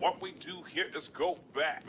What we do here is go back.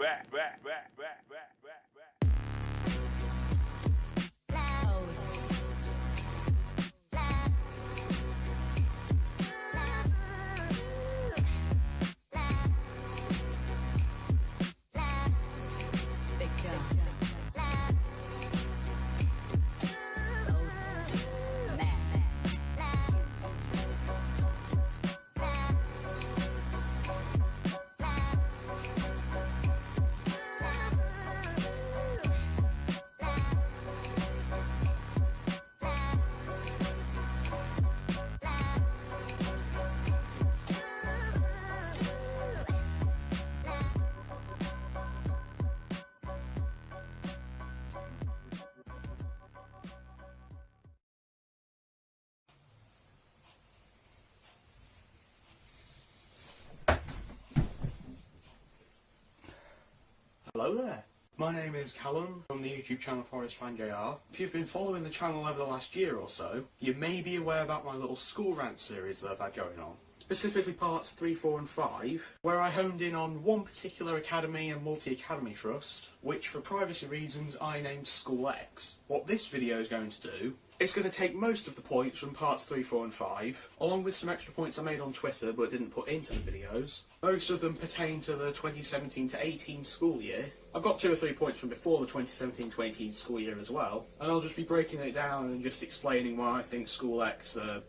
Hello there, my name is Callum from the YouTube channel ForestFanJR. If you've been following the channel over the last year or so, you may be aware about my little school rant series that I've had going on. Specifically parts 3, 4 and 5, where I honed in on one particular academy and multi-academy trust, which for privacy reasons I named School X. What this video is going to do, it's going to take most of the points from parts 3, 4 and 5, along with some extra points I made on Twitter but didn't put into the videos. Most of them pertain to the 2017 to 18 school year. I've got 2 or 3 points from before the 2017 to 18 school year as well, and I'll just be breaking it down and just explaining why I think School X are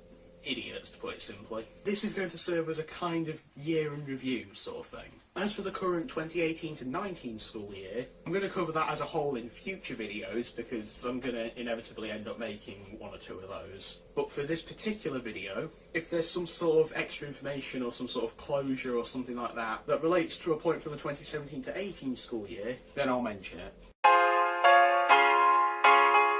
idiots, to put it simply. This is going to serve as a kind of year in review sort of thing. As for the current 2018 to 19 school year, I'm going to cover that as a whole in future videos because I'm going to inevitably end up making 1 or 2 of those. But for this particular video, if there's some sort of extra information or some sort of closure or something like that that relates to a point from the 2017 to 18 school year, then I'll mention it.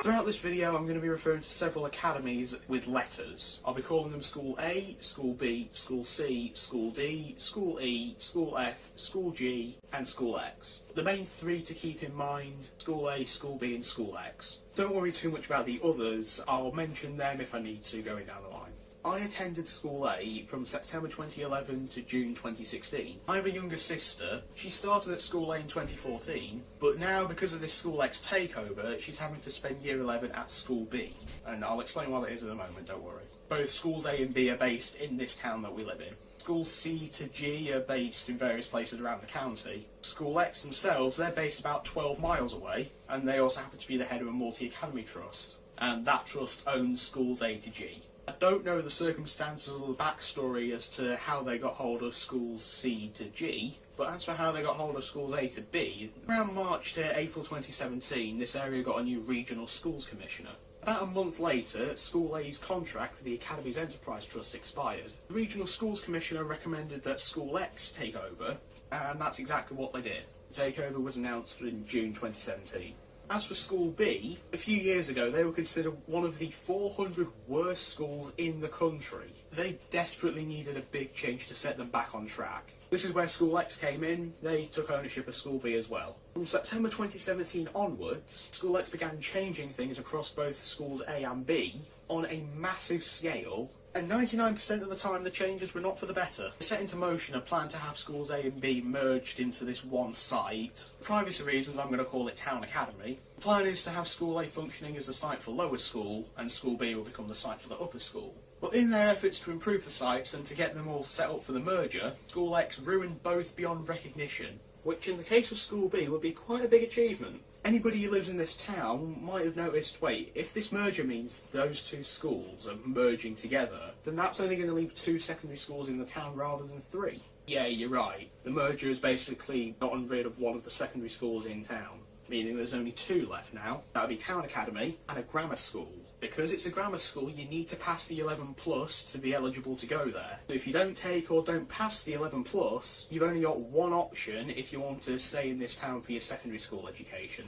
Throughout this video I'm going to be referring to several academies with letters. I'll be calling them School A, School B, School C, School D, School E, School F, School G and School X. The main 3 to keep in mind, School A, School B and School X. Don't worry too much about the others, I'll mention them if I need to going down the line. I attended School A from September 2011 to June 2016. I have a younger sister. She started at School A in 2014, but now because of this School X takeover, she's having to spend Year 11 at School B. And I'll explain why that is in a moment, don't worry. Both Schools A and B are based in this town that we live in. Schools C to G are based in various places around the county. School X themselves, they're based about 12 miles away, and they also happen to be the head of a multi-academy trust. And that trust owns Schools A to G. I don't know the circumstances or the backstory as to how they got hold of Schools C to G, but as for how they got hold of Schools A to B, around March to April 2017 this area got a new Regional Schools Commissioner. About a month later, School A's contract with the Academy's Enterprise Trust expired. The Regional Schools Commissioner recommended that School X take over, and that's exactly what they did. The takeover was announced in June 2017. As for School B, a few years ago they were considered one of the 400 worst schools in the country. They desperately needed a big change to set them back on track. This is where School X came in. They took ownership of School B as well. From September 2017 onwards, School X began changing things across both Schools A and B on a massive scale, and 99% of the time the changes were not for the better. They set into motion a plan to have Schools A and B merged into this one site. For privacy reasons I'm going to call it Town Academy. The plan is to have School A functioning as the site for lower school, and School B will become the site for the upper school. But in their efforts to improve the sites and to get them all set up for the merger, School X ruined both beyond recognition, which in the case of School B would be quite a big achievement. Anybody who lives in this town might have noticed, wait, if this merger means those 2 schools are merging together, then that's only going to leave 2 secondary schools in the town rather than 3. Yeah, you're right. The merger has basically gotten rid of one of the secondary schools in town, meaning there's only 2 left now. That would be Town Academy and a grammar school. Because it's a grammar school, you need to pass the 11 plus to be eligible to go there. So if you don't take or don't pass the 11 plus, you've only got one option if you want to stay in this town for your secondary school education.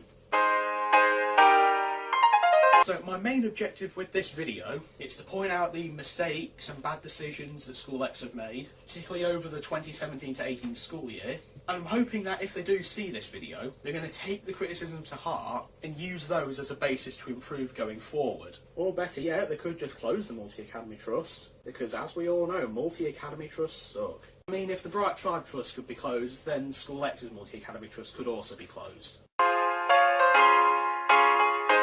So my main objective with this video is to point out the mistakes and bad decisions that School X have made, particularly over the 2017 to 18 school year. And I'm hoping that if they do see this video, they're going to take the criticisms to heart and use those as a basis to improve going forward. Or better yet, they could just close the Multi-Academy Trust, because as we all know, Multi-Academy Trusts suck. I mean, if the Bright Tribe Trust could be closed, then School X's Multi-Academy Trust could also be closed.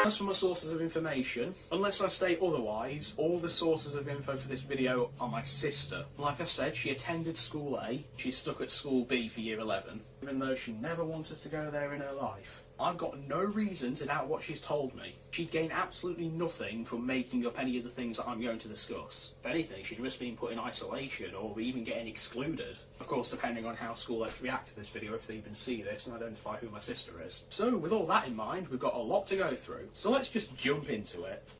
As for my sources of information, unless I state otherwise, all the sources of info for this video are my sister. Like I said, she attended School A, she's stuck at School B for Year 11, even though she never wanted to go there in her life. I've got no reason to doubt what she's told me. She'd gain absolutely nothing from making up any of the things that I'm going to discuss. If anything, she'd risk being put in isolation or even getting excluded. Of course, depending on how School X react to this video, if they even see this and identify who my sister is. So, with all that in mind, we've got a lot to go through. So let's just jump into it.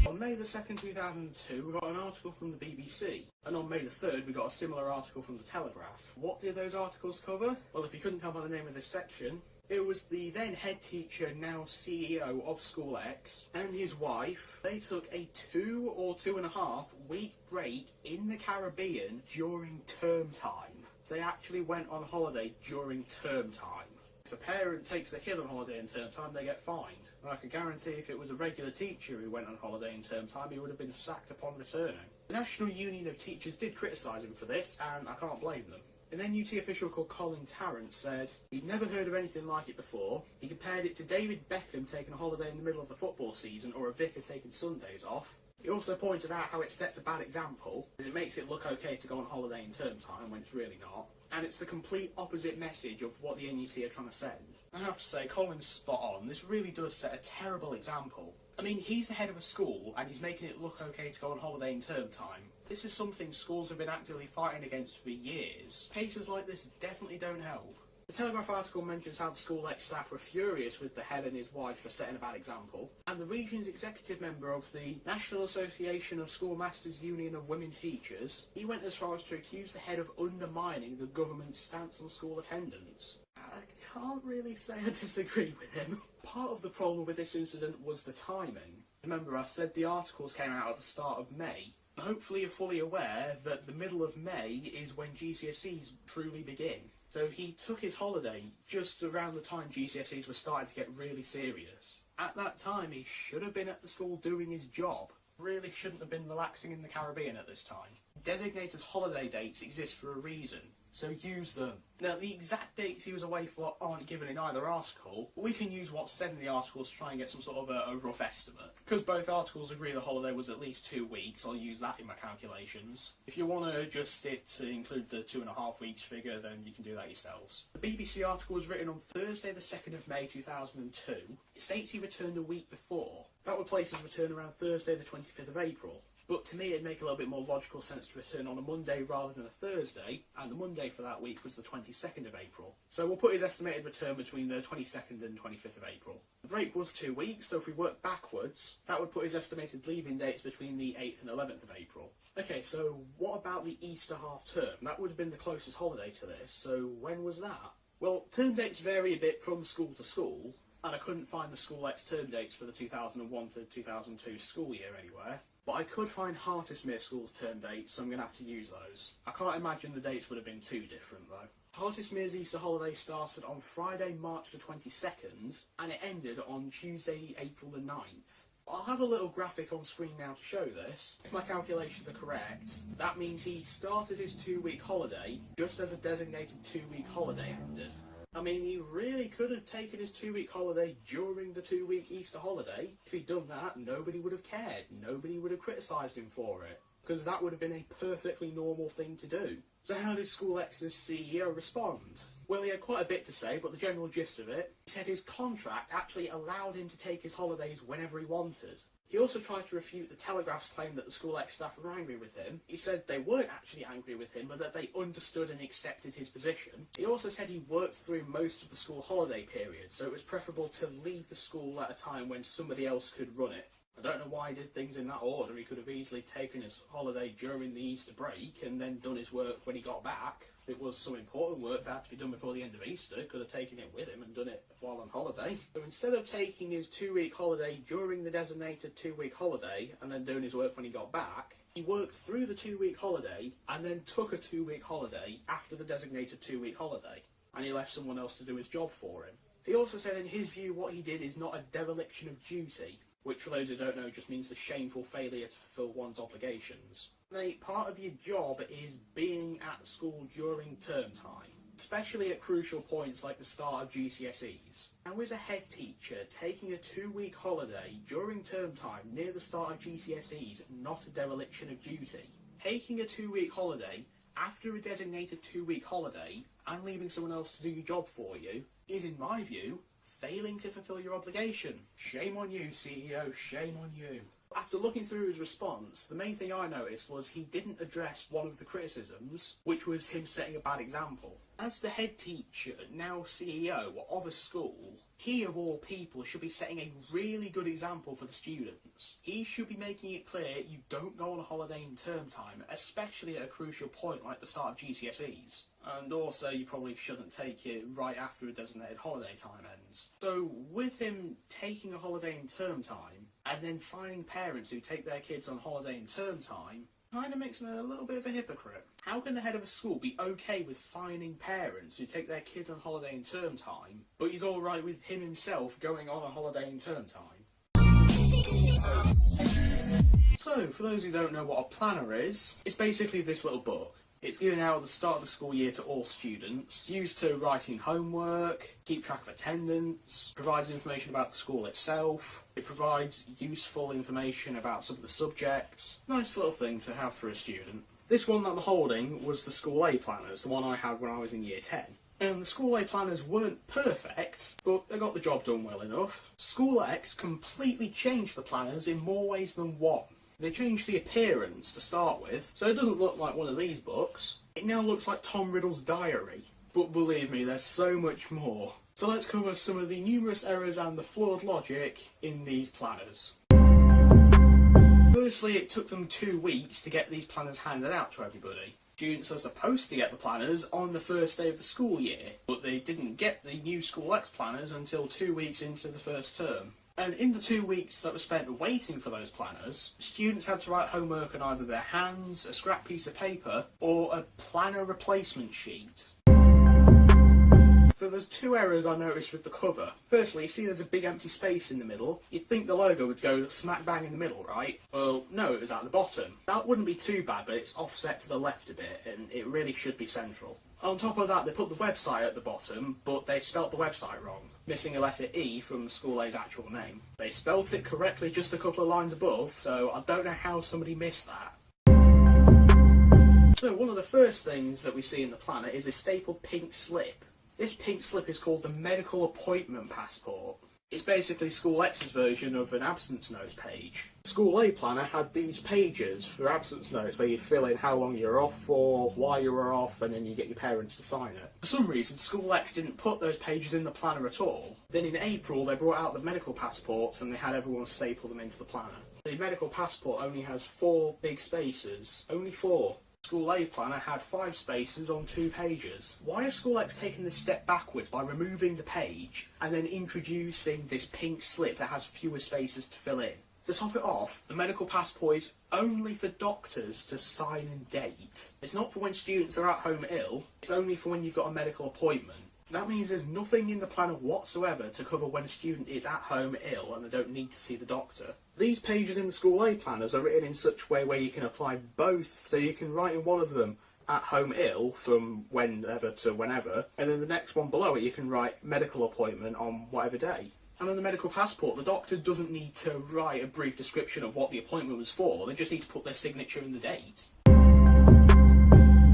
On May the 2nd, 2002, we got an article from the BBC, and on May the 3rd, we got a similar article from the Telegraph. What did those articles cover? Well, if you couldn't tell by the name of this section, it was the then head teacher, now CEO of School X, and his wife. They took a 2 or 2.5 week break in the Caribbean during term time. They actually went on holiday during term time. If a parent takes their kid on holiday in term time, they get fined. And I can guarantee if it was a regular teacher who went on holiday in term time, he would have been sacked upon returning. The National Union of Teachers did criticise him for this, and I can't blame them. An NUT official called Colin Tarrant said he'd never heard of anything like it before. He compared it to David Beckham taking a holiday in the middle of the football season or a vicar taking Sundays off. He also pointed out how it sets a bad example, and it makes it look okay to go on holiday in term time when it's really not. And it's the complete opposite message of what the NUT are trying to send. I have to say, Colin's spot on. This really does set a terrible example. I mean, he's the head of a school, and he's making it look okay to go on holiday in term time. This is something schools have been actively fighting against for years. Cases like this definitely don't help. The Telegraph article mentions how the School X staff were furious with the head and his wife for setting a bad example, and the region's executive member of the National Association of Schoolmasters Union of Women Teachers, he went as far as to accuse the head of undermining the government's stance on school attendance. I can't really say I disagree with him. Part of the problem with this incident was the timing. Remember, I said the articles came out at the start of May. Hopefully you're fully aware that the middle of May is when GCSEs truly begin. So he took his holiday just around the time GCSEs were starting to get really serious. At that time, he should have been at the school doing his job. Really shouldn't have been relaxing in the Caribbean at this time. Designated holiday dates exist for a reason, so use them. Now, the exact dates he was away for aren't given in either article, but we can use what's said in the articles to try and get some sort of a rough estimate. Because both articles agree the holiday was at least 2 weeks, I'll use that in my calculations. If you want to adjust it to include the 2.5 weeks figure, then you can do that yourselves. The BBC article was written on Thursday the 2nd of May 2002. It states he returned a week before. That would place his return around Thursday the 25th of April. But to me, it'd make a little bit more logical sense to return on a Monday rather than a Thursday, and the Monday for that week was the 22nd of April. So we'll put his estimated return between the 22nd and 25th of April. The break was 2 weeks, so if we work backwards, that would put his estimated leaving dates between the 8th and 11th of April. Okay, so what about the Easter half term? That would have been the closest holiday to this, so when was that? Well, term dates vary a bit from school to school, and I couldn't find the School X term dates for the 2001 to 2002 school year anywhere. But I could find Hartismere School's term dates, so I'm going to have to use those. I can't imagine the dates would have been too different, though. Hartismere's Easter holiday started on Friday, March the 22nd, and it ended on Tuesday, April the 9th. I'll have a little graphic on screen now to show this. If my calculations are correct, that means he started his 2-week holiday just as a designated 2-week holiday ended. I mean, he really could have taken his 2-week holiday during the 2-week Easter holiday. If he'd done that, nobody would have cared. Nobody would have criticised him for it. Because that would have been a perfectly normal thing to do. So how did School X's CEO respond? Well, he had quite a bit to say, but the general gist of it, he said his contract actually allowed him to take his holidays whenever he wanted. He also tried to refute the Telegraph's claim that the School X staff were angry with him. He said they weren't actually angry with him, but that they understood and accepted his position. He also said he worked through most of the school holiday period, so it was preferable to leave the school at a time when somebody else could run it. I don't know why he did things in that order. He could have easily taken his holiday during the Easter break and then done his work when he got back. If it was some important work that had to be done before the end of Easter, could have taken it with him and done it while on holiday. So instead of taking his 2-week holiday during the designated 2-week holiday and then doing his work when he got back, he worked through the 2-week holiday and then took a 2-week holiday after the designated 2-week holiday. And he left someone else to do his job for him. He also said in his view what he did is not a dereliction of duty, which for those who don't know just means the shameful failure to fulfil one's obligations. Mate, part of your job is being at school during term time, especially at crucial points like the start of GCSEs. How is a head teacher taking a 2-week holiday during term time near the start of GCSEs not a dereliction of duty? Taking a 2-week holiday after a designated 2-week holiday and leaving someone else to do your job for you is, in my view, failing to fulfil your obligation. Shame on you, CEO, shame on you. After looking through his response, the main thing I noticed was he didn't address one of the criticisms, which was him setting a bad example. As the head teacher, now CEO, of a school, he of all people should be setting a really good example for the students. He should be making it clear you don't go on a holiday in term time, especially at a crucial point like the start of GCSEs. And also, you probably shouldn't take it right after a designated holiday time ends. So, with him taking a holiday in term time, and then finding parents who take their kids on holiday in term time, kind of makes him a little bit of a hypocrite. How can the head of a school be okay with fining parents who take their kid on holiday in term time, but he's alright with him himself going on a holiday in term time? So, for those who don't know what a planner is, it's basically this little book. It's given out at the start of the school year to all students, used to write in homework, keep track of attendance, provides information about the school itself, it provides useful information about some of the subjects. Nice little thing to have for a student. This one that I'm holding was the School A planners, the one I had when I was in year 10. And the School A planners weren't perfect, but they got the job done well enough. School X completely changed the planners in more ways than one. They changed the appearance to start with, so it doesn't look like one of these books. It now looks like Tom Riddle's diary. But believe me, there's so much more. So let's cover some of the numerous errors and the flawed logic in these planners. Firstly, it took them 2 weeks to get these planners handed out to everybody. Students are supposed to get the planners on the first day of the school year, but they didn't get the new School X planners until 2 weeks into the first term. And in the 2 weeks that were spent waiting for those planners, students had to write homework on either their hands, a scrap piece of paper, or a planner replacement sheet. So there's 2 errors I noticed with the cover. Firstly, you see there's a big empty space in the middle. You'd think the logo would go smack bang in the middle, right? Well, no, it was at the bottom. That wouldn't be too bad, but it's offset to the left a bit, and it really should be central. On top of that, they put the website at the bottom, but they spelt the website wrong, missing a letter E from School A's actual name. They spelt it correctly just a couple of lines above, so I don't know how somebody missed that. So one of the first things that we see in the planner is a stapled pink slip. This pink slip is called the Medical Appointment Passport. It's basically School X's version of an absence notes page. School A planner had these pages for absence notes where you fill in how long you're off for, why you were off, and then you get your parents to sign it. For some reason, School X didn't put those pages in the planner at all. Then in April, they brought out the medical passports and they had everyone staple them into the planner. The medical passport only has 4 big spaces. Only 4. School A planner had 5 spaces on 2 pages. Why has School X taken this step backwards by removing the page and then introducing this pink slip that has fewer spaces to fill in? To top it off, the medical passport is only for doctors to sign and date. It's not for when students are at home ill, it's only for when you've got a medical appointment. That means there's nothing in the planner whatsoever to cover when a student is at home ill and they don't need to see the doctor. These pages in the School A planners are written in such a way where you can apply both, so you can write in one of them at home ill from whenever to whenever, and then the next one below it you can write medical appointment on whatever day. And on the medical passport, the doctor doesn't need to write a brief description of what the appointment was for, they just need to put their signature in the date.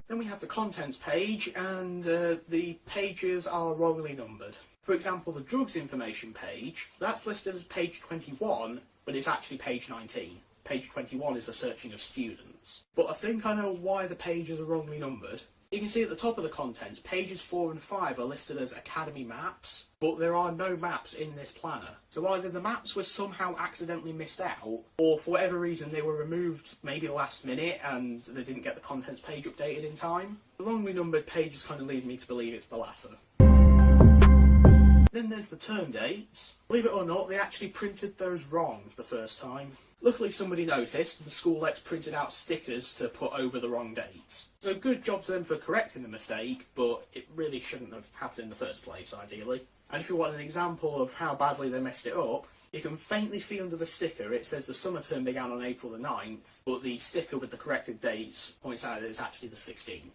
Then we have the contents page, and the pages are wrongly numbered. For example, the drugs information page, that's listed as page 21, but it's actually page 19. Page 21 is the searching of students. But I think I know why the pages are wrongly numbered. You can see at the top of the contents, pages 4 and 5 are listed as Academy maps, but there are no maps in this planner. So either the maps were somehow accidentally missed out, or for whatever reason they were removed maybe last minute and they didn't get the contents page updated in time. The wrongly numbered pages kind of lead me to believe it's the latter. Then there's the term dates. Believe it or not, they actually printed those wrong the first time. Luckily somebody noticed, and the School X printed out stickers to put over the wrong dates. So good job to them for correcting the mistake, but it really shouldn't have happened in the first place, ideally. And if you want an example of how badly they messed it up, You can faintly see under the sticker it says the summer term began on April the 9th, but the sticker with the corrected dates points out that it's actually the 16th.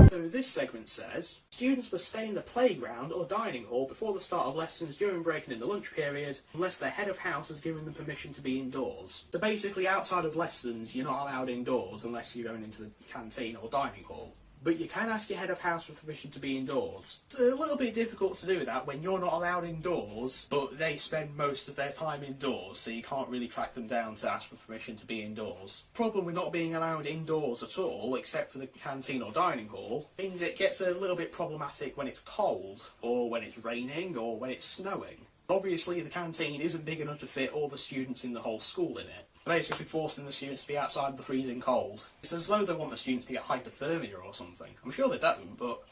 So this segment says, students must stay in the playground or dining hall before the start of lessons during break and in the lunch period, unless their head of house has given them permission to be indoors. So basically, outside of lessons, you're not allowed indoors unless you're going into the canteen or dining hall. But you can ask your head of house for permission to be indoors. It's a little bit difficult to do that when you're not allowed indoors, but they spend most of their time indoors, so you can't really track them down to ask for permission to be indoors. Problem with not being allowed indoors at all, except for the canteen or dining hall, means it gets a little bit problematic when it's cold, or when it's raining, or when it's snowing. Obviously, the canteen isn't big enough to fit all the students in the whole school in it. Basically forcing the students to be outside the freezing cold. It's as though they want the students to get hypothermia or something. I'm sure they don't, but...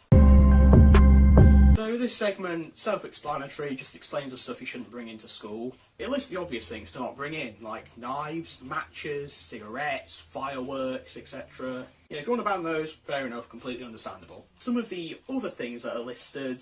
So this segment, self-explanatory, just explains the stuff you shouldn't bring into school. It lists the obvious things to not bring in, like knives, matches, cigarettes, fireworks, etc. Yeah, if you want to ban those, fair enough, completely understandable. Some of the other things that are listed,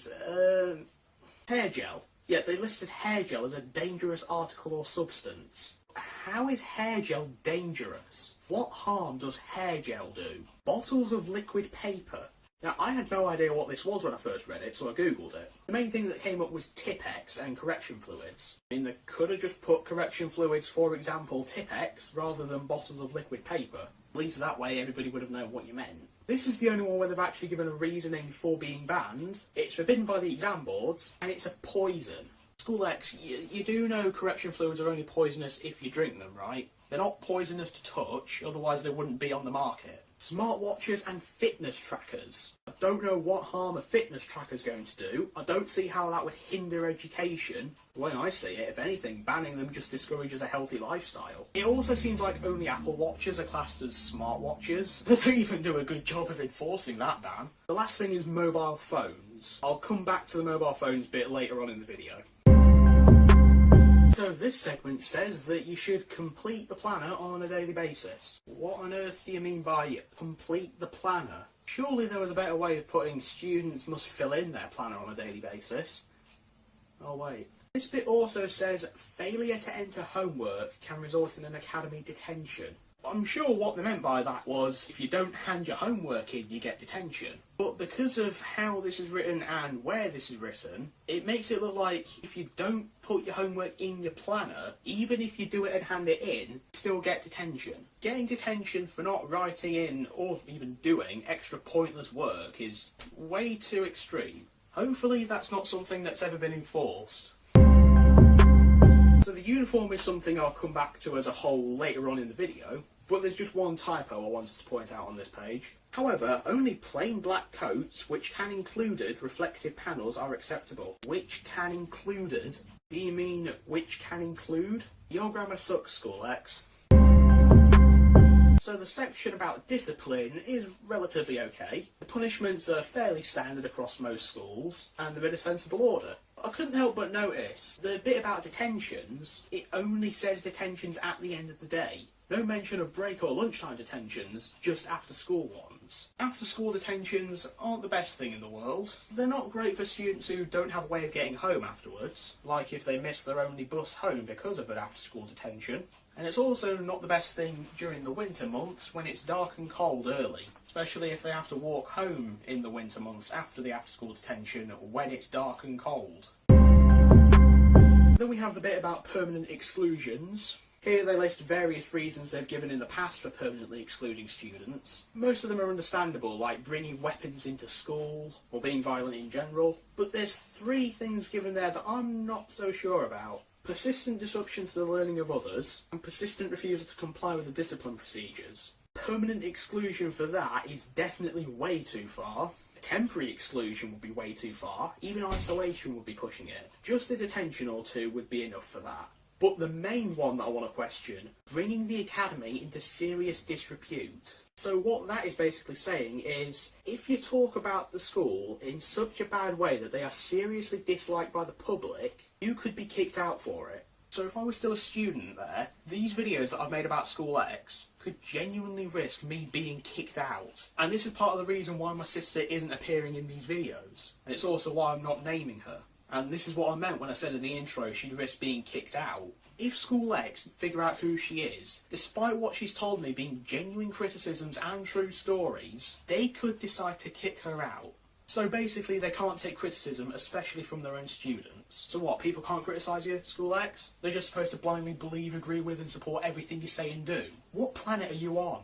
hair gel. Yeah, they listed hair gel as a dangerous article or substance. How is hair gel dangerous? What harm does hair gel do? Bottles of liquid paper. Now, I had no idea what this was when I first read it, so I googled it. The main thing that came up was Tipp-Ex and correction fluids. I mean, they could have just put correction fluids, for example, Tipp-Ex, rather than bottles of liquid paper. At least that way everybody would have known what you meant. This is the only one where they've actually given a reasoning for being banned. It's forbidden by the exam boards, and it's a poison. School X, you do know correction fluids are only poisonous if you drink them, right? They're not poisonous to touch, otherwise they wouldn't be on the market. Smartwatches and fitness trackers. I don't know what harm a fitness tracker is going to do. I don't see how that would hinder education. The way I see it, if anything, banning them just discourages a healthy lifestyle. It also seems like only Apple Watches are classed as smartwatches. They don't even do a good job of enforcing that ban. The last thing is mobile phones. I'll come back to the mobile phones bit later on in the video. So this segment says that you should complete the planner on a daily basis. What on earth do you mean by complete the planner? Surely there was a better way of putting students must fill in their planner on a daily basis. Oh wait. This bit also says failure to enter homework can result in an academy detention. I'm sure what they meant by that was if you don't hand your homework in, you get detention. But because of how this is written and where this is written, it makes it look like if you don't put your homework in your planner, even if you do it and hand it in, you still get detention. Getting detention for not writing in or even doing extra pointless work is way too extreme. Hopefully that's not something that's ever been enforced. So the uniform is something I'll come back to as a whole later on in the video, but there's just one typo I wanted to point out on this page. However, only plain black coats, which can included reflective panels, are acceptable. Which can included? Do you mean which can include? Your grammar sucks, School X. So the section about discipline is relatively okay. The punishments are fairly standard across most schools, and they're in a sensible order. I couldn't help but notice the bit about detentions, it only says detentions at the end of the day. No mention of break or lunchtime detentions, just after school ones. After school detentions aren't the best thing in the world. They're not great for students who don't have a way of getting home afterwards, like if they miss their only bus home because of an after school detention. And it's also not the best thing during the winter months when it's dark and cold early, especially if they have to walk home in the winter months after the after school detention when it's dark and cold. Then we have the bit about permanent exclusions. Here they list various reasons they've given in the past for permanently excluding students. Most of them are understandable, like bringing weapons into school, or being violent in general, but there's 3 things given there that I'm not so sure about. Persistent disruption to the learning of others, and persistent refusal to comply with the discipline procedures. Permanent exclusion for that is definitely way too far. Temporary exclusion would be way too far. Even isolation would be pushing it. Just a detention or 2 would be enough for that. But the main one that I want to question, bringing the academy into serious disrepute. So what that is basically saying is, if you talk about the school in such a bad way that they are seriously disliked by the public, you could be kicked out for it. So if I was still a student there, these videos that I've made about School X could genuinely risk me being kicked out. And this is part of the reason why my sister isn't appearing in these videos. And it's also why I'm not naming her. And this is what I meant when I said in the intro she'd risk being kicked out. If School X figure out who she is, despite what she's told me being genuine criticisms and true stories, they could decide to kick her out. So basically they can't take criticism, especially from their own students. So what, people can't criticise you, School X? They're just supposed to blindly believe, agree with and support everything you say and do? What planet are you on?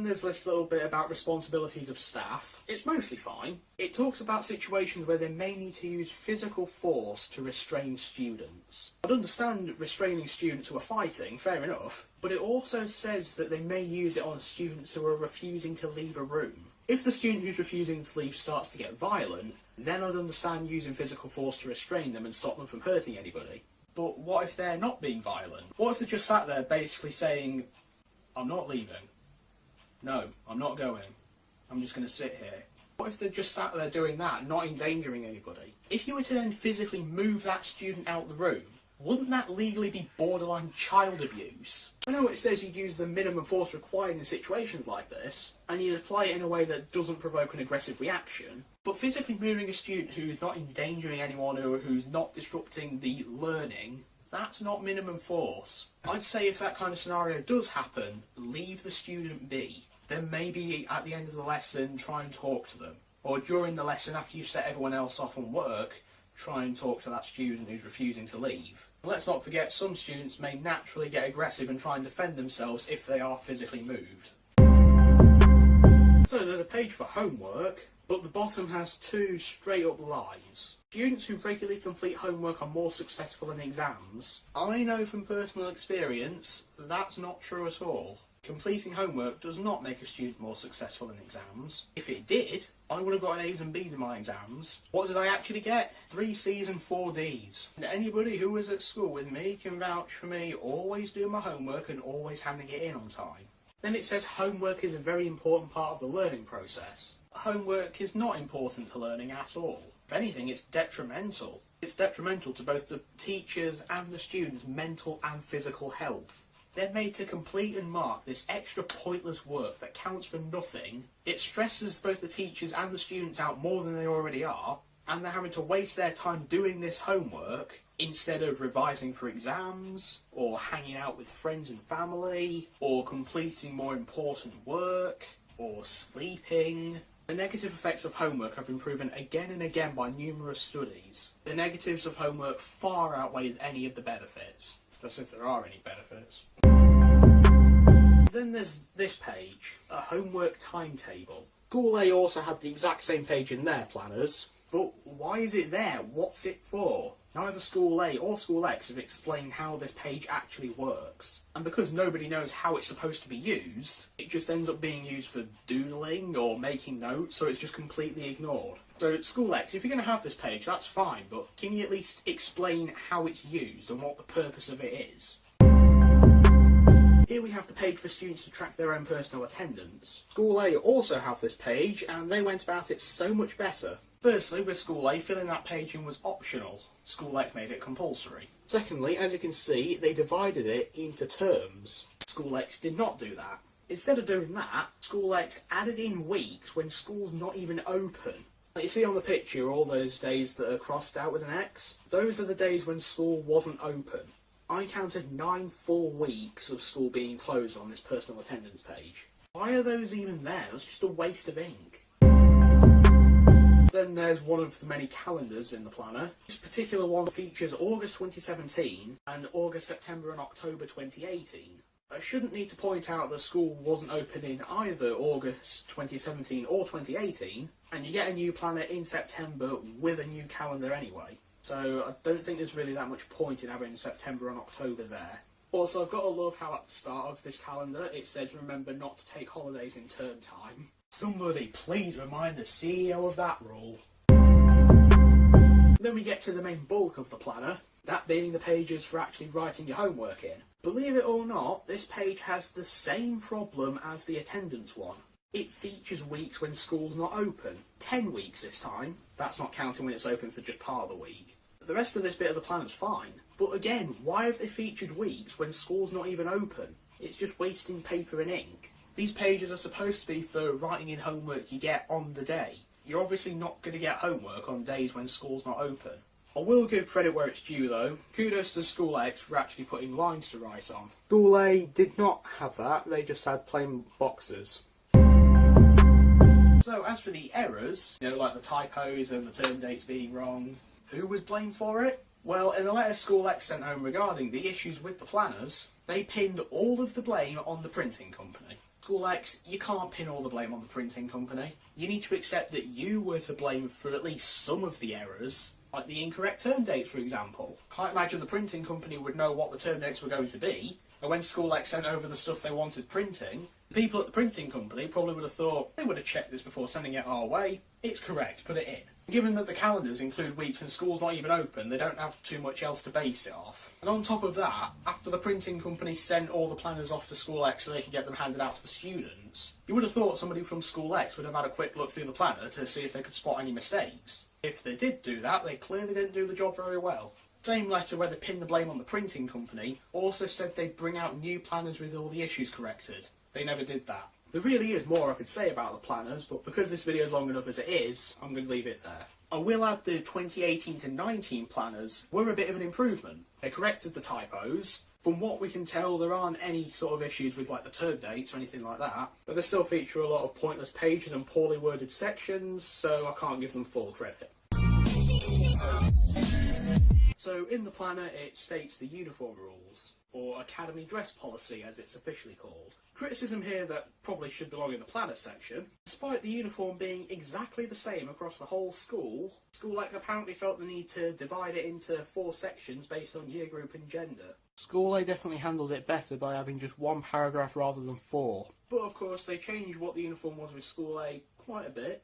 There's this little bit about responsibilities of staff. It's mostly fine. It talks about situations where they may need to use physical force to restrain students. I'd understand restraining students who are fighting, fair enough, but it also says that they may use it on students who are refusing to leave a room. If the student who's refusing to leave starts to get violent, then I'd understand using physical force to restrain them and stop them from hurting anybody. But what if they're not being violent? What if they're just sat there basically saying, I'm not leaving. No, I'm not going. I'm just going to sit here. What if they're just sat there doing that, not endangering anybody? If you were to then physically move that student out the room, wouldn't that legally be borderline child abuse? I know it says you use the minimum force required in situations like this, and you apply it in a way that doesn't provoke an aggressive reaction, but physically moving a student who's not endangering anyone or who's not disrupting the learning, that's not minimum force. I'd say if that kind of scenario does happen, leave the student be. Then maybe at the end of the lesson try and talk to them. Or during the lesson after you've set everyone else off on work, try and talk to that student who's refusing to leave. And let's not forget some students may naturally get aggressive and try and defend themselves if they are physically moved. So there's a page for homework, but the bottom has two straight up lies. Students who regularly complete homework are more successful in exams. I know from personal experience that's not true at all. Completing homework does not make a student more successful in exams. If it did, I would have got A's and B's in my exams. What did I actually get? 3 C's and 4 D's. And anybody who was at school with me can vouch for me always doing my homework and always handing it in on time. Then it says homework is a very important part of the learning process. Homework is not important to learning at all. If anything, it's detrimental. It's detrimental to both the teachers and the students' mental and physical health. They're made to complete and mark this extra pointless work that counts for nothing. It stresses both the teachers and the students out more than they already are, and they're having to waste their time doing this homework instead of revising for exams, or hanging out with friends and family, or completing more important work, or sleeping. The negative effects of homework have been proven again and again by numerous studies. The negatives of homework far outweigh any of the benefits. Just if there are any benefits. Then there's this page, a homework timetable. School A also had the exact same page in their planners, but why is it there? What's it for? Neither School A or School X have explained how this page actually works. And because nobody knows how it's supposed to be used, it just ends up being used for doodling or making notes, so it's just completely ignored. So School X, if you're going to have this page, that's fine, but can you at least explain how it's used and what the purpose of it is? Here we have the page for students to track their own personal attendance. School A also have this page, and they went about it so much better. Firstly, with School A, filling that page in was optional. School X made it compulsory. Secondly, as you can see, they divided it into terms. School X did not do that. Instead of doing that, School X added in weeks when school's not even open. Like you see on the picture, all those days that are crossed out with an X, those are the days when school wasn't open. I counted 9 full weeks of school being closed on this personal attendance page. Why are those even there? That's just a waste of ink. Then there's one of the many calendars in the planner. This particular one features August 2017 and August, September and October 2018. I shouldn't need to point out that school wasn't open in either August 2017 or 2018, and you get a new planner in September with a new calendar anyway. So I don't think there's really that much point in having September and October there. Also, I've got to love how at the start of this calendar it says remember not to take holidays in term time. Somebody please remind the CEO of that rule. Then we get to the main bulk of the planner, that being the pages for actually writing your homework in. Believe it or not, this page has the same problem as the attendance one. It features weeks when school's not open. 10 weeks this time. That's not counting when it's open for just part of the week. The rest of this bit of the plan's fine. But again, why have they featured weeks when school's not even open? It's just wasting paper and ink. These pages are supposed to be for writing in homework you get on the day. you're obviously not going to get homework on days when school's not open. I will give credit where it's due though. Kudos to School X for actually putting lines to write on. School A did not have that, they just had plain boxes. So as for the errors, like the typos and the term dates being wrong, who was blamed for it? Well, in the letter School X sent home regarding the issues with the planners, they pinned all of the blame on the printing company. School X, you can't pin all the blame on the printing company. You need to accept that you were to blame for at least some of the errors, like the incorrect term dates, for example. Can't imagine the printing company would know what the term dates were going to be, and when School X sent over the stuff they wanted printing, the people at the printing company probably would have thought, they would have checked this before sending it our way. It's correct, put it in. Given that the calendars include weeks when school's not even open, they don't have too much else to base it off. And on top of that, after the printing company sent all the planners off to School X so they could get them handed out to the students, you would have thought somebody from School X would have had a quick look through the planner to see if they could spot any mistakes. If they did do that, they clearly didn't do the job very well. Same letter where they pinned the blame on the printing company also said they'd bring out new planners with all the issues corrected. They never did that. There really is more I could say about the planners, but because this video is long enough as it is, I'm going to leave it there. I will add the 2018 to 19 planners were a bit of an improvement. They corrected the typos. From what we can tell, there aren't any sort of issues with like the term dates or anything like that, but they still feature a lot of pointless pages and poorly worded sections, so I can't give them full credit. So in the planner it states the uniform rules, or academy dress policy as it's officially called. Criticism here that probably should belong in the planner section. Despite the uniform being exactly the same across the whole school, School X apparently felt the need to divide it into 4 sections based on year group and gender. School A definitely handled it better by having just 1 paragraph rather than 4. But of course they changed what the uniform was with School A quite a bit.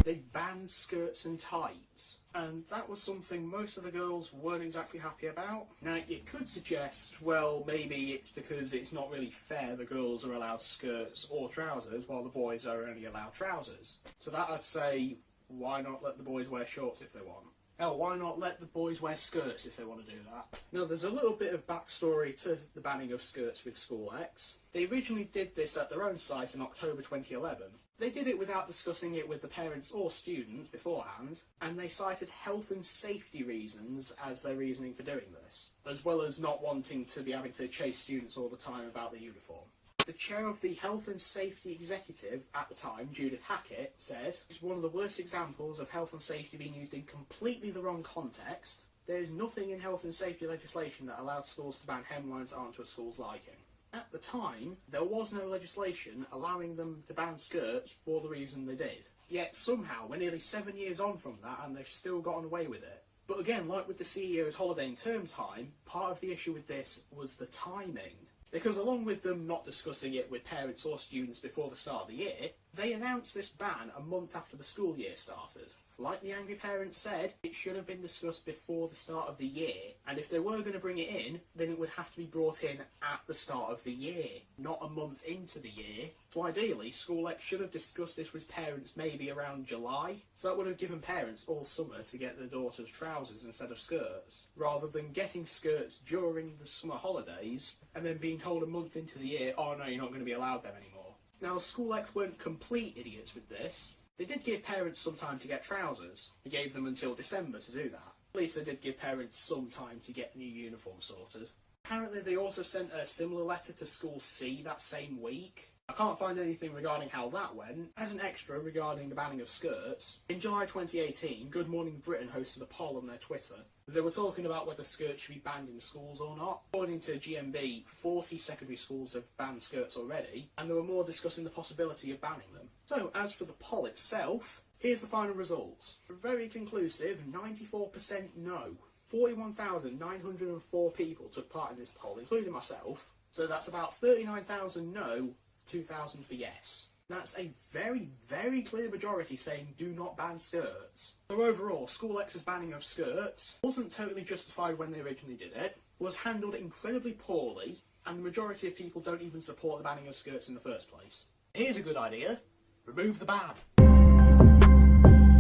They banned skirts and tights, and that was something most of the girls weren't exactly happy about. Now you could suggest, well, maybe it's because it's not really fair the girls are allowed skirts or trousers while the boys are only allowed trousers. So that I'd say, why not let the boys wear shorts if they want? Hell, why not let the boys wear skirts if they want to do that? Now, there's a little bit of backstory to the banning of skirts with School X. They originally did this at their own site in October 2011. They did it without discussing it with the parents or students beforehand, and they cited health and safety reasons as their reasoning for doing this, as well as not wanting to be having to chase students all the time about the uniform. The chair of the Health and Safety Executive at the time, Judith Hackett, said, "It's one of the worst examples of health and safety being used in completely the wrong context. There is nothing in health and safety legislation that allows schools to ban hemlines that aren't to a school's liking." At the time, there was no legislation allowing them to ban skirts for the reason they did. Yet somehow, we're nearly 7 years on from that and they've still gotten away with it. But again, like with the CEO's holiday and term time, part of the issue with this was the timing. Because along with them not discussing it with parents or students before the start of the year, they announced this ban a month after the school year started. Like the angry parents said, it should have been discussed before the start of the year, and if they were going to bring it in, then it would have to be brought in at the start of the year, not a month into the year. So ideally, School X should have discussed this with parents maybe around July, so that would have given parents all summer to get their daughters trousers instead of skirts, rather than getting skirts during the summer holidays, and then being told a month into the year, oh no, you're not going to be allowed them anymore. Now, School X weren't complete idiots with this. They did give parents some time to get trousers. They gave them until December to do that. At least they did give parents some time to get new uniforms sorted. Apparently they also sent a similar letter to School C that same week. I can't find anything regarding how that went. As an extra regarding the banning of skirts, in July 2018, Good Morning Britain hosted a poll on their Twitter. They were talking about whether skirts should be banned in schools or not. According to GMB, 40 secondary schools have banned skirts already, and there were more discussing the possibility of banning them. So, as for the poll itself, here's the final results. Very conclusive, 94% no. 41,904 people took part in this poll, including myself, so that's about 39,000 no, 2,000 for yes. That's a very, very clear majority saying do not ban skirts. So overall, School X's banning of skirts wasn't totally justified when they originally did it, was handled incredibly poorly, and the majority of people don't even support the banning of skirts in the first place. Here's a good idea. Remove the ban.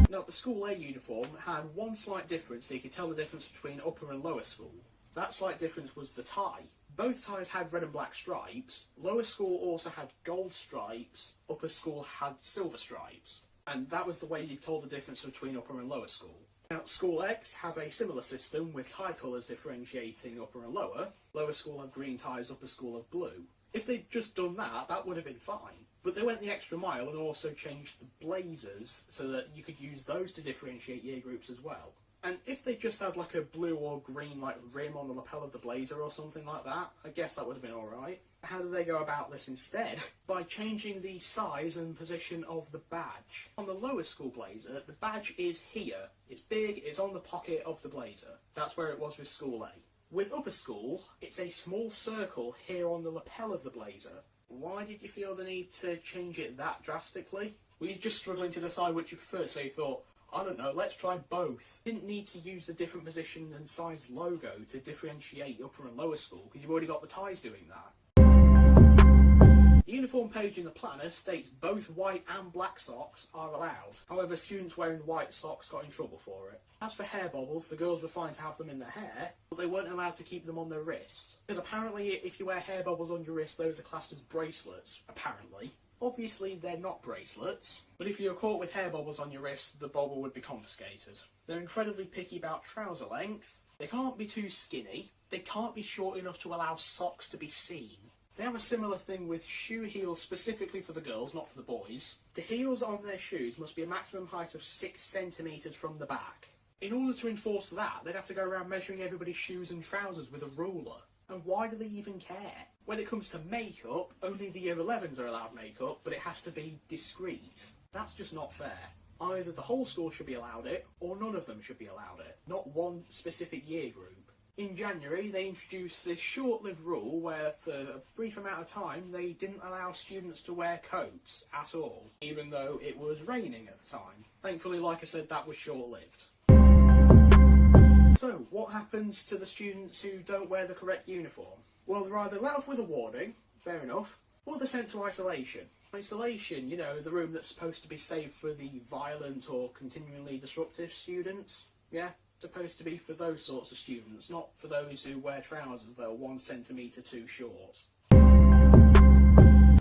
Now, the School A uniform had one slight difference so you could tell the difference between upper and lower school. That slight difference was the tie. Both ties had red and black stripes. Lower school also had gold stripes. Upper school had silver stripes. And that was the way you told the difference between upper and lower school. Now, School X have a similar system with tie colours differentiating upper and lower. Lower school have green ties, upper school have blue. If they'd just done that, that would have been fine. But they went the extra mile and also changed the blazers so that you could use those to differentiate year groups as well. And if they just had like a blue or green like rim on the lapel of the blazer or something like that, I guess that would have been alright. How do they go about this instead? By changing the size and position of the badge. On the lower school blazer, the badge is here. It's big, it's on the pocket of the blazer. That's where it was with School A. With upper school, it's a small circle here on the lapel of the blazer. Why did you feel the need to change it that drastically? Were you just struggling to decide which you prefer, so you thought, I don't know, let's try both? Didn't need to use the different position and size logo to differentiate upper and lower school, because you've already got the ties doing that. The uniform page in the planner states both white and black socks are allowed. However, students wearing white socks got in trouble for it. As for hair bobbles, the girls were fine to have them in their hair, but they weren't allowed to keep them on their wrist. Because apparently if you wear hair bobbles on your wrist, those are classed as bracelets, apparently. Obviously they're not bracelets, but if you're caught with hair bobbles on your wrist, the bobble would be confiscated. They're incredibly picky about trouser length. They can't be too skinny. They can't be short enough to allow socks to be seen. They have a similar thing with shoe heels specifically for the girls, not for the boys. The heels on their shoes must be a maximum height of 6 centimetres from the back. In order to enforce that, they'd have to go around measuring everybody's shoes and trousers with a ruler. And why do they even care? When it comes to makeup, only the year 11s are allowed makeup, but it has to be discreet. That's just not fair. Either the whole school should be allowed it, or none of them should be allowed it. Not one specific year group. In January, they introduced this short-lived rule where, for a brief amount of time, they didn't allow students to wear coats at all, even though it was raining at the time. Thankfully, like I said, that was short-lived. So, what happens to the students who don't wear the correct uniform? Well, they're either let off with a warning, fair enough, or they're sent to isolation. Isolation, you know, the room that's supposed to be safe for the violent or continually disruptive students. Yeah, supposed to be for those sorts of students, not for those who wear trousers that are 1 centimetre too short.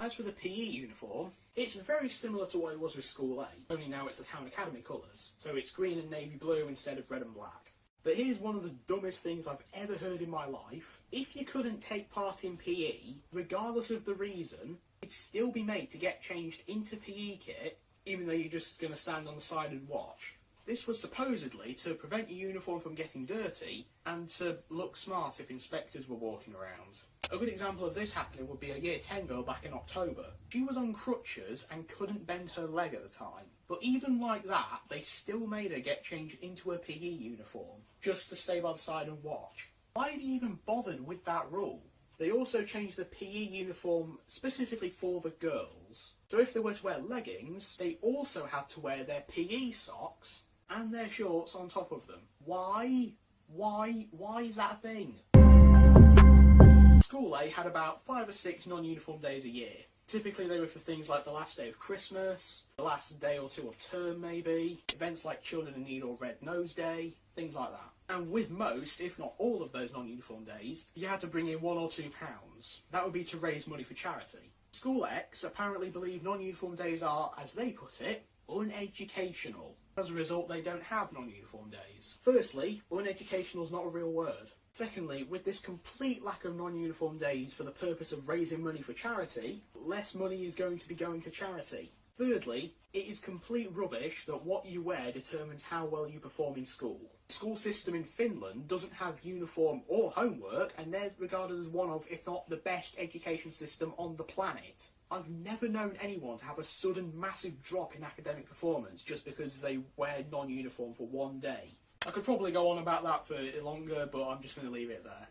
As for the PE uniform, it's very similar to what it was with School A, only now it's the Town Academy colours, so it's green and navy blue instead of red and black. But here's one of the dumbest things I've ever heard in my life. If you couldn't take part in PE, regardless of the reason, it'd still be made to get changed into PE kit, even though you're just going to stand on the side and watch. This was supposedly to prevent your uniform from getting dirty, and to look smart if inspectors were walking around. A good example of this happening would be a Year 10 girl back in October. She was on crutches and couldn't bend her leg at the time. But even like that, they still made her get changed into a PE uniform, just to stay by the side and watch. Why have you even bothered with that rule? They also changed the PE uniform specifically for the girls. So if they were to wear leggings, they also had to wear their PE socks and their shorts on top of them. Why? Why is that a thing? School A had about 5 or 6 non-uniform days a year. Typically they were for things like the last day of Christmas, the last day or two of term maybe, events like Children in Need or Red Nose Day, things like that. And with most, if not all of those non-uniform days, you had to bring in £1 or £2. That would be to raise money for charity. School X apparently believe non-uniform days are, as they put it, uneducational. As a result, they don't have non-uniform days. Firstly, uneducational is not a real word. Secondly, with this complete lack of non-uniform days for the purpose of raising money for charity, less money is going to be going to charity. Thirdly, it is complete rubbish that what you wear determines how well you perform in school. The school system in Finland doesn't have uniform or homework, and they're regarded as one of, if not the best education system on the planet. I've never known anyone to have a sudden massive drop in academic performance just because they wear non-uniform for one day. I could probably go on about that for longer, but I'm just going to leave it there.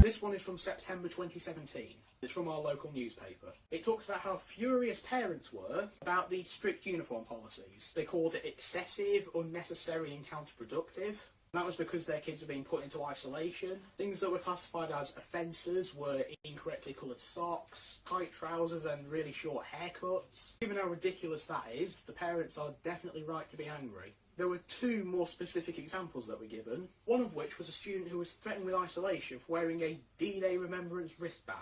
This one is from September 2017. It's from our local newspaper. It talks about how furious parents were about the strict uniform policies. They called it excessive, unnecessary and counterproductive. That was because their kids were being put into isolation. Things that were classified as offences were incorrectly coloured socks, tight trousers and really short haircuts. Given how ridiculous that is, the parents are definitely right to be angry. There were two more specific examples that were given, one of which was a student who was threatened with isolation for wearing a D-Day remembrance wristband.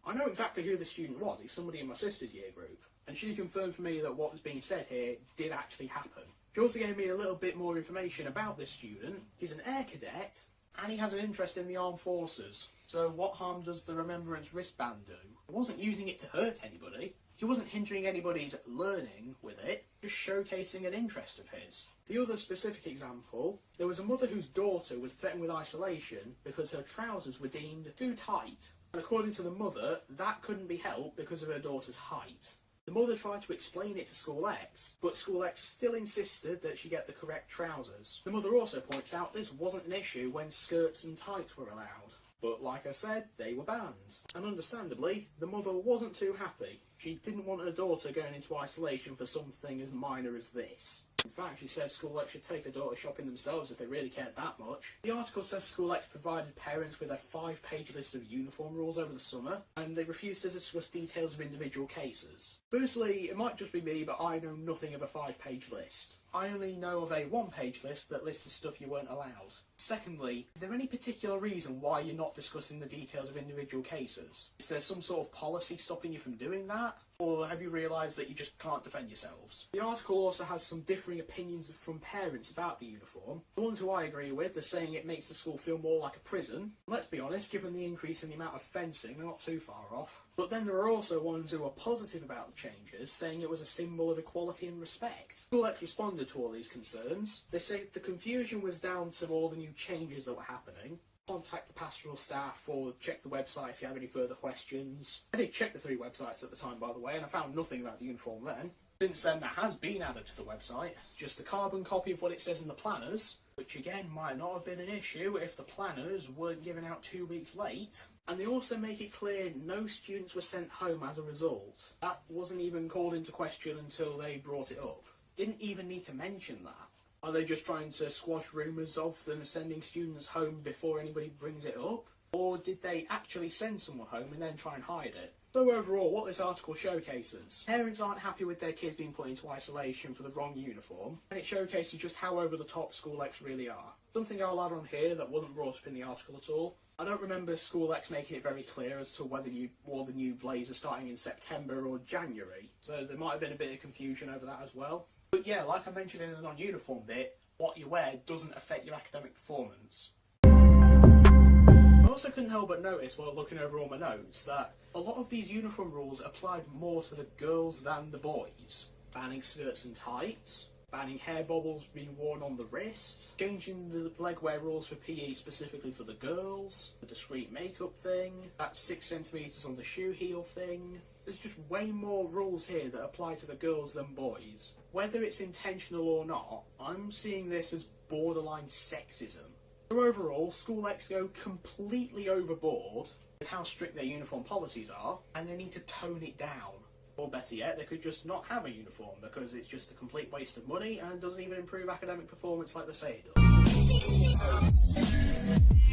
I know exactly who the student was, he's somebody in my sister's year group, and she confirmed for me that what was being said here did actually happen. She also gave me a little bit more information about this student. He's an air cadet, and he has an interest in the armed forces. So what harm does the remembrance wristband do? He wasn't using it to hurt anybody. He wasn't hindering anybody's learning with it, just showcasing an interest of his. The other specific example, there was a mother whose daughter was threatened with isolation because her trousers were deemed too tight. And according to the mother, that couldn't be helped because of her daughter's height. The mother tried to explain it to School X, but School X still insisted that she get the correct trousers. The mother also points out this wasn't an issue when skirts and tights were allowed. But like I said, they were banned. And understandably, the mother wasn't too happy. She didn't want her daughter going into isolation for something as minor as this. In fact, she said School X should take her daughter shopping themselves if they really cared that much. The article says School X provided parents with a 5-page list of uniform rules over the summer, and they refused to discuss details of individual cases. Firstly, it might just be me, but I know nothing of a 5-page list. I only know of a 1-page list that listed stuff you weren't allowed. Secondly, is there any particular reason why you're not discussing the details of individual cases? Is there some sort of policy stopping you from doing that? Or have you realised that you just can't defend yourselves? The article also has some differing opinions from parents about the uniform. The ones who I agree with are saying it makes the school feel more like a prison. Let's be honest, given the increase in the amount of fencing, they're not too far off. But then there are also ones who are positive about the changes, saying it was a symbol of equality and respect. School X responded to all these concerns. They say the confusion was down to all the new changes that were happening. Contact the pastoral staff or check the website if you have any further questions. I did check the 3 websites at the time, by the way, and I found nothing about the uniform then. Since then, that has been added to the website. Just a carbon copy of what it says in the planners, which again might not have been an issue if the planners weren't given out 2 weeks late. And they also make it clear no students were sent home as a result. That wasn't even called into question until they brought it up. Didn't even need to mention that. Are they just trying to squash rumours of them sending students home before anybody brings it up? Or did they actually send someone home and then try and hide it? So overall, what this article showcases, parents aren't happy with their kids being put into isolation for the wrong uniform, and it showcases just how over the top School X really are. Something I'll add on here that wasn't brought up in the article at all, I don't remember School X making it very clear as to whether you wore the new blazer starting in September or January, so there might have been a bit of confusion over that as well. But yeah, like I mentioned in the non-uniform bit, what you wear doesn't affect your academic performance. I also couldn't help but notice while looking over all my notes that a lot of these uniform rules applied more to the girls than the boys. Banning skirts and tights, banning hair bobbles being worn on the wrist, changing the leg wear rules for PE specifically for the girls, the discreet makeup thing, that 6 centimetres on the shoe heel thing. There's just way more rules here that apply to the girls than boys. Whether it's intentional or not, I'm seeing this as borderline sexism. So overall, School X go completely overboard with how strict their uniform policies are, and they need to tone it down. Or better yet, they could just not have a uniform because it's just a complete waste of money and doesn't even improve academic performance like they say it does.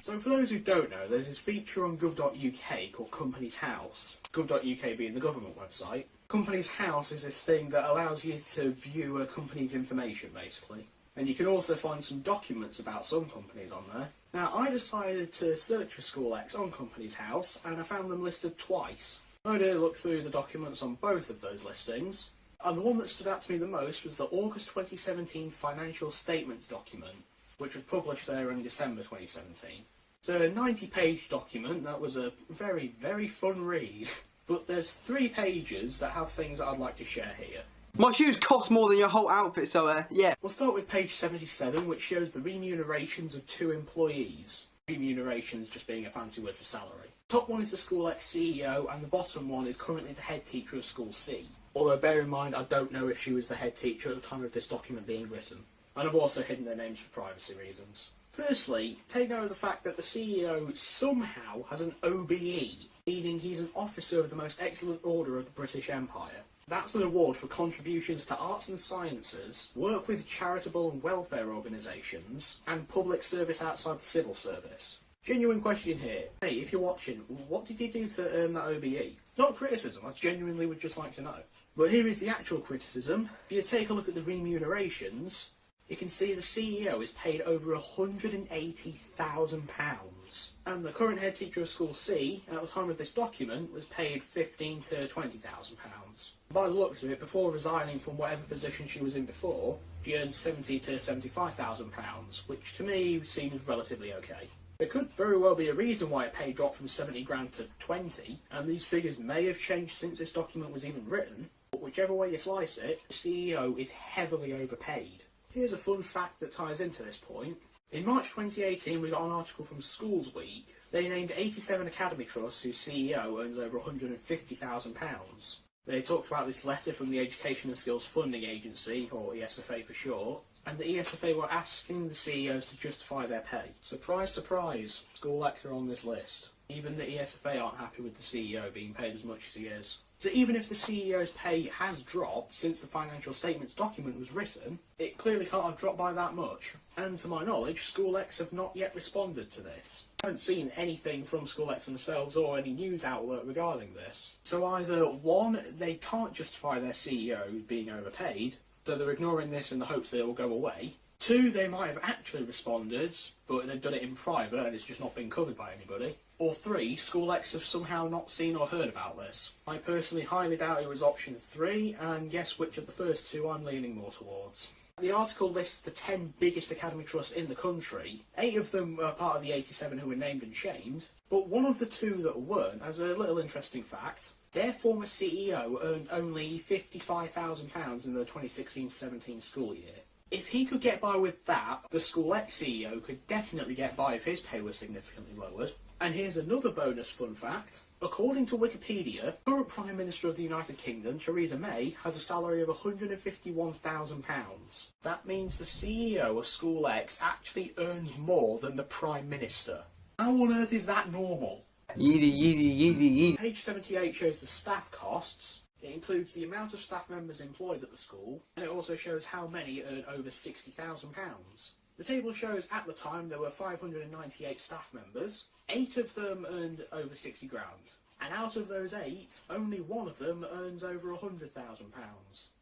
So for those who don't know, there's this feature on gov.uk called Companies House. Gov.uk being the government website. Companies House is this thing that allows you to view a company's information, basically. And you can also find some documents about some companies on there. Now, I decided to search for School X on Companies House, and I found them listed twice. I did look through the documents on both of those listings, and the one that stood out to me the most was the August 2017 Financial Statements document, which was published there in December 2017. It's a 90-page document that was a very, very fun read, but there's 3 pages that have things that I'd like to share here. My shoes cost more than your whole outfit, so yeah. We'll start with page 77, which shows the remunerations of 2 employees. Remunerations just being a fancy word for salary. Top one is the School X CEO, and the bottom one is currently the head teacher of School C. Although bear in mind, I don't know if she was the head teacher at the time of this document being written. And I've also hidden their names for privacy reasons. Firstly, take note of the fact that the CEO somehow has an OBE, meaning he's an Officer of the Most Excellent Order of the British Empire. That's an award for contributions to arts and sciences, work with charitable and welfare organisations, and public service outside the civil service. Genuine question here. Hey, if you're watching, what did you do to earn that OBE? Not criticism, I genuinely would just like to know. But here is the actual criticism. If you take a look at the remunerations, you can see the CEO is paid over £180,000, and the current head teacher of School C, at the time of this document, was paid £15,000 to £20,000. By the looks of it, before resigning from whatever position she was in before, she earned £70,000 to £75,000, which to me seems relatively okay. There could very well be a reason why a pay dropped from 70 grand to 20, and these figures may have changed since this document was even written, but whichever way you slice it, the CEO is heavily overpaid. Here's a fun fact that ties into this point. In March 2018, we got an article from Schools Week. They named 87 academy trusts whose CEO earns over £150,000. They talked about this letter from the Education and Skills Funding Agency, or ESFA for short, and the ESFA were asking the CEOs to justify their pay. Surprise, surprise, School X are on this list. Even the ESFA aren't happy with the CEO being paid as much as he is. So even if the CEO's pay has dropped since the financial statements document was written, it clearly can't have dropped by that much. And to my knowledge, School X have not yet responded to this. I haven't seen anything from School X themselves or any news outlet regarding this. So either, one, they can't justify their CEO being overpaid, so they're ignoring this in the hopes that it will go away. Two, they might have actually responded, but they've done it in private and it's just not been covered by anybody. Or three, School X have somehow not seen or heard about this. I personally highly doubt it was option 3, and guess which of the first two I'm leaning more towards. The article lists the 10 biggest academy trusts in the country. 8 of them are part of the 87 who were named and shamed, but one of the 2 that weren't, as a little interesting fact, their former CEO earned only £55,000 in the 2016-17 school year. If he could get by with that, the School X CEO could definitely get by if his pay was significantly lowered. And here's another bonus fun fact. According to Wikipedia, current Prime Minister of the United Kingdom, Theresa May, has a salary of £151,000. That means the CEO of School X actually earns more than the Prime Minister. How on earth is that normal? Easy. Page 78 shows the staff costs. It includes the amount of staff members employed at the school, and it also shows how many earn over £60,000. The table shows at the time there were 598 staff members. 8 of them earned over 60 grand. And out of those 8, only 1 of them earns over £100,000.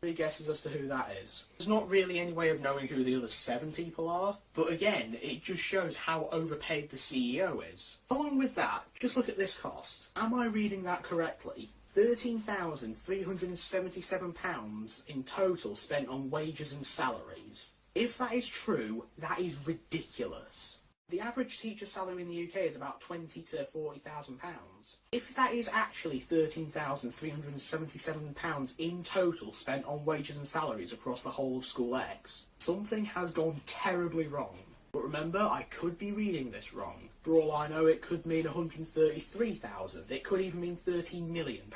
Three guesses as to who that is. There's not really any way of knowing who the other 7 people are, but again, it just shows how overpaid the CEO is. Along with that, just look at this cost. Am I reading that correctly? £13,377 in total spent on wages and salaries. If that is true, that is ridiculous. The average teacher salary in the UK is about £20,000 to £40,000. If that is actually £13,377 in total spent on wages and salaries across the whole of School X, something has gone terribly wrong. But remember, I could be reading this wrong. For all I know, it could mean £133,000. It could even mean £13 million.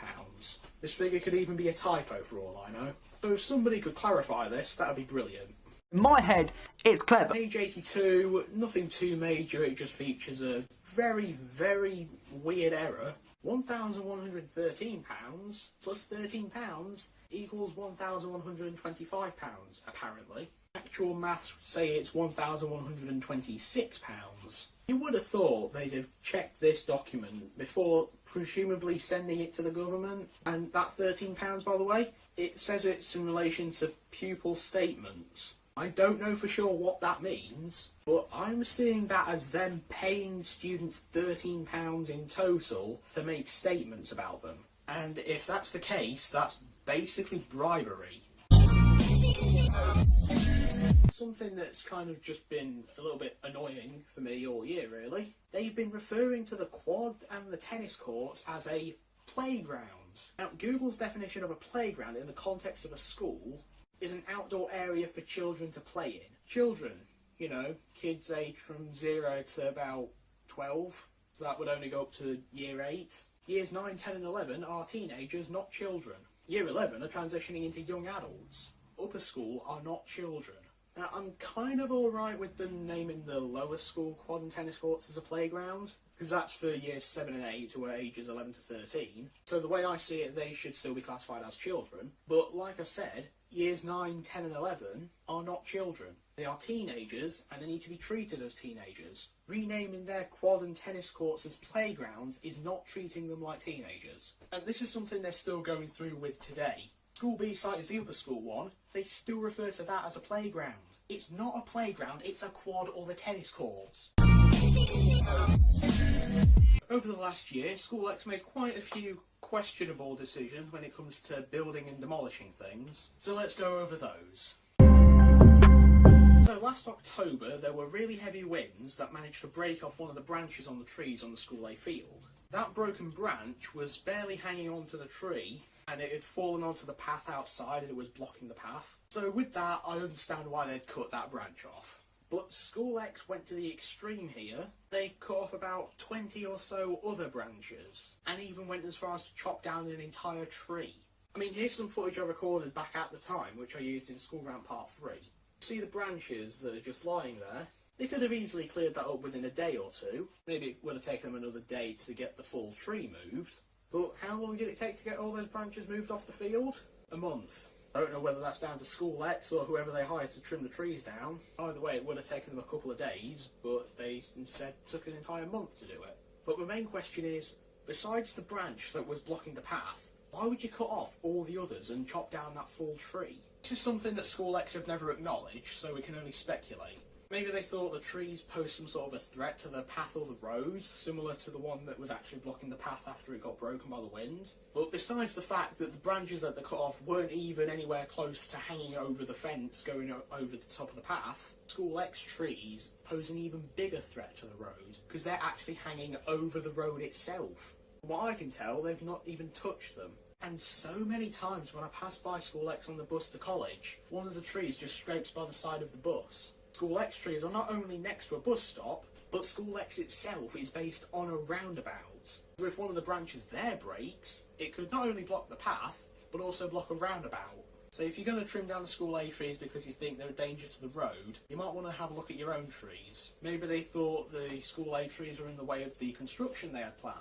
This figure could even be a typo for all I know. So if somebody could clarify this, that would be brilliant. In my head, it's clever. Page 82, nothing too major, it just features a very, very weird error. £1,113 plus £13 equals £1,125, apparently. Actual maths say it's £1,126. You would have thought they'd have checked this document before presumably sending it to the government. And that £13, by the way, it says it's in relation to pupil statements. I don't know for sure what that means, but I'm seeing that as them paying students £13 in total to make statements about them. And if that's the case, that's basically bribery. Something that's kind of just been a little bit annoying for me all year, really. They've been referring to the quad and the tennis courts as a playground. Now, Google's definition of a playground in the context of a school is an outdoor area for children to play in. Children, you know, kids aged from 0 to about 12, so that would only go up to year 8. Years 9, 10 and 11 are teenagers, not children. Year 11 are transitioning into young adults. Upper school are not children. Now, I'm kind of alright with them naming the lower school quad and tennis courts as a playground, because that's for years 7 and 8, who are ages 11 to 13. So the way I see it, they should still be classified as children. But like I said, years 9, 10 and 11 are not children. They are teenagers, and they need to be treated as teenagers. Renaming their quad and tennis courts as playgrounds is not treating them like teenagers. And this is something they're still going through with today. School B site is the upper school one. They still refer to that as a playground. It's not a playground, it's a quad or the tennis courts. Over the last year, School X made quite a few questionable decisions when it comes to building and demolishing things, so let's go over those. So last October there were really heavy winds that managed to break off one of the branches on the trees on the School A field. That broken branch was barely hanging onto the tree and it had fallen onto the path outside and it was blocking the path. So with that, I understand why they'd cut that branch off. But School X went to the extreme here. They cut off about 20 or so other branches and even went as far as to chop down an entire tree. I mean, here's some footage I recorded back at the time, which I used in School Round Part 3. See the branches that are just lying there? They could have easily cleared that up within a day or two. Maybe it would have taken them another day to get the full tree moved. But how long did it take to get all those branches moved off the field? A month. I don't know whether that's down to School X or whoever they hired to trim the trees down. Either way, it would have taken them a couple of days, but they instead took an entire month to do it. But my main question is, besides the branch that was blocking the path, why would you cut off all the others and chop down that full tree? This is something that School X have never acknowledged, so we can only speculate. Maybe they thought the trees posed some sort of a threat to the path or the roads, similar to the one that was actually blocking the path after it got broken by the wind. But besides the fact that the branches that they cut off weren't even anywhere close to hanging over the fence going over the top of the path, School X trees pose an even bigger threat to the road, because they're actually hanging over the road itself. From what I can tell, they've not even touched them. And so many times when I pass by School X on the bus to college, one of the trees just scrapes by the side of the bus. School X trees are not only next to a bus stop, but School X itself is based on a roundabout. So if one of the branches there breaks, it could not only block the path, but also block a roundabout. So if you're going to trim down the School A trees because you think they're a danger to the road, you might want to have a look at your own trees. Maybe they thought the School A trees were in the way of the construction they had planned.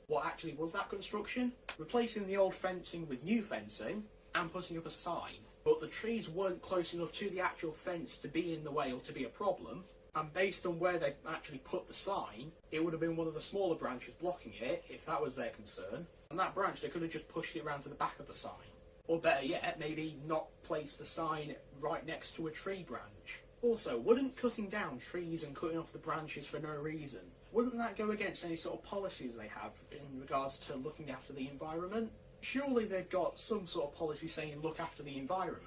What actually was that construction? Replacing the old fencing with new fencing and putting up a sign. But the trees weren't close enough to the actual fence to be in the way or to be a problem, and based on where they actually put the sign, it would have been one of the smaller branches blocking it, if that was their concern, and that branch they could have just pushed it around to the back of the sign. Or better yet, maybe not place the sign right next to a tree branch. Also, wouldn't cutting down trees and cutting off the branches for no reason, wouldn't that go against any sort of policies they have in regards to looking after the environment? Surely they've got some sort of policy saying look after the environment.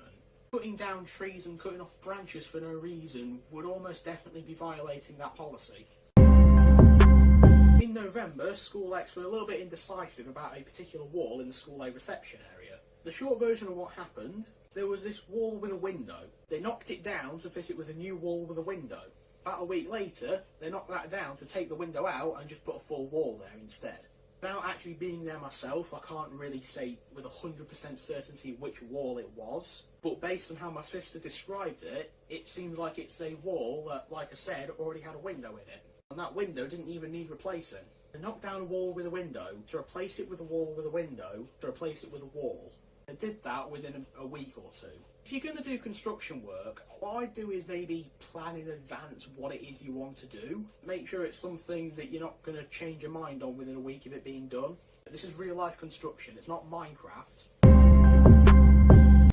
Cutting down trees and cutting off branches for no reason would almost definitely be violating that policy. In November, School X were a little bit indecisive about a particular wall in the School A reception area. The short version of what happened, there was this wall with a window. They knocked it down to fit it with a new wall with a window. About a week later, they knocked that down to take the window out and just put a full wall there instead. Without actually being there myself, I can't really say with 100% certainty which wall it was, but based on how my sister described it, it seems like it's a wall that, like I said, already had a window in it. And that window didn't even need replacing. They knocked down a wall with a window, to replace it with a wall with a window, to replace it with a wall. They did that within a week or two. If you're going to do construction work, what I'd do is maybe plan in advance what it is you want to do. Make sure it's something that you're not going to change your mind on within a week of it being done. This is real life construction, it's not Minecraft.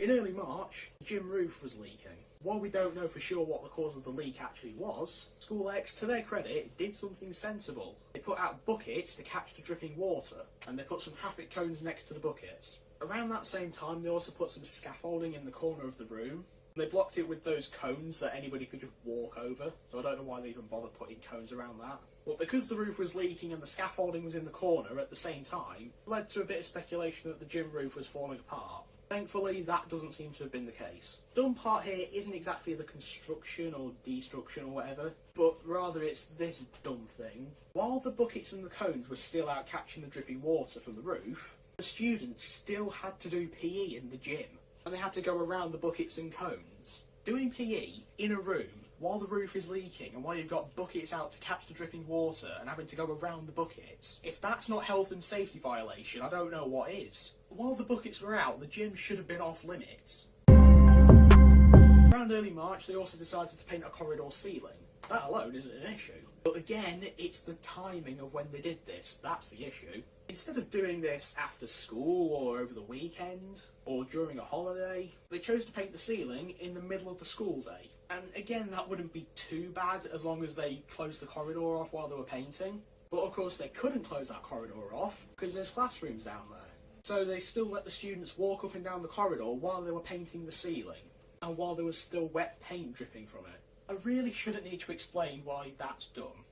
In early March, the gym roof was leaking. While we don't know for sure what the cause of the leak actually was, School X, to their credit, did something sensible. They put out buckets to catch the dripping water, and they put some traffic cones next to the buckets. Around that same time, they also put some scaffolding in the corner of the room. They blocked it with those cones that anybody could just walk over, so I don't know why they even bothered putting cones around that. But because the roof was leaking and the scaffolding was in the corner at the same time, it led to a bit of speculation that the gym roof was falling apart. Thankfully, that doesn't seem to have been the case. The dumb part here isn't exactly the construction or destruction or whatever, but rather it's this dumb thing. While the buckets and the cones were still out catching the dripping water from the roof, the students still had to do PE in the gym, and they had to go around the buckets and cones. Doing PE in a room while the roof is leaking and while you've got buckets out to catch the dripping water and having to go around the buckets, if that's not health and safety violation, I don't know what is. While the buckets were out, the gym should have been off limits. Around early March, they also decided to paint a corridor ceiling. That alone isn't an issue. But again, it's the timing of when they did this, that's the issue. Instead of doing this after school or over the weekend or during a holiday, they chose to paint the ceiling in the middle of the school day. And again, that wouldn't be too bad as long as they closed the corridor off while they were painting. But of course they couldn't close that corridor off because there's classrooms down there. So they still let the students walk up and down the corridor while they were painting the ceiling, and while there was still wet paint dripping from it. I really shouldn't need to explain why that's dumb.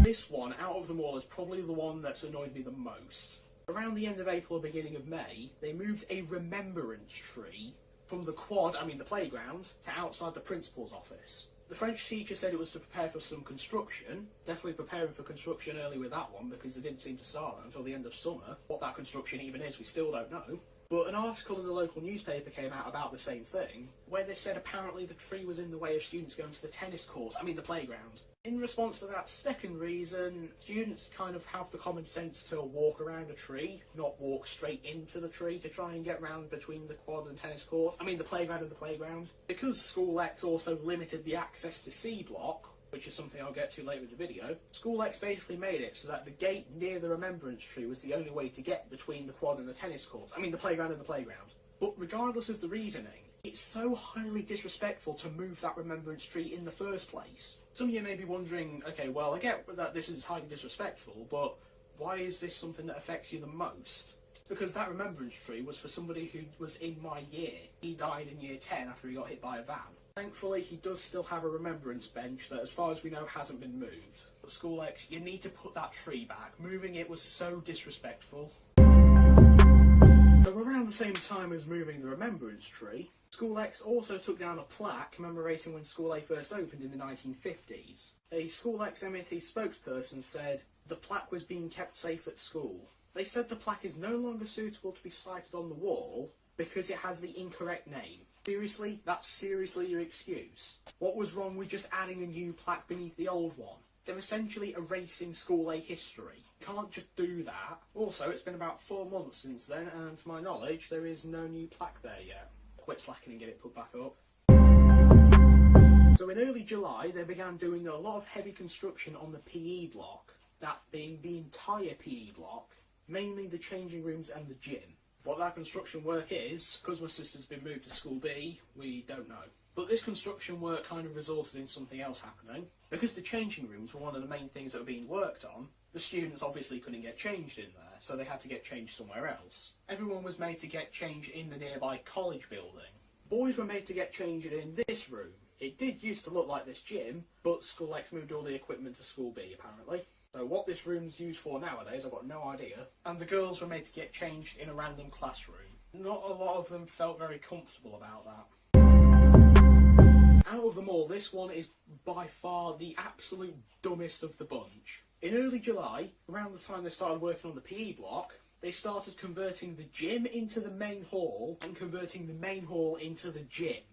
This one, out of them all, is probably the one that's annoyed me the most. Around the end of April or beginning of May, they moved a remembrance tree from the the playground, to outside the principal's office. The French teacher said it was to prepare for some construction, definitely preparing for construction early with that one because they didn't seem to start that until the end of summer. What that construction even is, we still don't know. But an article in the local newspaper came out about the same thing, where they said apparently the tree was in the way of students going to the tennis courts, the playground. In response to that second reason, students kind of have the common sense to walk around a tree, not walk straight into the tree to try and get round between the quad and tennis court. The playground and the playground. Because School X also limited the access to C block, which is something I'll get to later in the video, School X basically made it so that the gate near the remembrance tree was the only way to get between the quad and the tennis courts. The playground and the playground. But regardless of the reasoning, it's so highly disrespectful to move that remembrance tree in the first place. Some of you may be wondering, okay, well, I get that this is highly disrespectful, but why is this something that affects you the most? Because that remembrance tree was for somebody who was in my year. He died in year 10 after he got hit by a van. Thankfully, he does still have a remembrance bench that, as far as we know, hasn't been moved. But School X, you need to put that tree back. Moving it was so disrespectful. So around the same time as moving the remembrance tree, School X also took down a plaque commemorating when School A first opened in the 1950s. A School X MAT spokesperson said the plaque was being kept safe at school. They said the plaque is no longer suitable to be sited on the wall because it has the incorrect name. Seriously? That's seriously your excuse? What was wrong with just adding a new plaque beneath the old one? They're essentially erasing School A history. You can't just do that. Also, it's been about 4 months since then, and to my knowledge, there is no new plaque there yet. Quit slacking and get it put back up. So in early July, they began doing a lot of heavy construction on the PE block, that being the entire PE block, mainly the changing rooms and the gym. What that construction work is, because my sister's been moved to School B, we don't know. But this construction work kind of resulted in something else happening. Because the changing rooms were one of the main things that were being worked on, the students obviously couldn't get changed in there, so they had to get changed somewhere else. Everyone was made to get changed in the nearby college building. Boys were made to get changed in this room. It did used to look like this gym, but School X moved all the equipment to School B, apparently. So what this room's used for nowadays, I've got no idea. And the girls were made to get changed in a random classroom. Not a lot of them felt very comfortable about that. Out of them all, this one is by far the absolute dumbest of the bunch. In early July, around the time they started working on the PE block, they started converting the gym into the main hall and converting the main hall into the gym.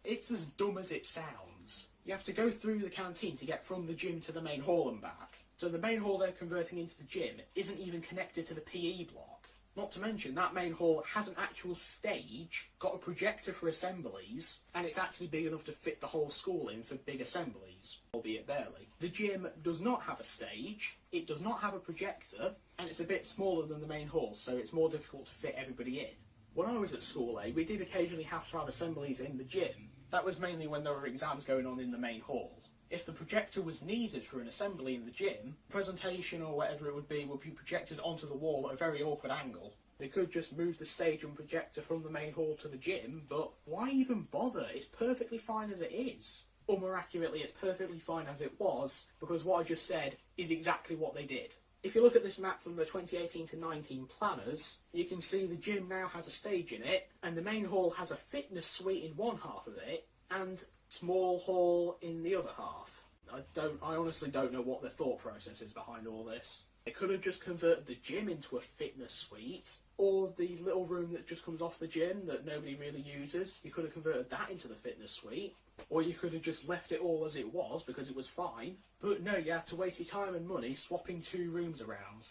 It's as dumb as it sounds. You have to go through the canteen to get from the gym to the main hall and back. So the main hall they're converting into the gym isn't even connected to the PE block. Not to mention, that main hall has an actual stage, got a projector for assemblies, and it's actually big enough to fit the whole school in for big assemblies, albeit barely. The gym does not have a stage, it does not have a projector, and it's a bit smaller than the main hall, so it's more difficult to fit everybody in. When I was at School A, we did occasionally have to have assemblies in the gym. That was mainly when there were exams going on in the main hall. If the projector was needed for an assembly in the gym, presentation or whatever it would be projected onto the wall at a very awkward angle. They could just move the stage and projector from the main hall to the gym, but why even bother? It's perfectly fine as it is. Or more accurately, it's perfectly fine as it was, because what I just said is exactly what they did. If you look at this map from the 2018 to 19 planners, you can see the gym now has a stage in it, and the main hall has a fitness suite in one half of it, and small hall in the other half. I honestly don't know what the thought process is behind all this. They could have just converted the gym into a fitness suite, or the little room that just comes off the gym that nobody really uses. You could have converted that into the fitness suite, or you could have just left it all as it was because it was fine. But no, you had to waste your time and money swapping 2 rooms around.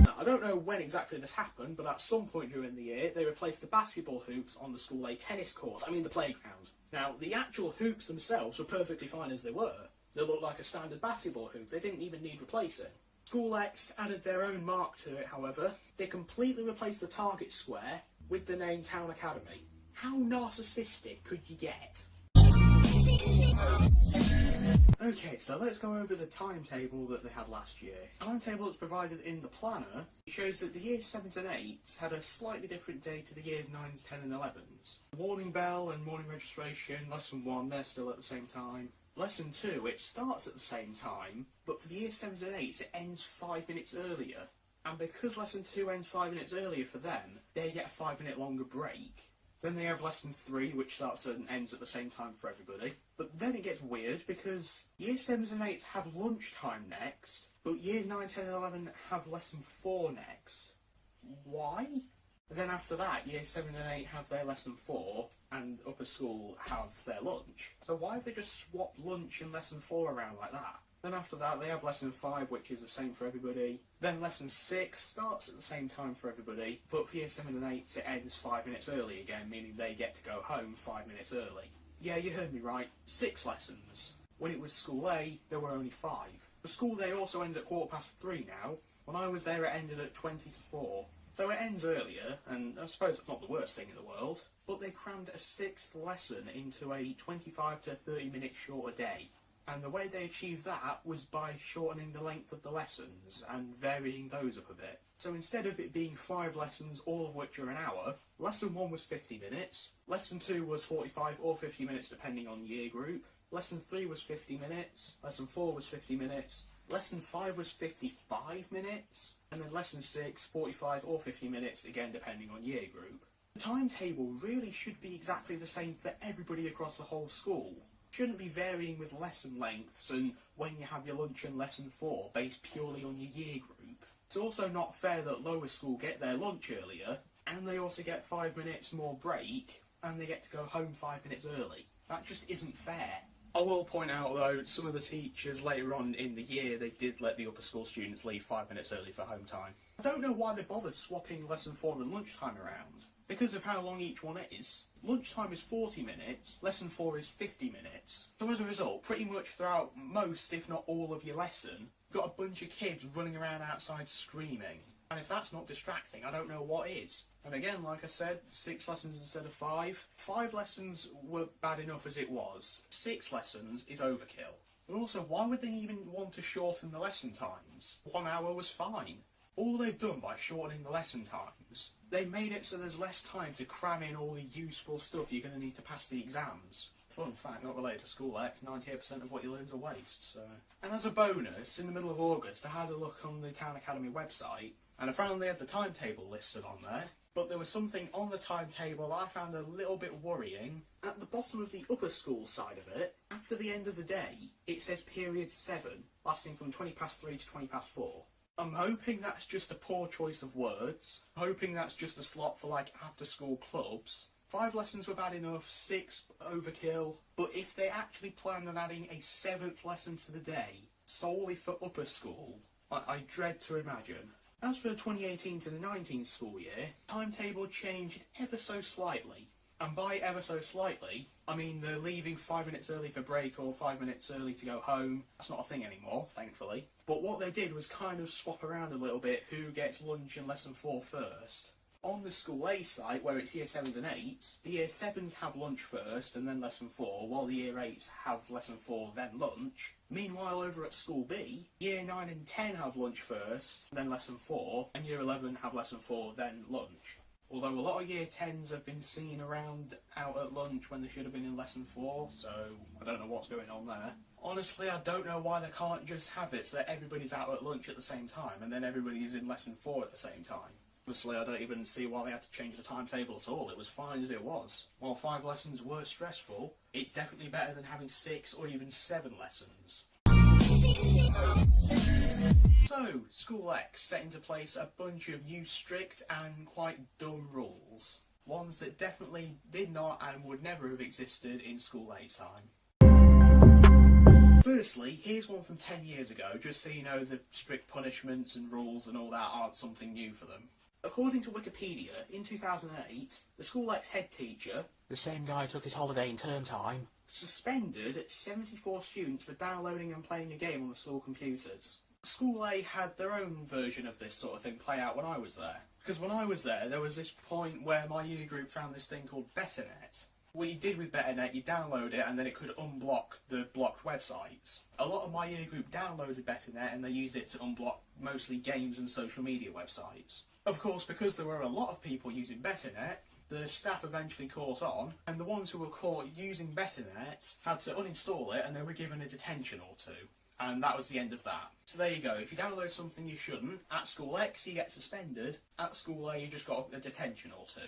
Now, I don't know when exactly this happened, but at some point during the year, they replaced the basketball hoops on the School A tennis court, the playground. Now, the actual hoops themselves were perfectly fine as they were. They looked like a standard basketball hoop, they didn't even need replacing. School X added their own mark to it, however. They completely replaced the target square with the name Town Academy. How narcissistic could you get? Okay, so let's go over the timetable that they had last year. The timetable that's provided in the planner shows that the years 7s and 8s had a slightly different day to the years 9s, 10 and 11s. Morning bell and morning registration, lesson 1, they're still at the same time. Lesson 2, it starts at the same time, but for the years 7s and 8s it ends 5 minutes earlier. And because lesson 2 ends 5 minutes earlier for them, they get a 5-minute longer break. Then they have lesson 3, which starts and ends at the same time for everybody. But then it gets weird, because year 7s and 8s have lunchtime next, but year 9, 10 and 11 have lesson 4 next. Why? Then after that, year 7 and 8 have their lesson 4, and upper school have their lunch. So why have they just swapped lunch and lesson 4 around like that? Then after that, they have lesson 5, which is the same for everybody. Then lesson 6 starts at the same time for everybody, but for year 7 and 8, it ends 5 minutes early again, meaning they get to go home 5 minutes early. Yeah, you heard me right, 6 lessons. When it was school A, there were only 5. The school day also ends at 3:15 now. When I was there, it ended at 20 to 4. So it ends earlier, and I suppose that's not the worst thing in the world, but they crammed a 6th lesson into a 25 to 30 minute shorter day. And the way they achieved that was by shortening the length of the lessons and varying those up a bit. So instead of it being 5 lessons, all of which are an hour, lesson 1 was 50 minutes, lesson 2 was 45 or 50 minutes depending on year group, lesson 3 was 50 minutes, lesson 4 was 50 minutes, lesson 5 was 55 minutes, and then lesson 6, 45 or 50 minutes, again depending on year group. The timetable really should be exactly the same for everybody across the whole school. Shouldn't be varying with lesson lengths and when you have your lunch and lesson 4 based purely on your year group. It's also not fair that lower school get their lunch earlier and they also get 5 minutes more break and they get to go home 5 minutes early. That just isn't fair. I will point out though, some of the teachers later on in the year, they did let the upper school students leave 5 minutes early for home time. I don't know why they bothered swapping lesson 4 and lunchtime around. Because of how long each one is. Lunchtime is 40 minutes, lesson 4 is 50 minutes. So as a result, pretty much throughout most, if not all of your lesson, you've got a bunch of kids running around outside screaming. And if that's not distracting, I don't know what is. And again, like I said, 6 lessons instead of 5. 5 lessons were bad enough as it was. 6 lessons is overkill. And also, why would they even want to shorten the lesson times? 1 hour was fine. All they've done by shortening the lesson times, they made it so there's less time to cram in all the useful stuff you're going to need to pass the exams. Fun fact, not related to school ec, 98% of what you learn is a waste, so... And as a bonus, in the middle of August, I had a look on the Town Academy website, and I found they had the timetable listed on there, but there was something on the timetable I found a little bit worrying. At the bottom of the upper school side of it, after the end of the day, it says period 7, lasting from 3 to 4. I'm hoping that's just a poor choice of words. I'm hoping that's just a slot for like after school clubs. 5 lessons were bad enough, 6 overkill. But if they actually planned on adding a 7th lesson to the day, solely for upper school, I dread to imagine. As for the 2018 to the 19 school year, timetable changed ever so slightly. And by ever so slightly, I mean they're leaving 5 minutes early for break or 5 minutes early to go home. That's not a thing anymore, thankfully. But what they did was kind of swap around a little bit who gets lunch and lesson 4 first. On the school A site, where it's year 7s and 8s, the year 7s have lunch first and then lesson 4, while the year 8s have lesson 4 then lunch. Meanwhile, over at school B, year 9 and 10 have lunch first, then lesson 4, and year 11 have lesson 4, then lunch. Although a lot of year 10s have been seen around out at lunch when they should have been in lesson 4, so I don't know what's going on there. Honestly, I don't know why they can't just have it so that everybody's out at lunch at the same time and then everybody is in lesson 4 at the same time. Honestly, I don't even see why they had to change the timetable at all. It was fine as it was. While 5 lessons were stressful, it's definitely better than having 6 or even 7 lessons. So, School X set into place a bunch of new strict and quite dumb rules. Ones that definitely did not and would never have existed in School A's time. Firstly, here's one from 10 years ago, just so you know the strict punishments and rules and all that aren't something new for them. According to Wikipedia, in 2008, the School X head teacher, the same guy who took his holiday in term time, suspended 74 students for downloading and playing a game on the school computers. School A had their own version of this sort of thing play out when I was there. Because when I was there was this point where my year group found this thing called BetterNet. What you did with BetterNet, you download it and then it could unblock the blocked websites. A lot of my year group downloaded BetterNet and they used it to unblock mostly games and social media websites. Of course, because there were a lot of people using BetterNet, the staff eventually caught on, and the ones who were caught using BetterNet had to uninstall it and they were given a detention or two. And that was the end of that. So there you go, if you download something you shouldn't, at School X you get suspended, at School A you just got a detention or two.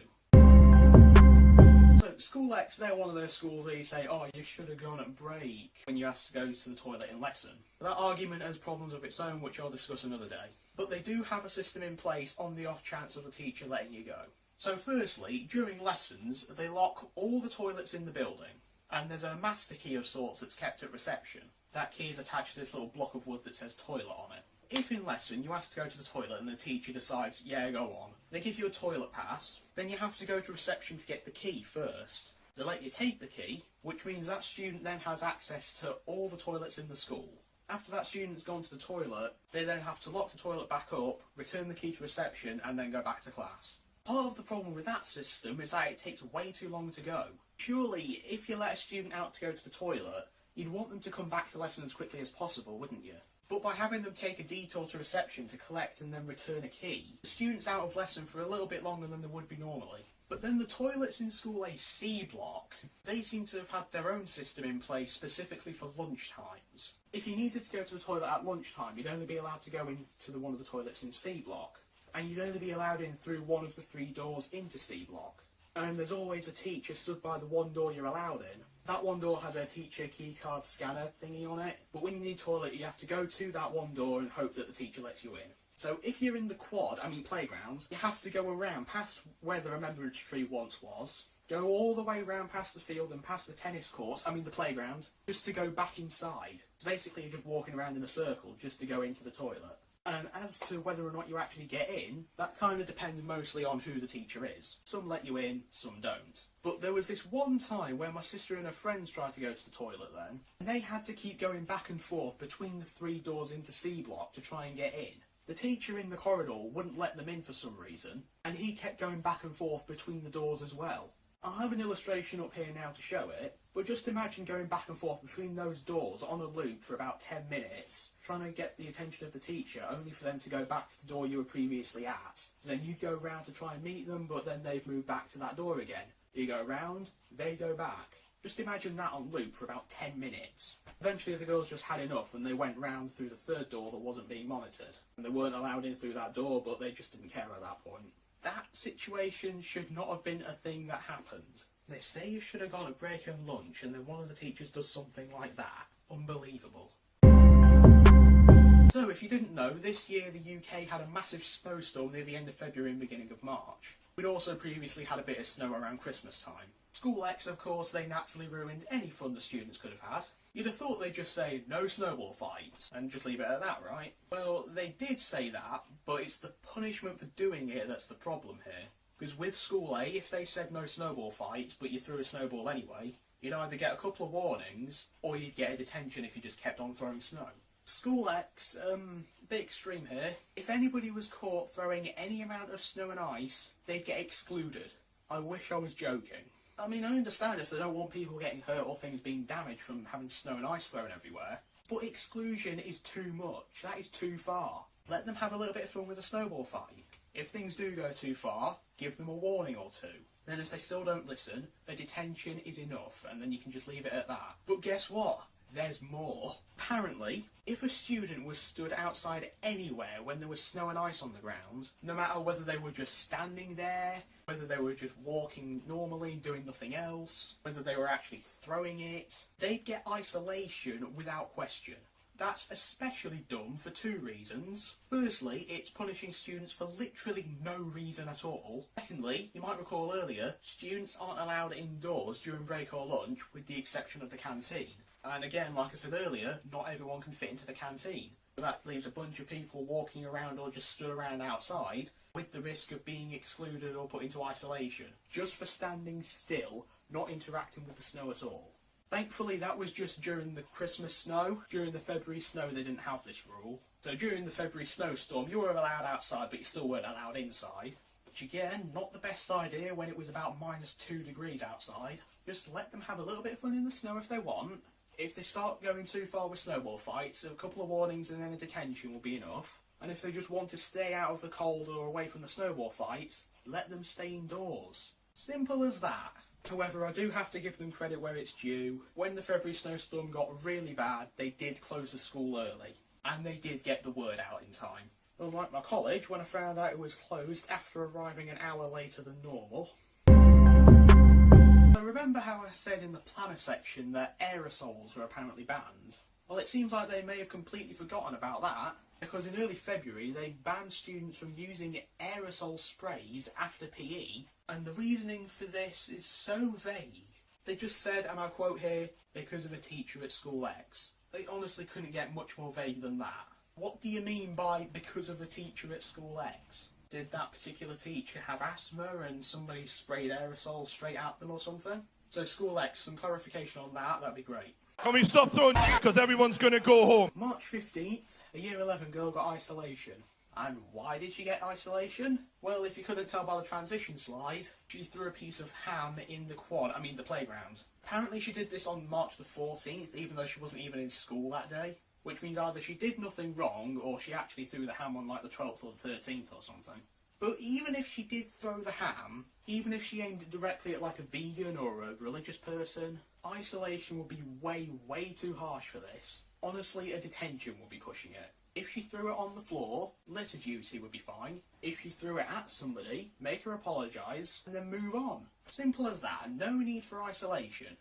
So School X, they're one of those schools where you say, oh, you should have gone at break when you asked to go to the toilet in lesson. That argument has problems of its own, which I'll discuss another day. But they do have a system in place on the off chance of the teacher letting you go. So firstly, during lessons, they lock all the toilets in the building, and there's a master key of sorts that's kept at reception. That key is attached to this little block of wood that says toilet on it. If in lesson you ask to go to the toilet and the teacher decides, yeah, go on, they give you a toilet pass, then you have to go to reception to get the key first. They let you take the key, which means that student then has access to all the toilets in the school. After that student's gone to the toilet, they then have to lock the toilet back up, return the key to reception, and then go back to class. Part of the problem with that system is that it takes way too long to go. Surely, if you let a student out to go to the toilet, you'd want them to come back to lesson as quickly as possible, wouldn't you? But by having them take a detour to reception to collect and then return a key, the student's out of lesson for a little bit longer than they would be normally. But then the toilets in School A C block, they seem to have had their own system in place specifically for lunch times. If you needed to go to the toilet at lunchtime, you'd only be allowed to go into one of the toilets in C block, and you'd only be allowed in through one of the 3 doors into C block. And there's always a teacher stood by the one door you're allowed in. That one door has a teacher keycard scanner thingy on it, but when you need toilet you have to go to that one door and hope that the teacher lets you in. So if you're in the playground, you have to go around past where the remembrance tree once was, go all the way around past the field and past the tennis courts, the playground, just to go back inside. So basically you're just walking around in a circle just to go into the toilet. And as to whether or not you actually get in, that kind of depends mostly on who the teacher is. Some let you in, some don't. But there was this one time where my sister and her friends tried to go to the toilet then, and they had to keep going back and forth between the 3 doors into C block to try and get in. The teacher in the corridor wouldn't let them in for some reason, and he kept going back and forth between the doors as well. I'll have an illustration up here now to show it, but just imagine going back and forth between those doors on a loop for about 10 minutes, trying to get the attention of the teacher, only for them to go back to the door you were previously at. Then you'd go round to try and meet them, but then they've moved back to that door again. You go round, they go back. Just imagine that on loop for about 10 minutes. Eventually the girls just had enough and they went round through the 3rd door that wasn't being monitored. And they weren't allowed in through that door, but they just didn't care at that point. That situation should not have been a thing that happened. They say you should have gone at break and lunch and then one of the teachers does something like that. Unbelievable. So if you didn't know, this year the UK had a massive snowstorm near the end of February and beginning of March. We'd also previously had a bit of snow around Christmas time. School X, of course, they naturally ruined any fun the students could have had. You'd have thought they'd just say, no snowball fights, and just leave it at that, right? Well, they did say that, but it's the punishment for doing it that's the problem here. Because with School A, if they said no snowball fights, but you threw a snowball anyway, you'd either get a couple of warnings, or you'd get a detention if you just kept on throwing snow. School X, a bit extreme here. If anybody was caught throwing any amount of snow and ice, they'd get excluded. I wish I was joking. I understand if they don't want people getting hurt or things being damaged from having snow and ice thrown everywhere, but exclusion is too much. That is too far. Let them have a little bit of fun with a snowball fight. If things do go too far, give them a warning or 2. Then if they still don't listen, a detention is enough, and then you can just leave it at that. But guess what? There's more. Apparently, if a student was stood outside anywhere when there was snow and ice on the ground, no matter whether they were just standing there, whether they were just walking normally, doing nothing else, whether they were actually throwing it, they'd get isolation without question. That's especially dumb for 2 reasons. Firstly, it's punishing students for literally no reason at all. Secondly, you might recall earlier, students aren't allowed indoors during break or lunch with the exception of the canteen. And again, like I said earlier, not everyone can fit into the canteen. So that leaves a bunch of people walking around or just stood around outside with the risk of being excluded or put into isolation, just for standing still, not interacting with the snow at all. Thankfully, that was just during the Christmas snow. During the February snow, they didn't have this rule. So during the February snowstorm, you were allowed outside, but you still weren't allowed inside. Which again, not the best idea when it was about -2 degrees outside. Just let them have a little bit of fun in the snow if they want. If they start going too far with snowball fights, a couple of warnings and then a detention will be enough. And if they just want to stay out of the cold or away from the snowball fights, let them stay indoors. Simple as that. However, I do have to give them credit where it's due. When the February snowstorm got really bad, they did close the school early. And they did get the word out in time. Unlike my college, when I found out it was closed after arriving an hour later than normal. So remember how I said in the planner section that aerosols are apparently banned? Well, it seems like they may have completely forgotten about that, because in early February they banned students from using aerosol sprays after PE, and the reasoning for this is so vague. They just said, and I quote here, because of a teacher at school X. They honestly couldn't get much more vague than that. What do you mean by because of a teacher at school X? Did that particular teacher have asthma and somebody sprayed aerosol straight at them or something? So school X, some clarification on that, that'd be great. Can we stop throwing because everyone's going to go home? March 15th, a year 11 girl got isolation. And why did she get isolation? Well, if you couldn't tell by the transition slide, she threw a piece of ham in the playground. Apparently she did this on March the 14th, even though she wasn't even in school that day. Which means either she did nothing wrong, or she actually threw the ham on like the 12th or the 13th or something. But even if she did throw the ham, even if she aimed it directly at like a vegan or a religious person, isolation would be way, way too harsh for this. Honestly, a detention would be pushing it. If she threw it on the floor, litter duty would be fine. If she threw it at somebody, make her apologise, and then move on. Simple as that, no need for isolation.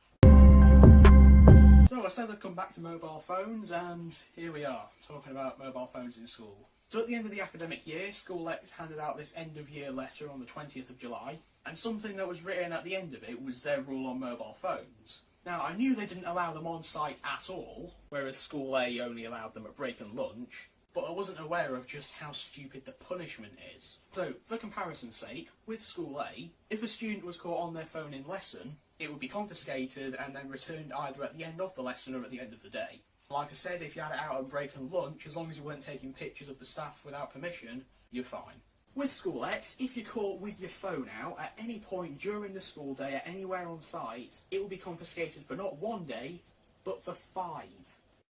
So I said I'd come back to mobile phones, and here we are, talking about mobile phones in school. So at the end of the academic year, School X handed out this end-of-year letter on the 20th of July, and something that was written at the end of it was their rule on mobile phones. Now, I knew they didn't allow them on site at all, whereas School A only allowed them at break and lunch, but I wasn't aware of just how stupid the punishment is. So, for comparison's sake, with School A, if a student was caught on their phone in lesson, it would be confiscated and then returned either at the end of the lesson or at the end of the day. Like I said, if you had it out at break and lunch, as long as you weren't taking pictures of the staff without permission, you're fine. With School X, if you're caught with your phone out at any point during the school day at anywhere on site, it will be confiscated for not 1 day, but for 5.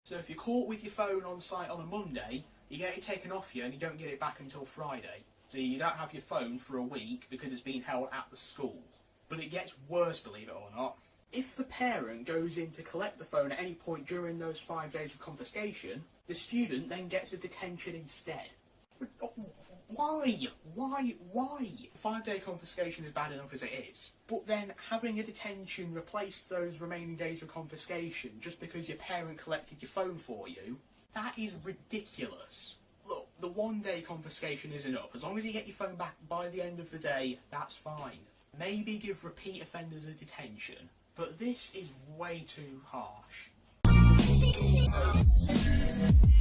So if you're caught with your phone on site on a Monday, you get it taken off you and you don't get it back until Friday. So you don't have your phone for a week because it's being held at the school. But it gets worse, believe it or not. If the parent goes in to collect the phone at any point during those 5 days of confiscation, the student then gets a detention instead. Why? Why? 5-day confiscation is bad enough as it is. But then having a detention replace those remaining days of confiscation just because your parent collected your phone for you, that is ridiculous. Look, the 1-day confiscation is enough. As long as you get your phone back by the end of the day, that's fine. Maybe give repeat offenders a detention. But this is way too harsh.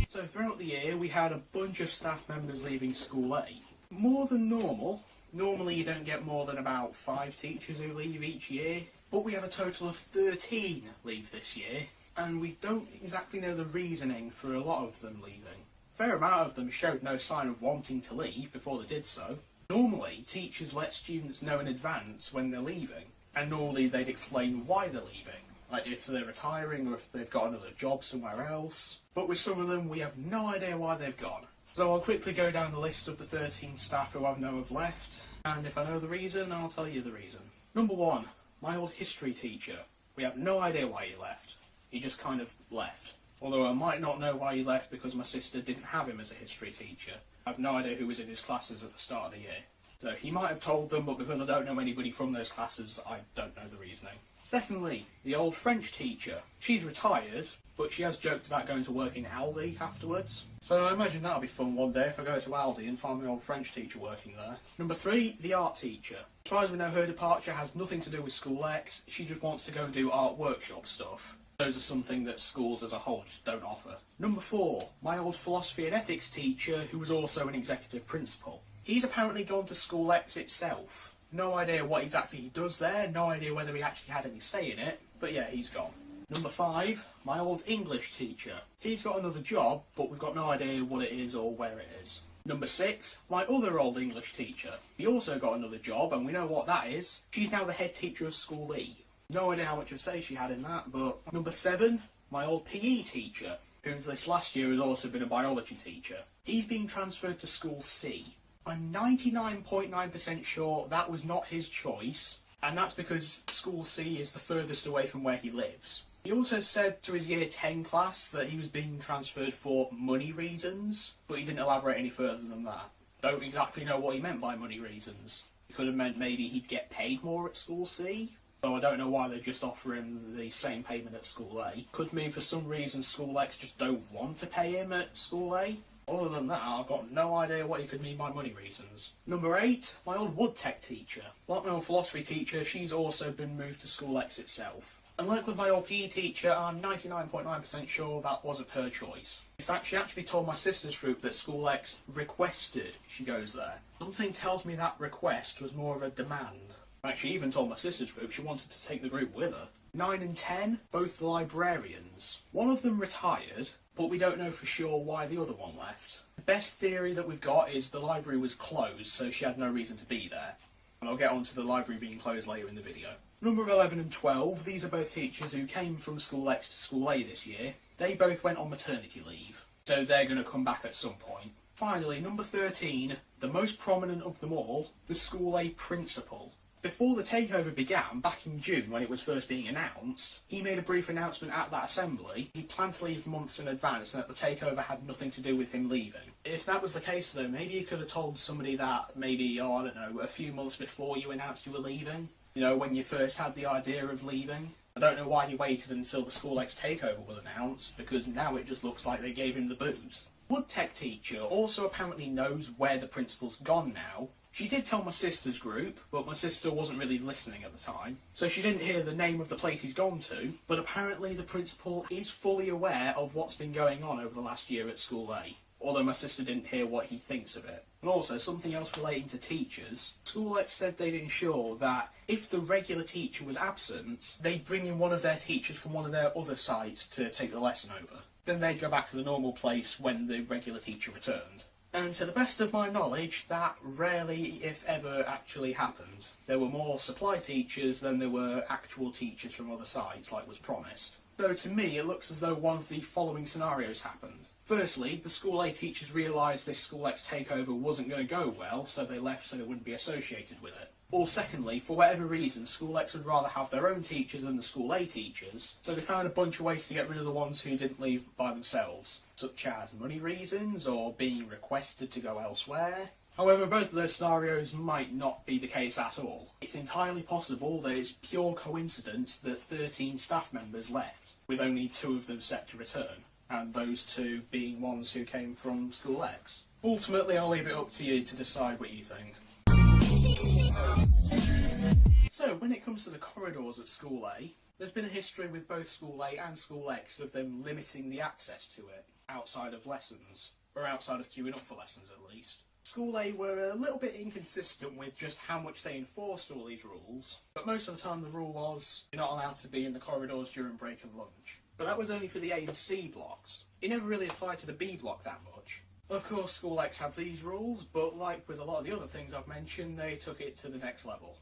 So throughout the year we had a bunch of staff members leaving School A. More than normal. Normally you don't get more than about 5 teachers who leave each year. But we have a total of 13 leave this year. And we don't exactly know the reasoning for a lot of them leaving. A fair amount of them showed no sign of wanting to leave before they did so. Normally teachers let students know in advance when they're leaving. And normally they'd explain why they're leaving. Like if they're retiring or if they've got another job somewhere else. But with some of them we have no idea why they've gone. So I'll quickly go down the list of the 13 staff who I know have left. And if I know the reason, I'll tell you the reason. Number 1, my old history teacher. We have no idea why he left. He just kind of left. Although I might not know why he left because my sister didn't have him as a history teacher. I have no idea who was in his classes at the start of the year. So he might have told them, but because I don't know anybody from those classes, I don't know the reasoning. Secondly, the old French teacher. She's retired, but she has joked about going to work in Aldi afterwards. So I imagine that'll be fun one day if I go to Aldi and find my old French teacher working there. Number 3, the art teacher. As far as we know, her departure has nothing to do with School X. She just wants to go and do art workshop stuff. Those are something that schools as a whole just don't offer. Number 4, my old philosophy and ethics teacher, who was also an executive principal. He's apparently gone to School X itself. No idea what exactly he does there, no idea whether he actually had any say in it, but yeah, he's gone. Number 5, my old English teacher. He's got another job, but we've got no idea what it is or where it is. Number 6, my other old English teacher. He also got another job, and we know what that is. She's now the head teacher of School E. No idea how much of say she had in that, but... Number 7, my old PE teacher, who this last year has also been a biology teacher. He's being transferred to School C. I'm 99.9% sure that was not his choice, and that's because School C is the furthest away from where he lives. He also said to his Year 10 class that he was being transferred for money reasons, but he didn't elaborate any further than that. Don't exactly know what he meant by money reasons. He could have meant maybe he'd get paid more at School C, though I don't know why they just offer him the same payment at School A. Could mean for some reason School X just don't want to pay him at School A. Other than that, I've got no idea what he could mean by money reasons. Number 8, my old Wood Tech teacher. Like my old philosophy teacher, she's also been moved to School X itself. And like with my old PE teacher, I'm 99.9% sure that wasn't her choice. In fact, she actually told my sister's group that School X requested she goes there. Something tells me that request was more of a demand. She even told my sister's group she wanted to take the group with her. 9 and 10, both librarians. One of them retired, but we don't know for sure why the other one left. The best theory that we've got is the library was closed, so she had no reason to be there. And I'll get on to the library being closed later in the video. Number 11 and 12, these are both teachers who came from School X to School A this year. They both went on maternity leave, so they're going to come back at some point. Finally, number 13, the most prominent of them all, the School A principal. Before the takeover began, back in June when it was first being announced, he made a brief announcement at that assembly. He planned to leave months in advance and that the takeover had nothing to do with him leaving. If that was the case though, maybe he could have told somebody that maybe, I don't know, a few months before you announced you were leaving. You know, when you first had the idea of leaving. I don't know why he waited until the School X takeover was announced, because now it just looks like they gave him the booze. Wood Tech teacher also apparently knows where the principal's gone now. She did tell my sister's group, but my sister wasn't really listening at the time, so she didn't hear the name of the place he's gone to, but apparently the principal is fully aware of what's been going on over the last year at School A, although my sister didn't hear what he thinks of it. And also, something else relating to teachers, School X said they'd ensure that if the regular teacher was absent, they'd bring in one of their teachers from one of their other sites to take the lesson over. Then they'd go back to the normal place when the regular teacher returned. And to the best of my knowledge, that rarely, if ever, actually happened. There were more supply teachers than there were actual teachers from other sites, like was promised. So to me, it looks as though one of the following scenarios happened. Firstly, the School A teachers realised this School X takeover wasn't going to go well, so they left so they wouldn't be associated with it. Or secondly, for whatever reason, School X would rather have their own teachers than the School A teachers, so they found a bunch of ways to get rid of the ones who didn't leave by themselves, such as money reasons or being requested to go elsewhere. However, both of those scenarios might not be the case at all. It's entirely possible that it's pure coincidence that 13 staff members left, with only 2 of them set to return, and those 2 being ones who came from School X. Ultimately, I'll leave it up to you to decide what you think. So, when it comes to the corridors at School A, there's been a history with both School A and School X of them limiting the access to it outside of lessons, or outside of queuing up for lessons at least. School A were a little bit inconsistent with just how much they enforced all these rules, but most of the time the rule was you're not allowed to be in the corridors during break and lunch. But that was only for the A and C blocks. It never really applied to the B block that much. Of course, School X have these rules, but like with a lot of the other things I've mentioned, they took it to the next level.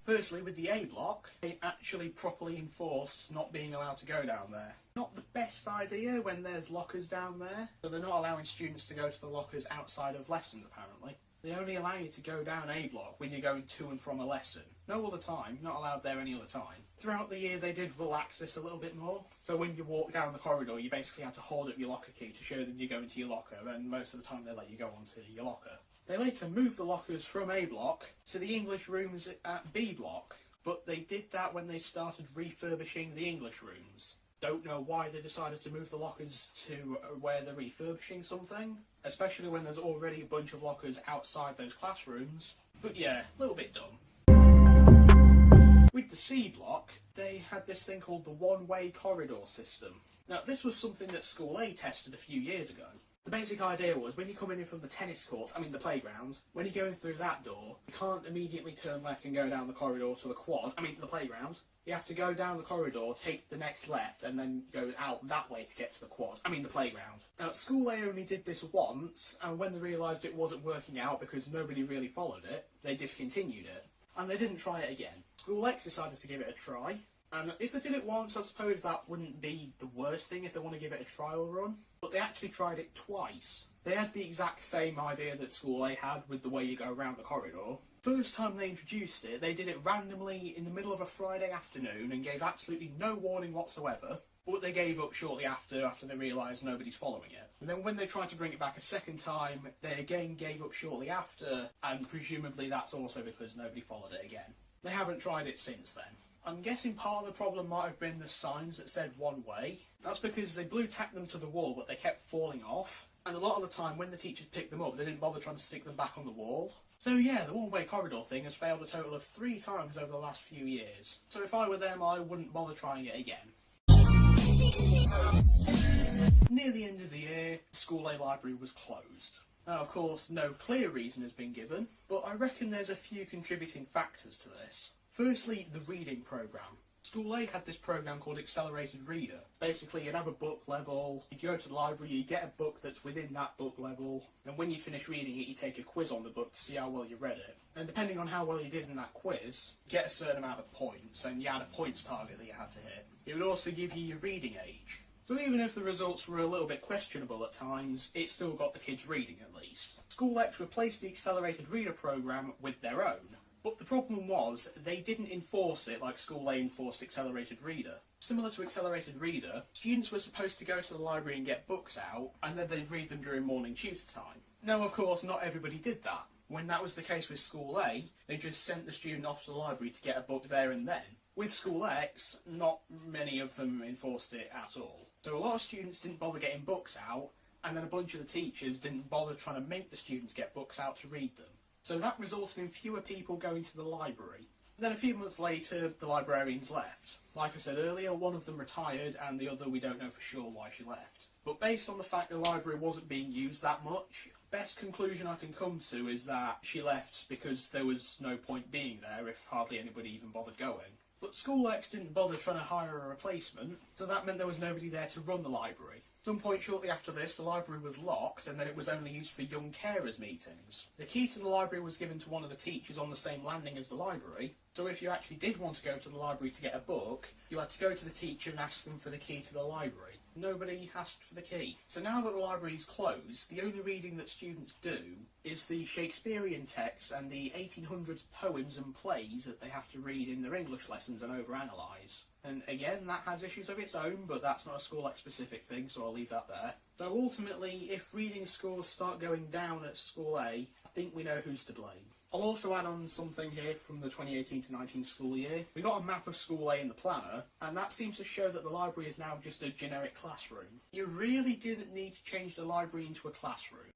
Firstly, with the A block, they actually properly enforced not being allowed to go down there. Not the best idea when there's lockers down there, so they're not allowing students to go to the lockers outside of lessons apparently. They only allow you to go down A block when you're going to and from a lesson. No other time, not allowed there any other time. Throughout the year they did relax this a little bit more, so when you walk down the corridor you basically had to hold up your locker key to show them you're going to your locker, and most of the time they let you go onto your locker. They later moved the lockers from A block to the English rooms at B block, but they did that when they started refurbishing the English rooms. Don't know why they decided to move the lockers to where they're refurbishing something, especially when there's already a bunch of lockers outside those classrooms. But yeah, a little bit dumb. With the C block, they had this thing called the one-way corridor system. Now, this was something that School A tested a few years ago. The The basic idea was when you're coming in from the tennis court, the playground, when you're going through that door, you can't immediately turn left and go down the corridor to the quad, the playground. You have to go down the corridor, take the next left, and then go out that way to get to the quad, the playground. Now, School A only did this once, and when they realised it wasn't working out because nobody really followed it, they discontinued it. And they didn't try it again. School X decided to give it a try, and if they did it once, I suppose that wouldn't be the worst thing if they want to give it a trial run. But they actually tried it twice. They had the exact same idea that School A had with the way you go around the corridor. First time they introduced it, they did it randomly in the middle of a Friday afternoon and gave absolutely no warning whatsoever. But they gave up shortly after they realised nobody's following it. And then when they tried to bring it back a second time, they again gave up shortly after, and presumably that's also because nobody followed it again. They haven't tried it since then. I'm guessing part of the problem might have been the signs that said one way. That's because they blue tacked them to the wall, but they kept falling off. And a lot of the time, when the teachers picked them up, they didn't bother trying to stick them back on the wall. So yeah, the one-way corridor thing has failed a total of 3 times over the last few years. So if I were them, I wouldn't bother trying it again. Near the end of the year, School A library was closed. Now, of course, no clear reason has been given, but I reckon there's a few contributing factors to this. Firstly, the reading programme. School A had this programme called Accelerated Reader. Basically, you'd have a book level, you'd go to the library, you get a book that's within that book level, and when you finish reading it, you take a quiz on the book to see how well you read it. And depending on how well you did in that quiz, you get a certain amount of points, and you had a points target that you had to hit. It would also give you your reading age. So even if the results were a little bit questionable at times, it still got the kids reading at least. School X replaced the Accelerated Reader programme with their own. But the problem was, they didn't enforce it like School A enforced Accelerated Reader. Similar to Accelerated Reader, students were supposed to go to the library and get books out, and then they'd read them during morning tutor time. Now, of course, not everybody did that. When that was the case with School A, they just sent the student off to the library to get a book there and then. With School X, not many of them enforced it at all. So a lot of students didn't bother getting books out, and then a bunch of the teachers didn't bother trying to make the students get books out to read them. So that resulted in fewer people going to the library. Then a few months later, the librarians left. Like I said earlier, one of them retired and the other we don't know for sure why she left. But based on the fact the library wasn't being used that much, best conclusion I can come to is that she left because there was no point being there if hardly anybody even bothered going. But School X didn't bother trying to hire a replacement, so that meant there was nobody there to run the library. At some point shortly after this, the library was locked, and then it was only used for young carers meetings. The key to the library was given to one of the teachers on the same landing as the library, so if you actually did want to go to the library to get a book, you had to go to the teacher and ask them for the key to the library. Nobody asked for the key. So now that the library is closed, the only reading that students do is the Shakespearean texts and the 1800s poems and plays that they have to read in their English lessons and overanalyse. And again, that has issues of its own, but that's not a School X specific thing, so I'll leave that there. So ultimately, if reading scores start going down at School A, I think we know who's to blame. I'll also add on something here from the 2018 to 19 school year. We got a map of School A in the planner, and that seems to show that the library is now just a generic classroom. You really didn't need to change the library into a classroom.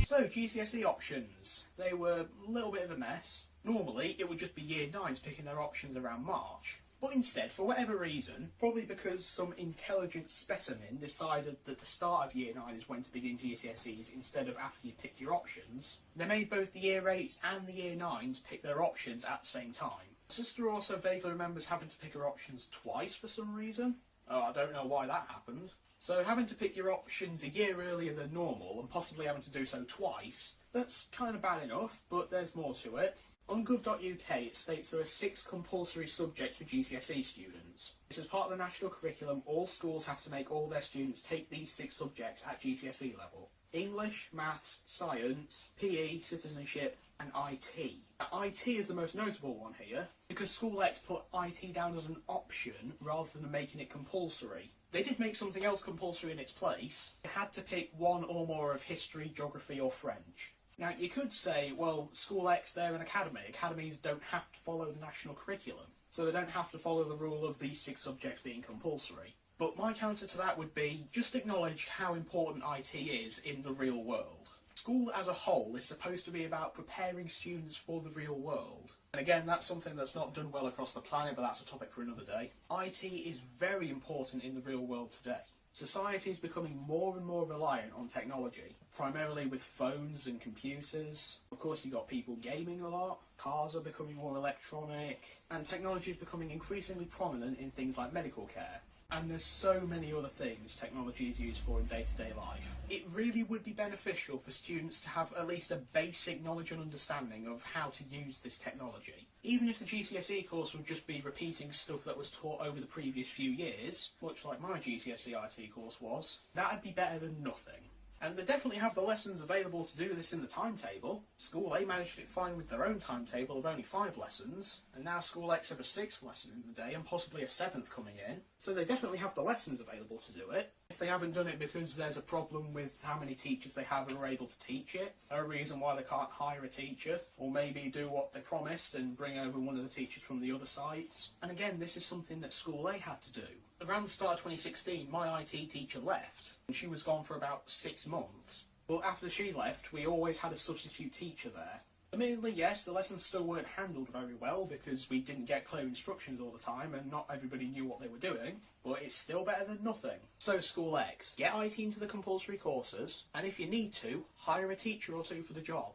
So, GCSE options. They were a little bit of a mess. Normally, it would just be Year 9s picking their options around March. But instead, for whatever reason, probably because some intelligent specimen decided that the start of Year 9 is when to begin GCSEs instead of after you pick your options, they made both the Year 8s and the Year 9s pick their options at the same time. My sister also vaguely remembers having to pick her options twice for some reason. Oh, I don't know why that happened. So having to pick your options a year earlier than normal and possibly having to do so twice, that's kind of bad enough, but there's more to it. On gov.uk it states there are 6 compulsory subjects for GCSE students. This is part of the national curriculum. All schools have to make all their students take these 6 subjects at GCSE level. English, Maths, Science, PE, Citizenship and IT. Now, IT is the most notable one here because School X put IT down as an option rather than making it compulsory. They did make something else compulsory in its place. You had to pick one or more of history, geography or French. Now, you could say, well, School X, they're an academy. Academies don't have to follow the national curriculum, so they don't have to follow the rule of these 6 subjects being compulsory. But my counter to that would be, just acknowledge how important IT is in the real world. School as a whole is supposed to be about preparing students for the real world. And again, that's something that's not done well across the planet, but that's a topic for another day. IT is very important in the real world today. Society is becoming more and more reliant on technology, primarily with phones and computers. Of course, you've got people gaming a lot, cars are becoming more electronic, and technology is becoming increasingly prominent in things like medical care. And there's so many other things technology is used for in day-to-day life. It really would be beneficial for students to have at least a basic knowledge and understanding of how to use this technology. Even if the GCSE course would just be repeating stuff that was taught over the previous few years, much like my GCSE IT course was, that'd be better than nothing. And they definitely have the lessons available to do this in the timetable. School A managed it fine with their own timetable of only 5 lessons, and now School X have a 6th lesson in the day and possibly a 7th coming in. So they definitely have the lessons available to do it. If they haven't done it because there's a problem with how many teachers they have and are able to teach it, or a reason why they can't hire a teacher, or maybe do what they promised and bring over one of the teachers from the other sites. And again, this is something that School A had to do. Around the start of 2016, my IT teacher left, and she was gone for about 6 months. But after she left, we always had a substitute teacher there. Admittedly, yes, the lessons still weren't handled very well because we didn't get clear instructions all the time and not everybody knew what they were doing, but it's still better than nothing. So School X, get IT into the compulsory courses, and if you need to, hire a teacher or 2 for the job.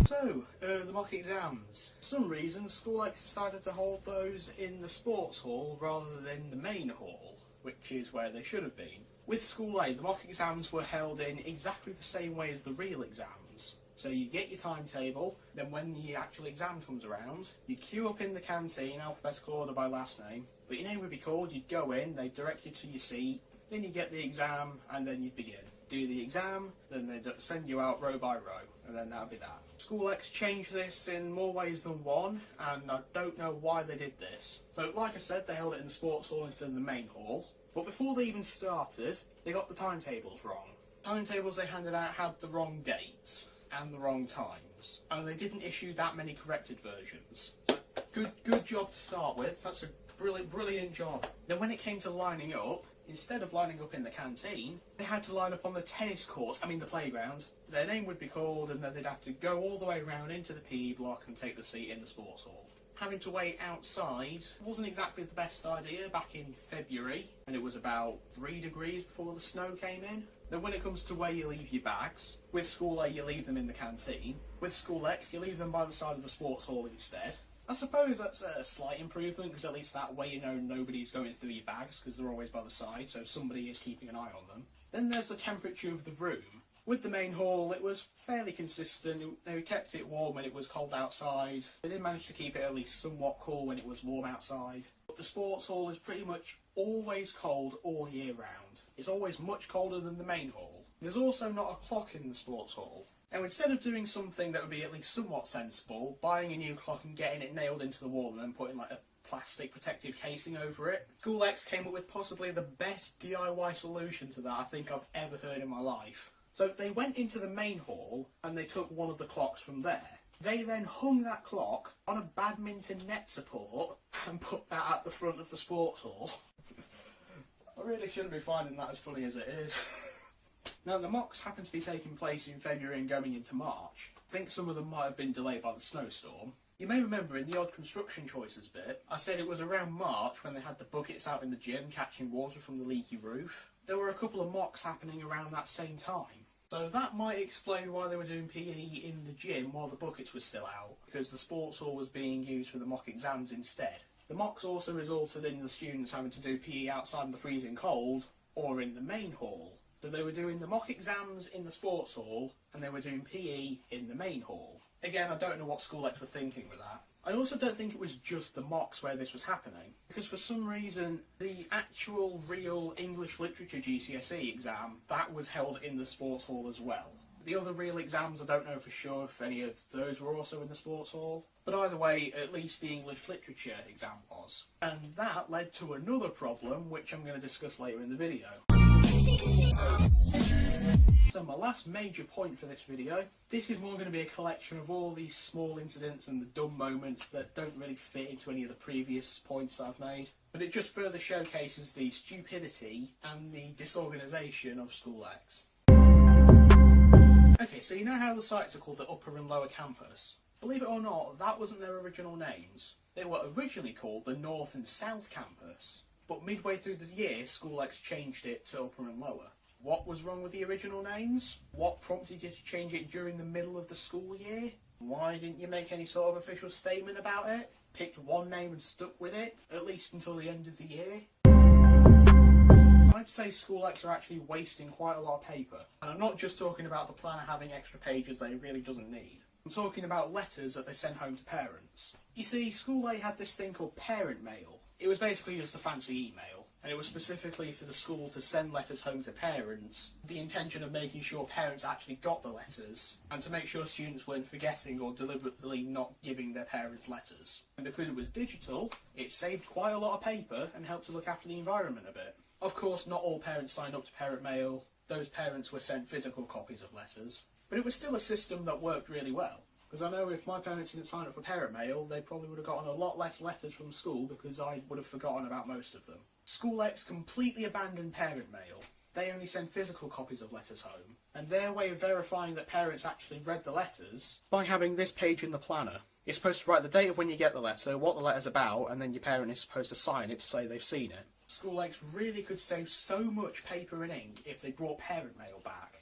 So, the mock exams. For some reason, School X decided to hold those in the sports hall rather than the main hall, which is where they should have been. With School A, the mock exams were held in exactly the same way as the real exams. So you get your timetable, then when the actual exam comes around, you queue up in the canteen, alphabetical order by last name, but your name would be called, you'd go in, they'd direct you to your seat, then you get the exam, and then you'd begin. Do the exam, then they'd send you out row by row, and then that'd be that. School X changed this in more ways than one, and I don't know why they did this. So, like I said, they held it in the sports hall instead of the main hall, but before they even started, they got the timetables wrong. Timetables they handed out had the wrong dates, and the wrong times, and they didn't issue that many corrected versions. So, good job to start with, that's a brilliant job. Then when it came to lining up, instead of lining up in the canteen, they had to line up on the the playground. Their name would be called and then they'd have to go all the way around into the PE block and take the seat in the sports hall. Having to wait outside wasn't exactly the best idea back in February, and it was about 3 degrees before the snow came in. Then when it comes to where you leave your bags, with School A you leave them in the canteen, with School X you leave them by the side of the sports hall instead. I suppose that's a slight improvement, because at least that way you know nobody's going through your bags, because they're always by the side, so somebody is keeping an eye on them. Then there's the temperature of the room. With the main hall, it was fairly consistent. They kept it warm when it was cold outside. They did manage to keep it at least somewhat cool when it was warm outside. But the sports hall is pretty much always cold all year round. It's always much colder than the main hall. There's also not a clock in the sports hall. Now, instead of doing something that would be at least somewhat sensible, buying a new clock and getting it nailed into the wall and then putting like a plastic protective casing over it, School X came up with possibly the best DIY solution to that I think I've ever heard in my life. So they went into the main hall and they took one of the clocks from there. They then hung that clock on a badminton net support and put that at the front of the sports hall. I really shouldn't be finding that as funny as it is. Now, the mocks happen to be taking place in February and going into March. I think some of them might have been delayed by the snowstorm. You may remember in the odd construction choices bit, I said it was around March when they had the buckets out in the gym catching water from the leaky roof. There were a couple of mocks happening around that same time. So that might explain why they were doing PE in the gym while the buckets were still out, because the sports hall was being used for the mock exams instead. The mocks also resulted in the students having to do PE outside in the freezing cold, or in the main hall. So they were doing the mock exams in the sports hall, and they were doing PE in the main hall. Again, I don't know what School X were thinking with that. I also don't think it was just the mocks where this was happening, because for some reason, the actual real English Literature GCSE exam, that was held in the sports hall as well. The other real exams, I don't know for sure if any of those were also in the sports hall, but either way, at least the English Literature exam was. And that led to another problem, which I'm going to discuss later in the video. So my last major point for this video, this is more going to be a collection of all these small incidents and the dumb moments that don't really fit into any of the previous points I've made, but it just further showcases the stupidity and the disorganisation of School X. Okay, so you know how the sites are called the Upper and Lower Campus? Believe it or not, that wasn't their original names. They were originally called the North and South Campus. But midway through the year, School X changed it to upper and lower. What was wrong with the original names? What prompted you to change it during the middle of the school year? Why didn't you make any sort of official statement about it? Picked one name and stuck with it, at least until the end of the year? I'd say School X are actually wasting quite a lot of paper. And I'm not just talking about the planner having extra pages that it really doesn't need. I'm talking about letters that they send home to parents. You see, School A had this thing called parent mail. It was basically just a fancy email, and it was specifically for the school to send letters home to parents, with the intention of making sure parents actually got the letters, and to make sure students weren't forgetting or deliberately not giving their parents letters. And because it was digital, it saved quite a lot of paper and helped to look after the environment a bit. Of course, not all parents signed up to parent mail. Those parents were sent physical copies of letters. But it was still a system that worked really well. Because I know if my parents didn't sign up for parent mail, they probably would have gotten a lot less letters from school because I would have forgotten about most of them. School X completely abandoned parent mail. They only send physical copies of letters home. And their way of verifying that parents actually read the letters by having this page in the planner. You're supposed to write the date of when you get the letter, what the letter's about, and then your parent is supposed to sign it to say they've seen it. School X really could save so much paper and ink if they brought parent mail back.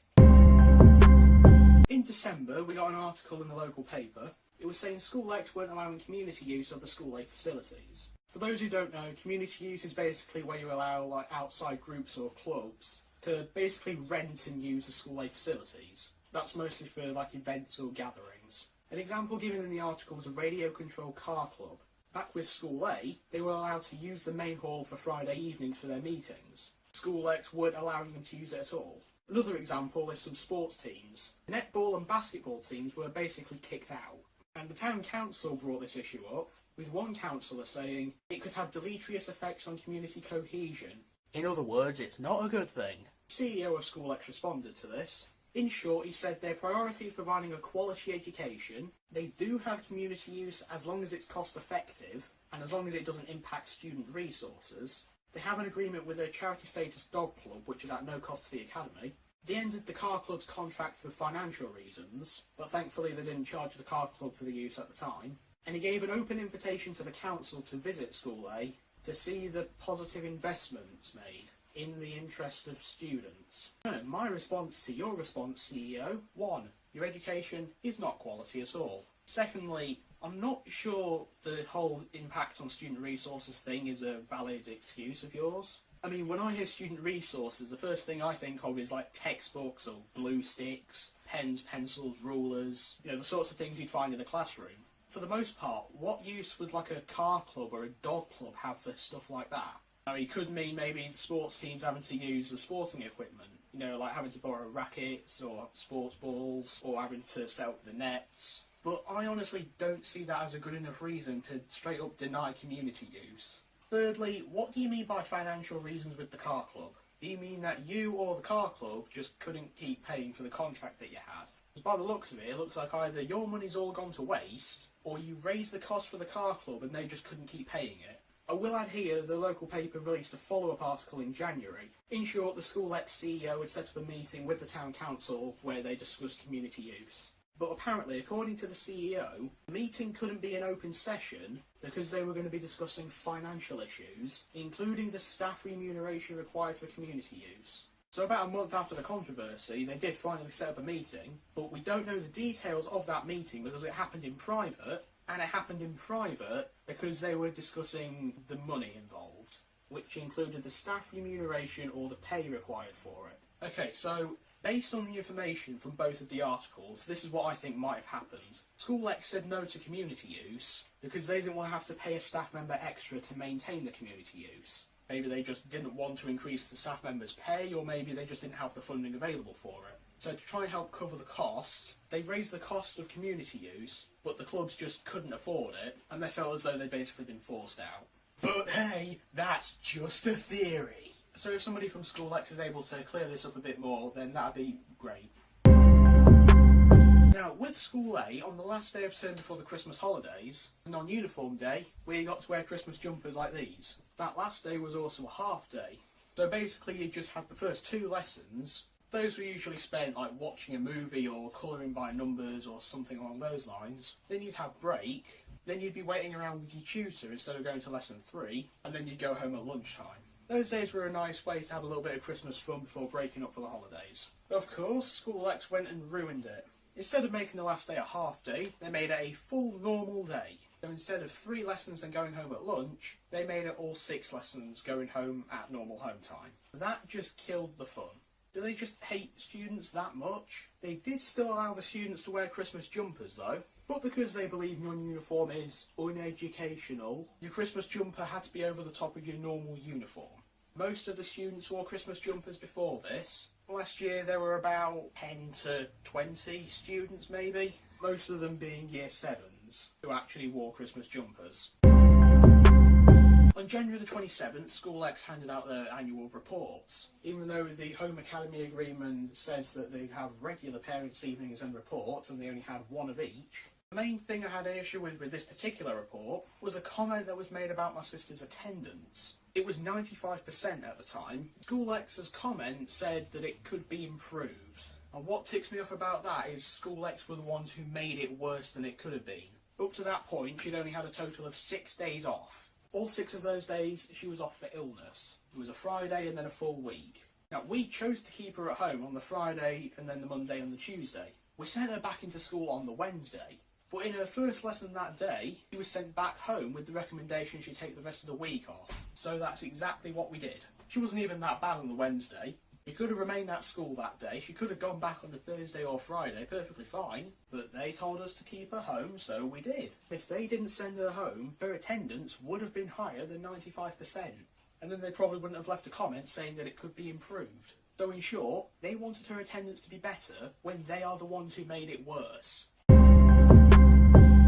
In December, we got an article in the local paper. It was saying School X weren't allowing community use of the School A facilities. For those who don't know, community use is basically where you allow outside groups or clubs to basically rent and use the School A facilities. That's mostly for events or gatherings. An example given in the article was a radio control car club. Back with School A, they were allowed to use the main hall for Friday evening for their meetings. School X weren't allowing them to use it at all. Another example is some sports teams. Netball and basketball teams were basically kicked out. And the town council brought this issue up, with one councillor saying it could have deleterious effects on community cohesion. In other words, it's not a good thing. The CEO of School X responded to this. In short, he said their priority is providing a quality education. They do have community use as long as it's cost effective, and as long as it doesn't impact student resources. They have an agreement with a charity status dog club, which is at no cost to the academy. They ended the car club's contract for financial reasons, but thankfully they didn't charge the car club for the use at the time. And he gave an open invitation to the council to visit School A to see the positive investments made in the interest of students. My response to your response, CEO: 1. Your education is not quality at all. Secondly, I'm not sure the whole impact on student resources thing is a valid excuse of yours. I mean, when I hear student resources, the first thing I think of is textbooks or glue sticks, pens, pencils, rulers, the sorts of things you'd find in a classroom. For the most part, what use would a car club or a dog club have for stuff like that? It could mean maybe the sports teams having to use the sporting equipment, having to borrow rackets or sports balls or having to set up the nets. But I honestly don't see that as a good enough reason to straight up deny community use. Thirdly, what do you mean by financial reasons with the car club? Do you mean that you or the car club just couldn't keep paying for the contract that you had? Because by the looks of it looks like either your money's all gone to waste, or you raised the cost for the car club and they just couldn't keep paying it. I will add here, the local paper released a follow-up article in January. In short, the School X CEO had set up a meeting with the town council where they discussed community use. But apparently, according to the CEO, the meeting couldn't be an open session because they were going to be discussing financial issues, including the staff remuneration required for community use. So about a month after the controversy, they did finally set up a meeting, but we don't know the details of that meeting because it happened in private, and it happened in private because they were discussing the money involved, which included the staff remuneration or the pay required for it. Okay, so based on the information from both of the articles, this is what I think might have happened. School X said no to community use because they didn't want to have to pay a staff member extra to maintain the community use. Maybe they just didn't want to increase the staff member's pay, or maybe they just didn't have the funding available for it. So to try and help cover the cost, they raised the cost of community use, but the clubs just couldn't afford it, and they felt as though they'd basically been forced out. But hey, that's just a theory. So if somebody from School X is able to clear this up a bit more, then that'd be great. Now, with School A, on the last day of term before the Christmas holidays, non-uniform day, we got to wear Christmas jumpers like these. That last day was also a half day. So basically you just had the first 2 lessons. Those were usually spent watching a movie or colouring by numbers or something along those lines. Then you'd have break, then you'd be waiting around with your tutor instead of going to lesson 3, and then you'd go home at lunchtime. Those days were a nice way to have a little bit of Christmas fun before breaking up for the holidays. Of course, School X went and ruined it. Instead of making the last day a half day, they made it a full normal day. So instead of 3 lessons and going home at lunch, they made it all 6 lessons going home at normal home time. That just killed the fun. Do they just hate students that much? They did still allow the students to wear Christmas jumpers though, but because they believe non-uniform is uneducational, your Christmas jumper had to be over the top of your normal uniform. Most of the students wore Christmas jumpers before this. Last year there were about 10 to 20 students maybe, most of them being year 7s, who actually wore Christmas jumpers. On January the 27th, School X handed out their annual reports. Even though the Home Academy agreement says that they have regular parents' evenings and reports, and they only had 1 of each, the main thing I had an issue with this particular report was a comment that was made about my sister's attendance. It was 95% at the time. School X's comment said that it could be improved. And what ticks me off about that is School X were the ones who made it worse than it could have been. Up to that point, she'd only had a total of 6 days off. All 6 of those days, she was off for illness. It was a Friday and then a full week. Now, we chose to keep her at home on the Friday and then the Monday and the Tuesday. We sent her back into school on the Wednesday. But in her first lesson that day, she was sent back home with the recommendation she take the rest of the week off. So that's exactly what we did. She wasn't even that bad on the Wednesday. She could have remained at school that day. She could have gone back on the Thursday or Friday, perfectly fine. But they told us to keep her home, so we did. If they didn't send her home, her attendance would have been higher than 95%. And then they probably wouldn't have left a comment saying that it could be improved. So in short, they wanted her attendance to be better when they are the ones who made it worse.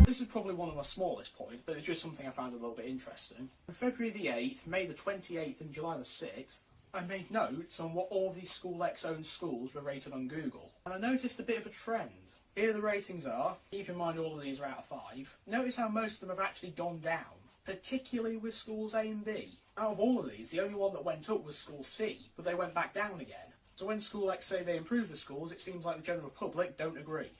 This is probably one of my smallest points, but it's just something I found a little bit interesting. On February the 8th, May the 28th and July the 6th, I made notes on what all these School X owned schools were rated on Google. And I noticed a bit of a trend. Here the ratings are, keep in mind all of these are out of 5. Notice how most of them have actually gone down, particularly with schools A and B. Out of all of these, the only one that went up was School C, but they went back down again. So when School X say they improve the schools, it seems like the general public don't agree.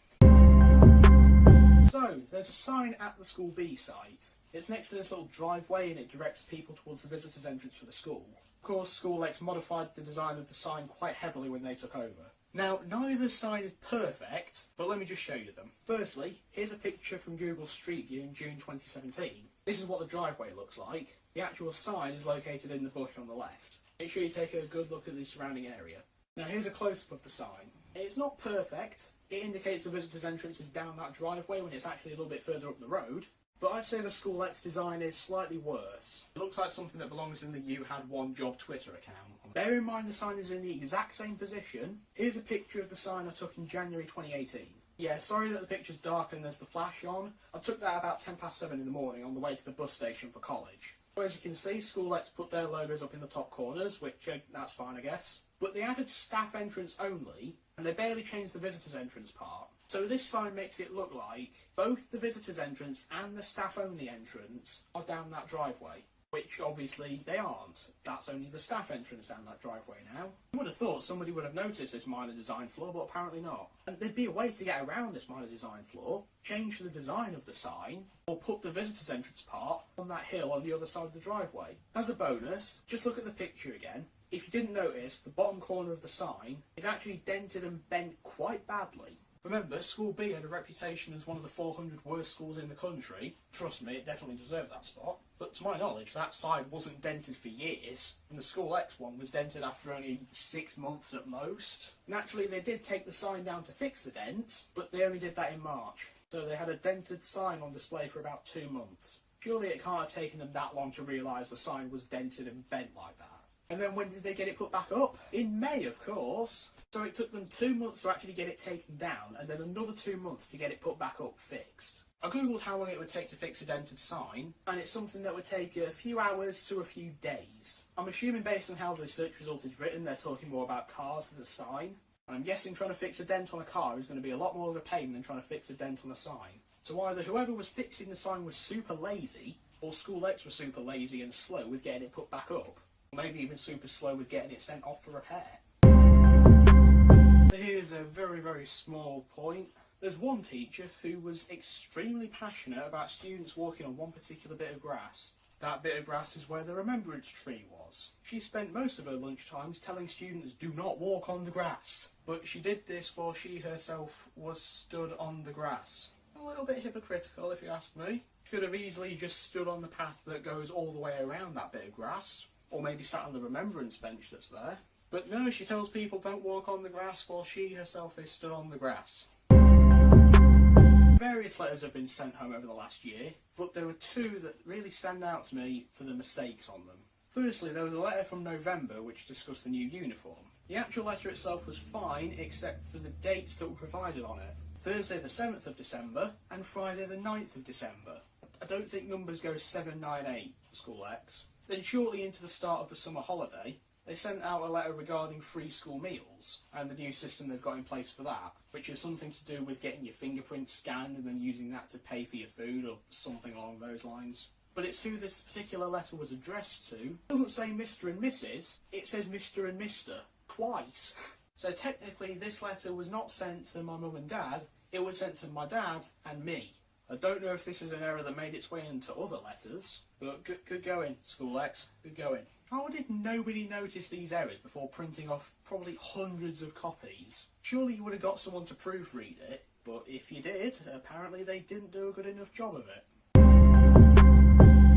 So, there's a sign at the School B site. It's next to this little driveway and it directs people towards the visitors' entrance for the school. Of course, School X modified the design of the sign quite heavily when they took over. Now, neither sign is perfect, but let me just show you them. Firstly, here's a picture from Google Street View in June 2017. This is what the driveway looks like. The actual sign is located in the bush on the left. Make sure you take a good look at the surrounding area. Now, here's a close-up of the sign. It's not perfect. It indicates the visitor's entrance is down that driveway when it's actually a little bit further up the road. But I'd say the School X design is slightly worse. It looks like something that belongs in the You Had One Job Twitter account. Bear in mind the sign is in the exact same position. Here's a picture of the sign I took in January 2018. Yeah, sorry that the picture's dark and there's the flash on. I took that about 7:10 in the morning on the way to the bus station for college. So as you can see, School X put their logos up in the top corners, which, that's fine I guess. But they added staff entrance only, and they barely changed the visitors entrance part. So this sign makes it look like both the visitors entrance and the staff only entrance are down that driveway. Which obviously they aren't. That's only the staff entrance down that driveway now. I would have thought somebody would have noticed this minor design flaw, but apparently not. And there'd be a way to get around this minor design flaw. Change the design of the sign, or put the visitors entrance part on that hill on the other side of the driveway. As a bonus, just look at the picture again. If you didn't notice, the bottom corner of the sign is actually dented and bent quite badly. Remember, School B had a reputation as one of the 400 worst schools in the country. Trust me, it definitely deserved that spot. But to my knowledge, that side wasn't dented for years, and the School X one was dented after only 6 months at most. Naturally, they did take the sign down to fix the dent, but they only did that in March. So they had a dented sign on display for about 2 months. Surely it can't have taken them that long to realise the sign was dented and bent like that. And then when did they get it put back up? In May, of course. So it took them 2 months to actually get it taken down, and then another 2 months to get it put back up fixed. I googled how long it would take to fix a dented sign, and it's something that would take a few hours to a few days. I'm assuming based on how the search result is written, they're talking more about cars than a sign. And I'm guessing trying to fix a dent on a car is going to be a lot more of a pain than trying to fix a dent on a sign. So either whoever was fixing the sign was super lazy, or School X was super lazy and slow with getting it put back up. Or maybe even super slow with getting it sent off for repair. So here's a very, very small point. There's one teacher who was extremely passionate about students walking on one particular bit of grass. That bit of grass is where the remembrance tree was. She spent most of her lunchtimes telling students do not walk on the grass. But she did this while she herself was stood on the grass. A little bit hypocritical if you ask me. She could have easily just stood on the path that goes all the way around that bit of grass. Or maybe sat on the remembrance bench that's there. But no, she tells people don't walk on the grass while she herself is stood on the grass. Various letters have been sent home over the last year, but there were two that really stand out to me for the mistakes on them. Firstly, there was a letter from November which discussed the new uniform. The actual letter itself was fine, except for the dates that were provided on it. Thursday the 7th of December and Friday the 9th of December. I don't think numbers go 7, 9, 8, School X. Then shortly into the start of the summer holiday, they sent out a letter regarding free school meals and the new system they've got in place for that, which is something to do with getting your fingerprints scanned and then using that to pay for your food or something along those lines. But it's who this particular letter was addressed to. It doesn't say Mr. and Mrs, it says Mr. and Mr. twice. So technically this letter was not sent to my mum and dad, it was sent to my dad and me. I don't know if this is an error that made its way into other letters, but good going, School X, good going. How did nobody notice these errors before printing off probably hundreds of copies? Surely you would have got someone to proofread it, but if you did, apparently they didn't do a good enough job of it.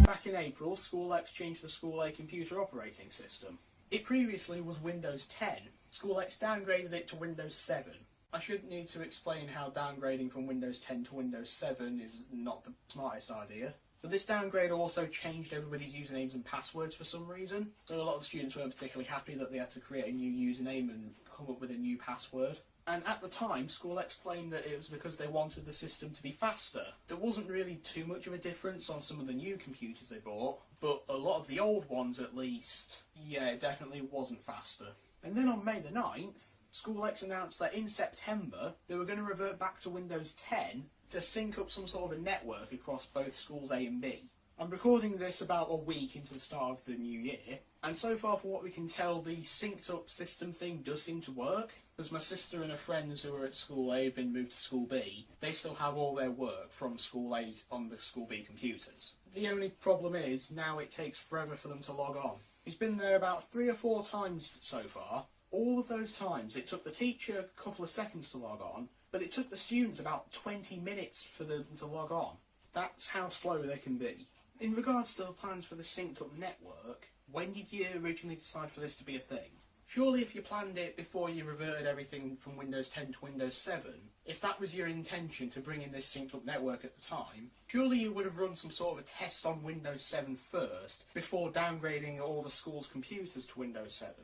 Back in April, School X changed the School A computer operating system. It previously was Windows 10. School X downgraded it to Windows 7. I shouldn't need to explain how downgrading from Windows 10 to Windows 7 is not the smartest idea. But this downgrade also changed everybody's usernames and passwords for some reason, so a lot of the students weren't particularly happy that they had to create a new username and come up with a new password. And at the time, School X claimed that it was because they wanted the system to be faster. There wasn't really too much of a difference on some of the new computers they bought, but a lot of the old ones at least, yeah, it definitely wasn't faster. And then on May the 9th, School X announced that in September they were going to revert back to Windows 10 to sync up some sort of a network across both schools A and B. I'm recording this about a week into the start of the new year, and so far from what we can tell, the synced up system thing does seem to work, because my sister and her friends who are at School A have been moved to School B. They still have all their work from School A on the School B computers. The only problem is, now it takes forever for them to log on. He's been there about 3 or 4 times so far. All of those times, it took the teacher a couple of seconds to log on, but it took the students about 20 minutes for them to log on. That's how slow they can be. In regards to the plans for the synced up network, when did you originally decide for this to be a thing? Surely if you planned it before you reverted everything from Windows 10 to Windows 7, if that was your intention to bring in this synced up network at the time, surely you would have run some sort of a test on Windows 7 first, before downgrading all the school's computers to Windows 7.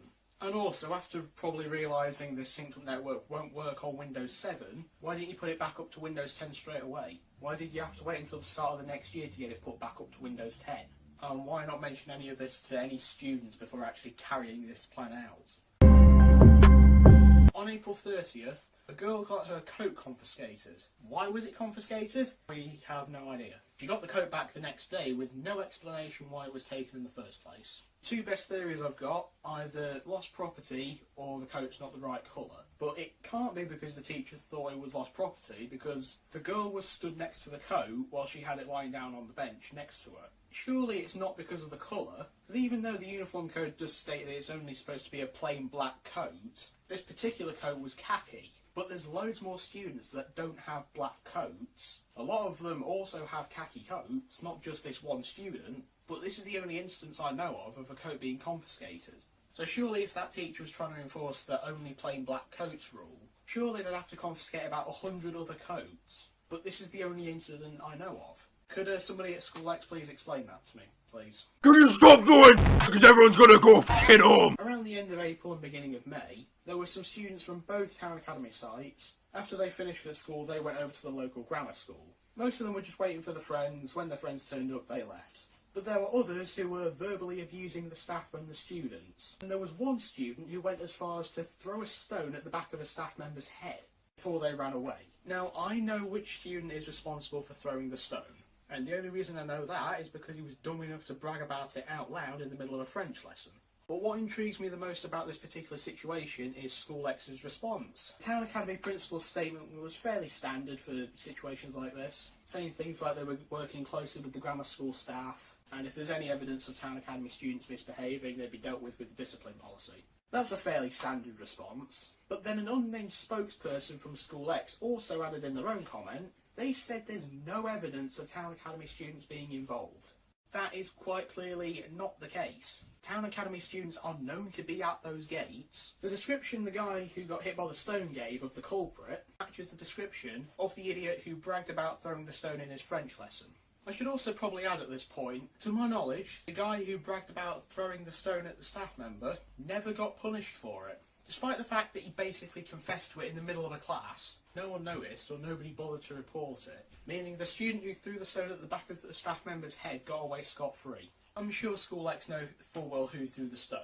And also, after probably realising this synced up network won't work on Windows 7, why didn't you put it back up to Windows 10 straight away? Why did you have to wait until the start of the next year to get it put back up to Windows 10? And why not mention any of this to any students before actually carrying this plan out? On April 30th, a girl got her coat confiscated. Why was it confiscated? We have no idea. She got the coat back the next day with no explanation why it was taken in the first place. 2 best theories I've got, either lost property or the coat's not the right colour. But it can't be because the teacher thought it was lost property, because the girl was stood next to the coat while she had it lying down on the bench next to her. Surely it's not because of the colour, because even though the uniform code does state that it's only supposed to be a plain black coat, this particular coat was khaki. But there's loads more students that don't have black coats. A lot of them also have khaki coats, not just this one student, but this is the only instance I know of a coat being confiscated. So surely if that teacher was trying to enforce the only plain black coats rule, surely they'd have to confiscate about 100 other coats. But this is the only incident I know of. Could somebody at School X please explain that to me, please? Can you stop going? Because everyone's gonna go f***ing home. Around the end of April and beginning of May, there were some students from both Town Academy sites. After they finished at school, they went over to the local grammar school. Most of them were just waiting for the friends. When the friends turned up, they left. But there were others who were verbally abusing the staff and the students. And there was one student who went as far as to throw a stone at the back of a staff member's head before they ran away. Now, I know which student is responsible for throwing the stone. And the only reason I know that is because he was dumb enough to brag about it out loud in the middle of a French lesson. But what intrigues me the most about this particular situation is School X's response. Town Academy principal's statement was fairly standard for situations like this, saying things like they were working closely with the grammar school staff, and if there's any evidence of Town Academy students misbehaving, they'd be dealt with the discipline policy. That's a fairly standard response. But then an unnamed spokesperson from School X also added in their own comment, they said there's no evidence of Town Academy students being involved. That is quite clearly not the case. Town Academy students are known to be at those gates. The description the guy who got hit by the stone gave of the culprit matches the description of the idiot who bragged about throwing the stone in his French lesson. I should also probably add at this point, to my knowledge, the guy who bragged about throwing the stone at the staff member never got punished for it. Despite the fact that he basically confessed to it in the middle of a class, no one noticed or nobody bothered to report it, meaning the student who threw the stone at the back of the staff member's head got away scot-free. I'm sure School X know full well who threw the stone.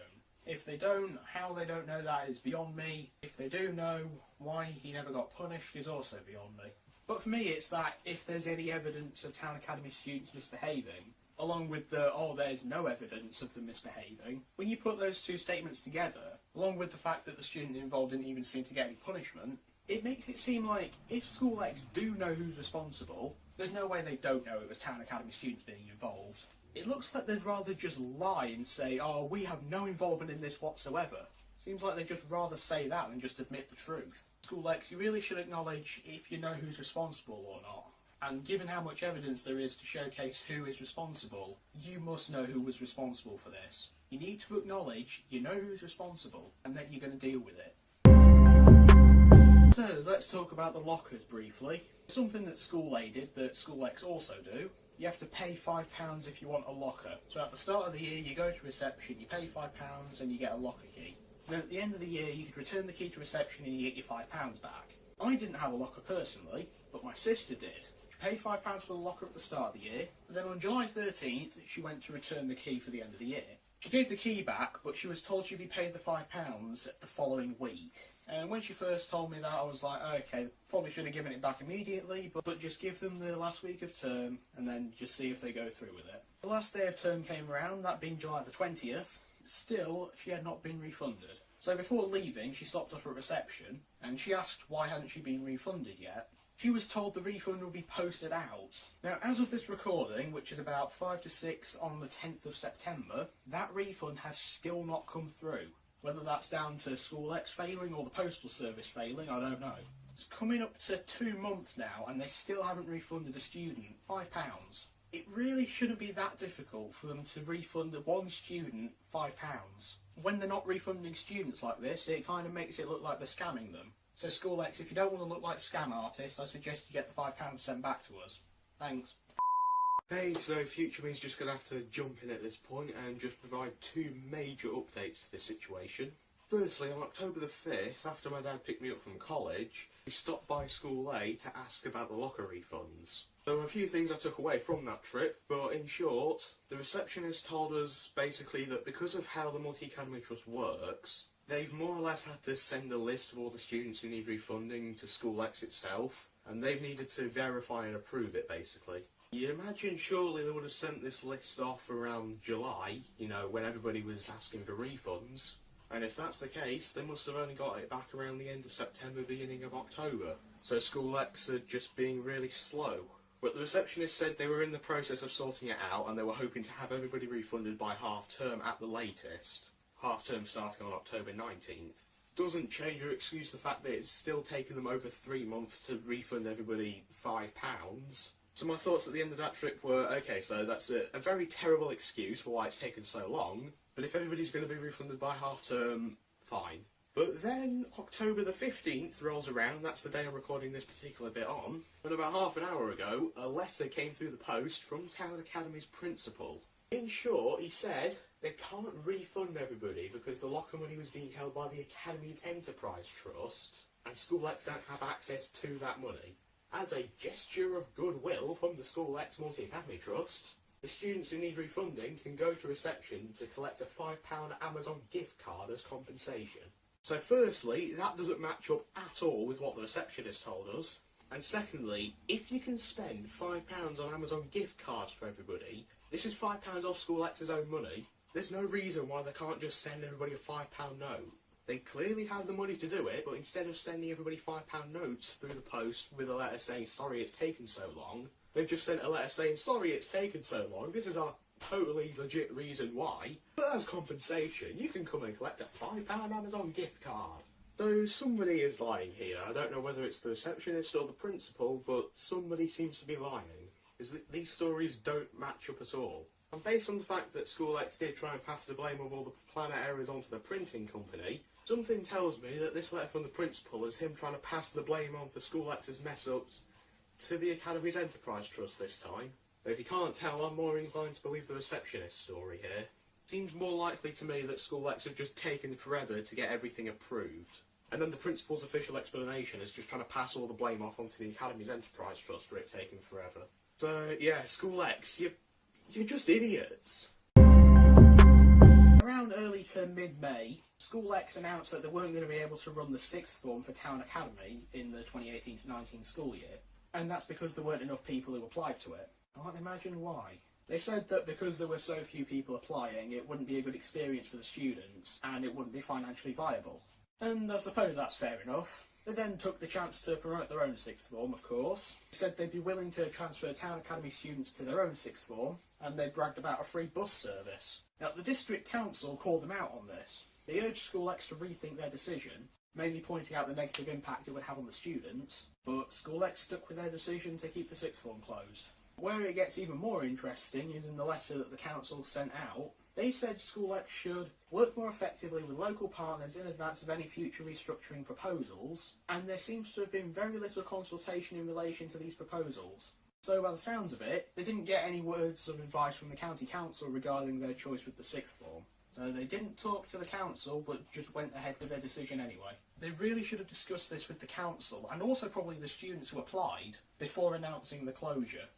If they don't, how they don't know that is beyond me. If they do know, why he never got punished is also beyond me. But for me it's that if there's any evidence of Town Academy students misbehaving, along with the, oh, there's no evidence of them misbehaving, when you put those two statements together, along with the fact that the student involved didn't even seem to get any punishment, it makes it seem like if School X do know who's responsible, there's no way they don't know it was Town Academy students being involved. It looks like they'd rather just lie and say, oh, we have no involvement in this whatsoever. Seems like they'd just rather say that than just admit the truth. School X, you really should acknowledge if you know who's responsible or not. And given how much evidence there is to showcase who is responsible, you must know who was responsible for this. You need to acknowledge you know who's responsible and that you're going to deal with it. So, let's talk about the lockers briefly. Something that School A did that School X also do. You have to pay £5 if you want a locker. So at the start of the year you go to reception, you pay £5 and you get a locker key. Then at the end of the year you could return the key to reception and you get your £5 back. I didn't have a locker personally, but my sister did. She paid £5 for the locker at the start of the year, and then on July 13th she went to return the key for the end of the year. She gave the key back, but she was told she'd be paid the £5 the following week. And when she first told me that, I was like, okay, probably should have given it back immediately, but just give them the last week of term, and then just see if they go through with it. The last day of term came around, that being July the 20th, still, she had not been refunded. So before leaving, she stopped off at reception, and she asked why hadn't she been refunded yet. She was told the refund would be posted out. Now, as of this recording, which is about 5 to 6 on the 10th of September, that refund has still not come through. Whether that's down to School X failing or the postal service failing, I don't know. It's coming up to 2 months now and they still haven't refunded a student £5. It really shouldn't be that difficult for them to refund one student £5. When they're not refunding students like this, it kind of makes it look like they're scamming them. So School X, if you don't want to look like scam artists, I suggest you get the £5 sent back to us. Thanks. Hey, so Future Me's just going to have to jump in at this point and just provide two major updates to this situation. Firstly, on October the 5th, after my dad picked me up from college, we stopped by School A to ask about the locker refunds. There were a few things I took away from that trip, but in short, the receptionist told us basically that because of how the Multi-Academy Trust works, they've more or less had to send a list of all the students who need refunding to School X itself, and they've needed to verify and approve it basically. You'd imagine surely they would have sent this list off around July, you know, when everybody was asking for refunds. And if that's the case, they must have only got it back around the end of September, beginning of October. So School X are just being really slow. But the receptionist said they were in the process of sorting it out and they were hoping to have everybody refunded by half term at the latest. Half term starting on October 19th. Doesn't change or excuse the fact that it's still taken them over 3 months to refund everybody £5. So my thoughts at the end of that trip were, okay, so that's a very terrible excuse for why it's taken so long, but if everybody's going to be refunded by half term, fine. But then October the 15th rolls around, that's the day I'm recording this particular bit on, and about half an hour ago, a letter came through the post from Town Academy's principal. In short, he said they can't refund everybody because the locker money was being held by the Academy's Enterprise Trust, and School X don't have access to that money. As a gesture of goodwill from the School X Multi-Academy Trust, the students who need refunding can go to reception to collect a £5 Amazon gift card as compensation. So firstly, that doesn't match up at all with what the receptionist told us. And secondly, if you can spend £5 on Amazon gift cards for everybody, this is £5 off School X's own money, There's no reason why they can't just send everybody a £5 note. They clearly have the money to do it, but instead of sending everybody £5 notes through the post with a letter saying, sorry it's taken so long, they've just sent a letter saying, sorry it's taken so long, this is our totally legit reason why. But as compensation, you can come and collect a £5 Amazon gift card. Though somebody is lying here. I don't know whether it's the receptionist or the principal, but somebody seems to be lying. Because these stories don't match up at all. And based on the fact that SchoolX did try and pass the blame of all the planet errors onto the printing company, something tells me that this letter from the principal is him trying to pass the blame on for SchoolX's mess-ups to the Academy's Enterprise Trust this time. But if you can't tell, I'm more inclined to believe the receptionist story here. Seems more likely to me that SchoolX have just taken forever to get everything approved. And then the principal's official explanation is just trying to pass all the blame off onto the Academy's Enterprise Trust for it taking forever. So, yeah, SchoolX, you're just idiots. Around early to mid-May, SchoolX announced that they weren't going to be able to run the sixth form for Town Academy in the 2018-19 school year. And that's because there weren't enough people who applied to it. I can't imagine why. They said that because there were so few people applying, it wouldn't be a good experience for the students, and it wouldn't be financially viable. And I suppose that's fair enough. They then took the chance to promote their own sixth form, of course. They said they'd be willing to transfer Town Academy students to their own sixth form, and they bragged about a free bus service. Now, the district council called them out on this. They urged SchoolX to rethink their decision, mainly pointing out the negative impact it would have on the students, but SchoolX stuck with their decision to keep the sixth form closed. Where it gets even more interesting is in the letter that the council sent out. They said SchoolX should work more effectively with local partners in advance of any future restructuring proposals, and there seems to have been very little consultation in relation to these proposals. So by the sounds of it, they didn't get any words of advice from the county council regarding their choice with the sixth form. So they didn't talk to the council, but just went ahead with their decision anyway. They really should have discussed this with the council, and also probably the students who applied, before announcing the closure.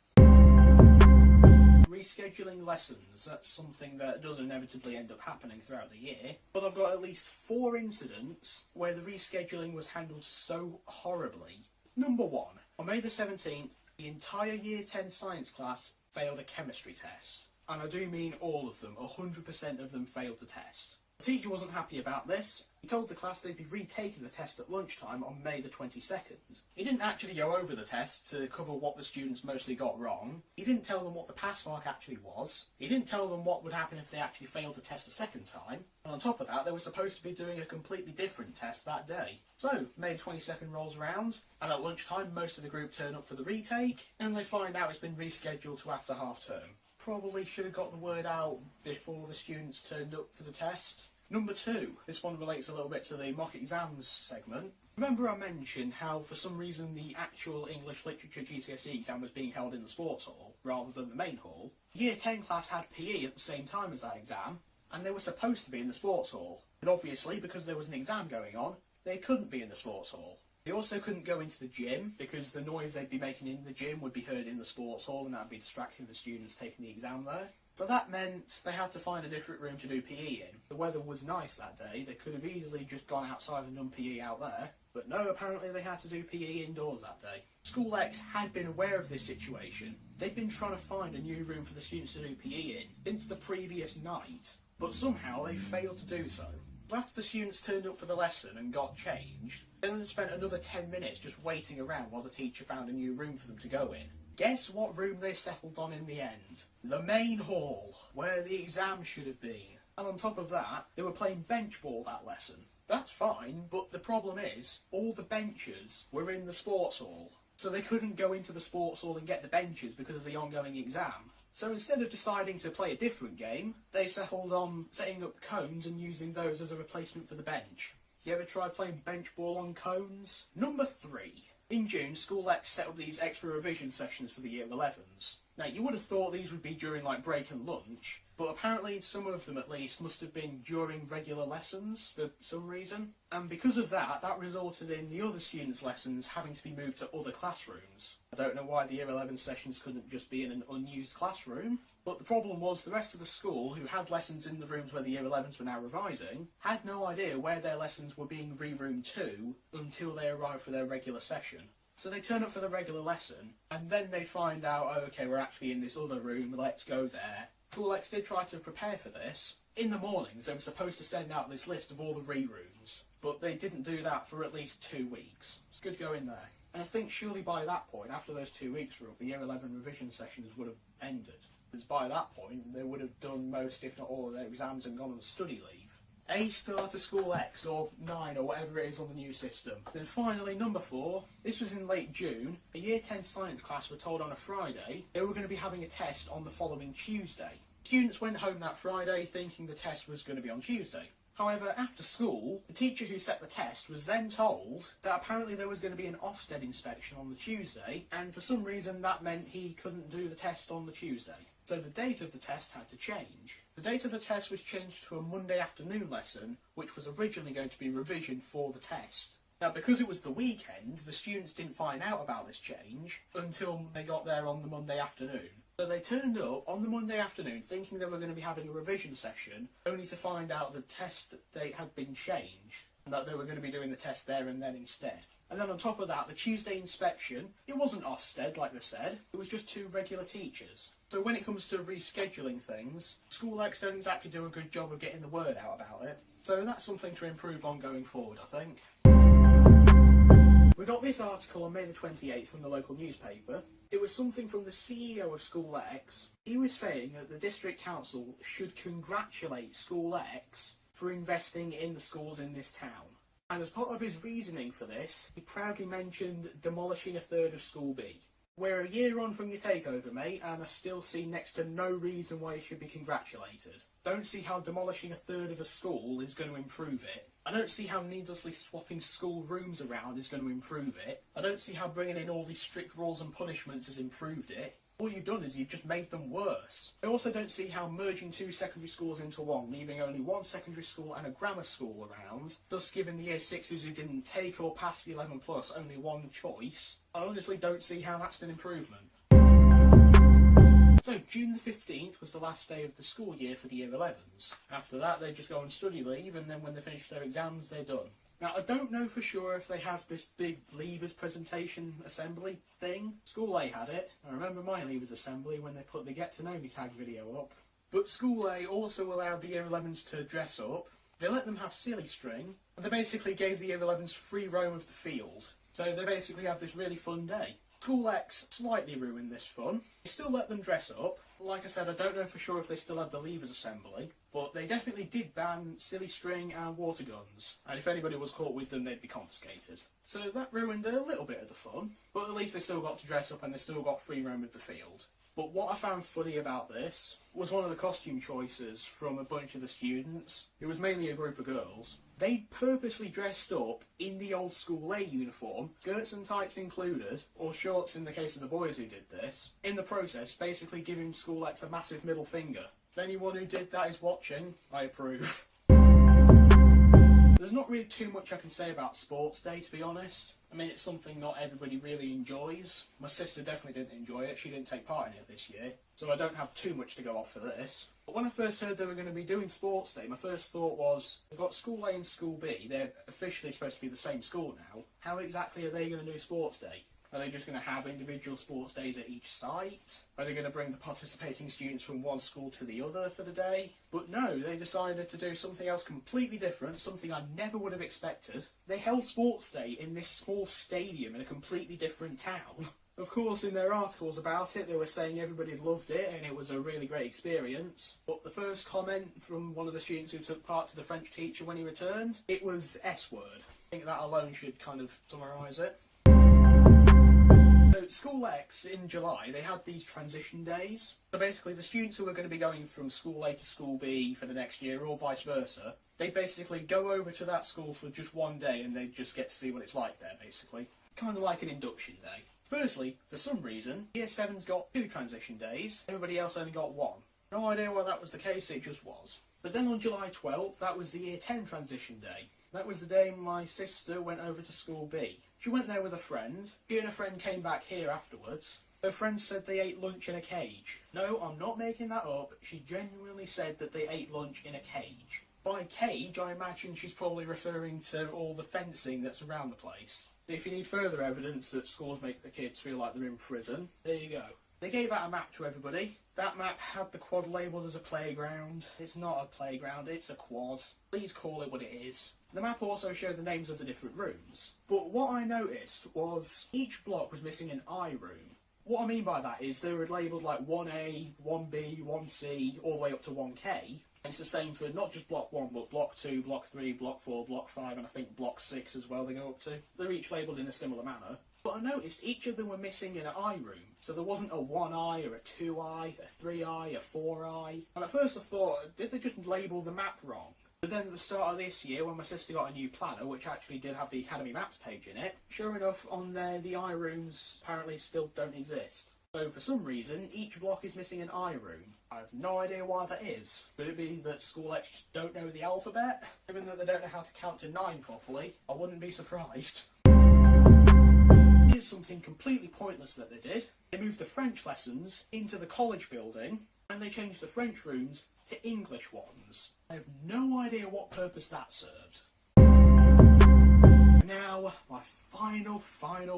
Rescheduling lessons, that's something that does inevitably end up happening throughout the year, but I've got at least 4 incidents where the rescheduling was handled so horribly. Number 1, on May the 17th, the entire Year 10 science class failed a chemistry test. And I do mean all of them, 100% of them failed the test. The teacher wasn't happy about this. He told the class they'd be retaking the test at lunchtime on May the 22nd. He didn't actually go over the test to cover what the students mostly got wrong. He didn't tell them what the pass mark actually was. He didn't tell them what would happen if they actually failed the test a second time. And on top of that, they were supposed to be doing a completely different test that day. So, May 22nd rolls around, and at lunchtime most of the group turn up for the retake, and they find out it's been rescheduled to after half term. Probably should have got the word out before the students turned up for the test. Number 2, this one relates a little bit to the mock exams segment. Remember I mentioned how for some reason the actual English Literature GCSE exam was being held in the sports hall rather than the main hall? Year 10 class had PE at the same time as that exam, and they were supposed to be in the sports hall. But obviously, because there was an exam going on, they couldn't be in the sports hall. They also couldn't go into the gym, because the noise they'd be making in the gym would be heard in the sports hall, and that would be distracting the students taking the exam there. So that meant they had to find a different room to do PE in. The weather was nice that day, they could have easily just gone outside and done PE out there, but no, apparently they had to do PE indoors that day. SchoolX had been aware of this situation. They'd been trying to find a new room for the students to do PE in since the previous night, but somehow they failed to do so. After the students turned up for the lesson and got changed, they then spent another 10 minutes just waiting around while the teacher found a new room for them to go in. Guess what room they settled on in the end? The main hall, where the exam should have been. And on top of that, they were playing bench ball that lesson. That's fine, but the problem is, all the benches were in the sports hall. So they couldn't go into the sports hall and get the benches because of the ongoing exam. So instead of deciding to play a different game, they settled on setting up cones and using those as a replacement for the bench. You ever tried playing bench ball on cones? Number 3. In June, SchoolX set up these extra revision sessions for the Year 11s. Now, you would have thought these would be during like break and lunch, but apparently some of them at least must have been during regular lessons for some reason. And because of that, that resulted in the other students' lessons having to be moved to other classrooms. I don't know why the Year 11 sessions couldn't just be in an unused classroom, but the problem was the rest of the school, who had lessons in the rooms where the Year 11s were now revising, had no idea where their lessons were being re-roomed to until they arrived for their regular session. So they turn up for the regular lesson, and then they find out, oh, okay, we're actually in this other room, let's go there. SchoolX did try to prepare for this, In the mornings, they were supposed to send out this list of all the rerooms, but they didn't do that for at least 2 weeks. It's good going there. And I think surely by that point, after those 2 weeks were up, the Year 11 revision sessions would have ended. Because by that point, they would have done most, if not all, of their exams and gone on study leave. A star to School X, or 9, or whatever it is on the new system. Then finally, number 4, this was in late June, a Year 10 science class were told on a Friday they were going to be having a test on the following Tuesday. Students went home that Friday thinking the test was going to be on Tuesday. However, after school, the teacher who set the test was then told that apparently there was going to be an Ofsted inspection on the Tuesday, and for some reason that meant he couldn't do the test on the Tuesday. So the date of the test had to change. The date of the test was changed to a Monday afternoon lesson, which was originally going to be revision for the test. Now, because it was the weekend, the students didn't find out about this change until they got there on the Monday afternoon. So they turned up on the Monday afternoon thinking they were going to be having a revision session, only to find out the test date had been changed, and that they were going to be doing the test there and then instead. And then on top of that, the Tuesday inspection, it wasn't Ofsted like they said, it was just 2 regular teachers. So when it comes to rescheduling things, School X don't exactly do a good job of getting the word out about it. So that's something to improve on going forward, I think. We got this article on May the 28th from the local newspaper. It was something from the CEO of School X. He was saying that the District Council should congratulate School X for investing in the schools in this town. And as part of his reasoning for this, he proudly mentioned demolishing a third of School B. We're a year on from your takeover, mate, and I still see next to no reason why you should be congratulated. Don't see how demolishing a third of a school is going to improve it. I don't see how needlessly swapping school rooms around is going to improve it. I don't see how bringing in all these strict rules and punishments has improved it. All you've done is you've just made them worse. I also don't see how merging 2 secondary schools into one, leaving only 1 secondary school and a grammar school around, thus giving the Year 6s who didn't take or pass the 11 plus only one choice, I honestly don't see how that's an improvement. So June the 15th was the last day of the school year for the Year 11s. After that they just go on study leave, and then when they finish their exams they're done. Now, I don't know for sure if they have this big Leavers presentation assembly thing. School A had it. I remember my Leavers assembly when they put the Get to Know Me tag video up. But School A also allowed the Year 11s to dress up. They let them have silly string. And they basically gave the Year 11s free roam of the field. So they basically have this really fun day. School X slightly ruined this fun. They still let them dress up. Like I said, I don't know for sure if they still have the Leavers assembly, but they definitely did ban silly string and water guns, and if anybody was caught with them they'd be confiscated. So that ruined a little bit of the fun, but at least they still got to dress up and they still got free roam of the field. But what I found funny about this was one of the costume choices from a bunch of the students. It was mainly a group of girls. They purposely dressed up in the old School A uniform, skirts and tights included, or shorts in the case of the boys who did this, in the process basically giving School X a massive middle finger. If anyone who did that is watching, I approve. There's not really too much I can say about Sports Day, to be honest. I mean, it's something not everybody really enjoys. My sister definitely didn't enjoy it. She didn't take part in it this year, so I don't have too much to go off for this. But when I first heard they were going to be doing Sports Day, my first thought was, they've got School A and School B, they're officially supposed to be the same school now. How exactly are they going to do Sports Day? Are they just going to have individual sports days at each site? Are they going to bring the participating students from one school to the other for the day? But no, they decided to do something else completely different, something I never would have expected. They held Sports Day in this small stadium in a completely different town. Of course, in their articles about it, they were saying everybody loved it and it was a really great experience. But the first comment from one of the students who took part to the French teacher when he returned, it was S-word. I think that alone should kind of summarise it. So School X, in July, they had these transition days. So basically the students who were going to be going from School A to School B for the next year, or vice versa, they basically go over to that school for just one day and they just get to see what it's like there, basically. Kind of like an induction day. Firstly, for some reason, Year 7's got 2 transition days, everybody else only got 1. No idea why that was the case, it just was. But then on July 12th, that was the Year 10 transition day. That was the day my sister went over to School B. She went there with a friend. She and a friend came back here afterwards. Her friend said they ate lunch in a cage. No, I'm not making that up. She genuinely said that they ate lunch in a cage. By cage, I imagine she's probably referring to all the fencing that's around the place. If you need further evidence that schools make the kids feel like they're in prison, there you go. They gave out a map to everybody. That map had the quad labelled as a playground. It's not a playground, it's a quad. Please call it what it is. The map also showed the names of the different rooms. But what I noticed was each block was missing an I room. What I mean by that is they were labelled like 1A, 1B, 1C, all the way up to 1K. And it's the same for not just block 1, but block 2, block 3, block 4, block 5, and I think block 6 as well they go up to. They're each labelled in a similar manner. But I noticed each of them were missing an I room. So there wasn't a 1I, or a 2I, a 3I, a 4I. And at first I thought, did they just label the map wrong? But then at the start of this year, when my sister got a new planner, which actually did have the Academy Maps page in it, sure enough, on there, the I rooms apparently still don't exist. So for some reason, each block is missing an I room. I have no idea why that is. Could it be that School X just don't know the alphabet? Given that they don't know how to count to 9 properly, I wouldn't be surprised. Here's something completely pointless that they did. They moved the French lessons into the college building, and they changed the French rooms to English ones. I have no idea what purpose that served. Now, my final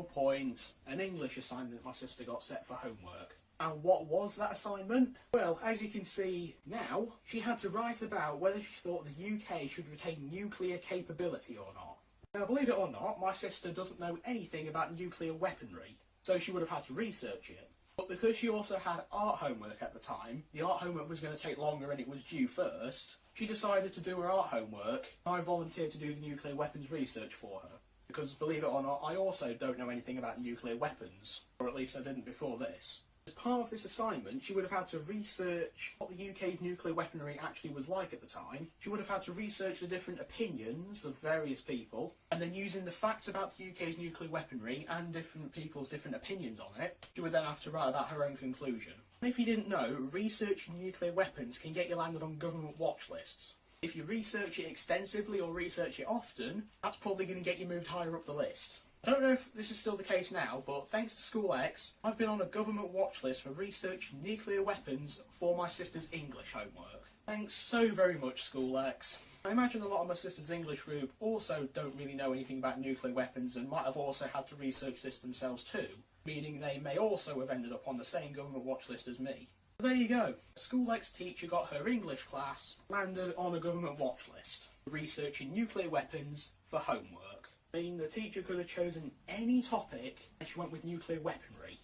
point, an English assignment my sister got set for homework. And what was that assignment? Well, as you can see now, she had to write about whether she thought the UK should retain nuclear capability or not. Now, believe it or not, my sister doesn't know anything about nuclear weaponry, so she would have had to research it. But because she also had art homework at the time, the art homework was going to take longer and it was due first, she decided to do her art homework, and I volunteered to do the nuclear weapons research for her. Because, believe it or not, I also don't know anything about nuclear weapons, or at least I didn't before this. As part of this assignment, she would have had to research what the UK's nuclear weaponry actually was like at the time. She would have had to research the different opinions of various people, and then using the facts about the UK's nuclear weaponry and different people's different opinions on it, she would then have to write about her own conclusion. And if you didn't know, researching nuclear weapons can get you landed on government watch lists. If you research it extensively or research it often, that's probably going to get you moved higher up the list. I don't know if this is still the case now, but thanks to School X, I've been on a government watch list for researching nuclear weapons for my sister's English homework. Thanks so very much, School X. I imagine a lot of my sister's English group also don't really know anything about nuclear weapons and might have also had to research this themselves too, meaning they may also have ended up on the same government watch list as me. So there you go. A School X teacher got her English class, landed on a government watch list, researching nuclear weapons for homework. I mean, the teacher could have chosen any topic and she went with nuclear weaponry.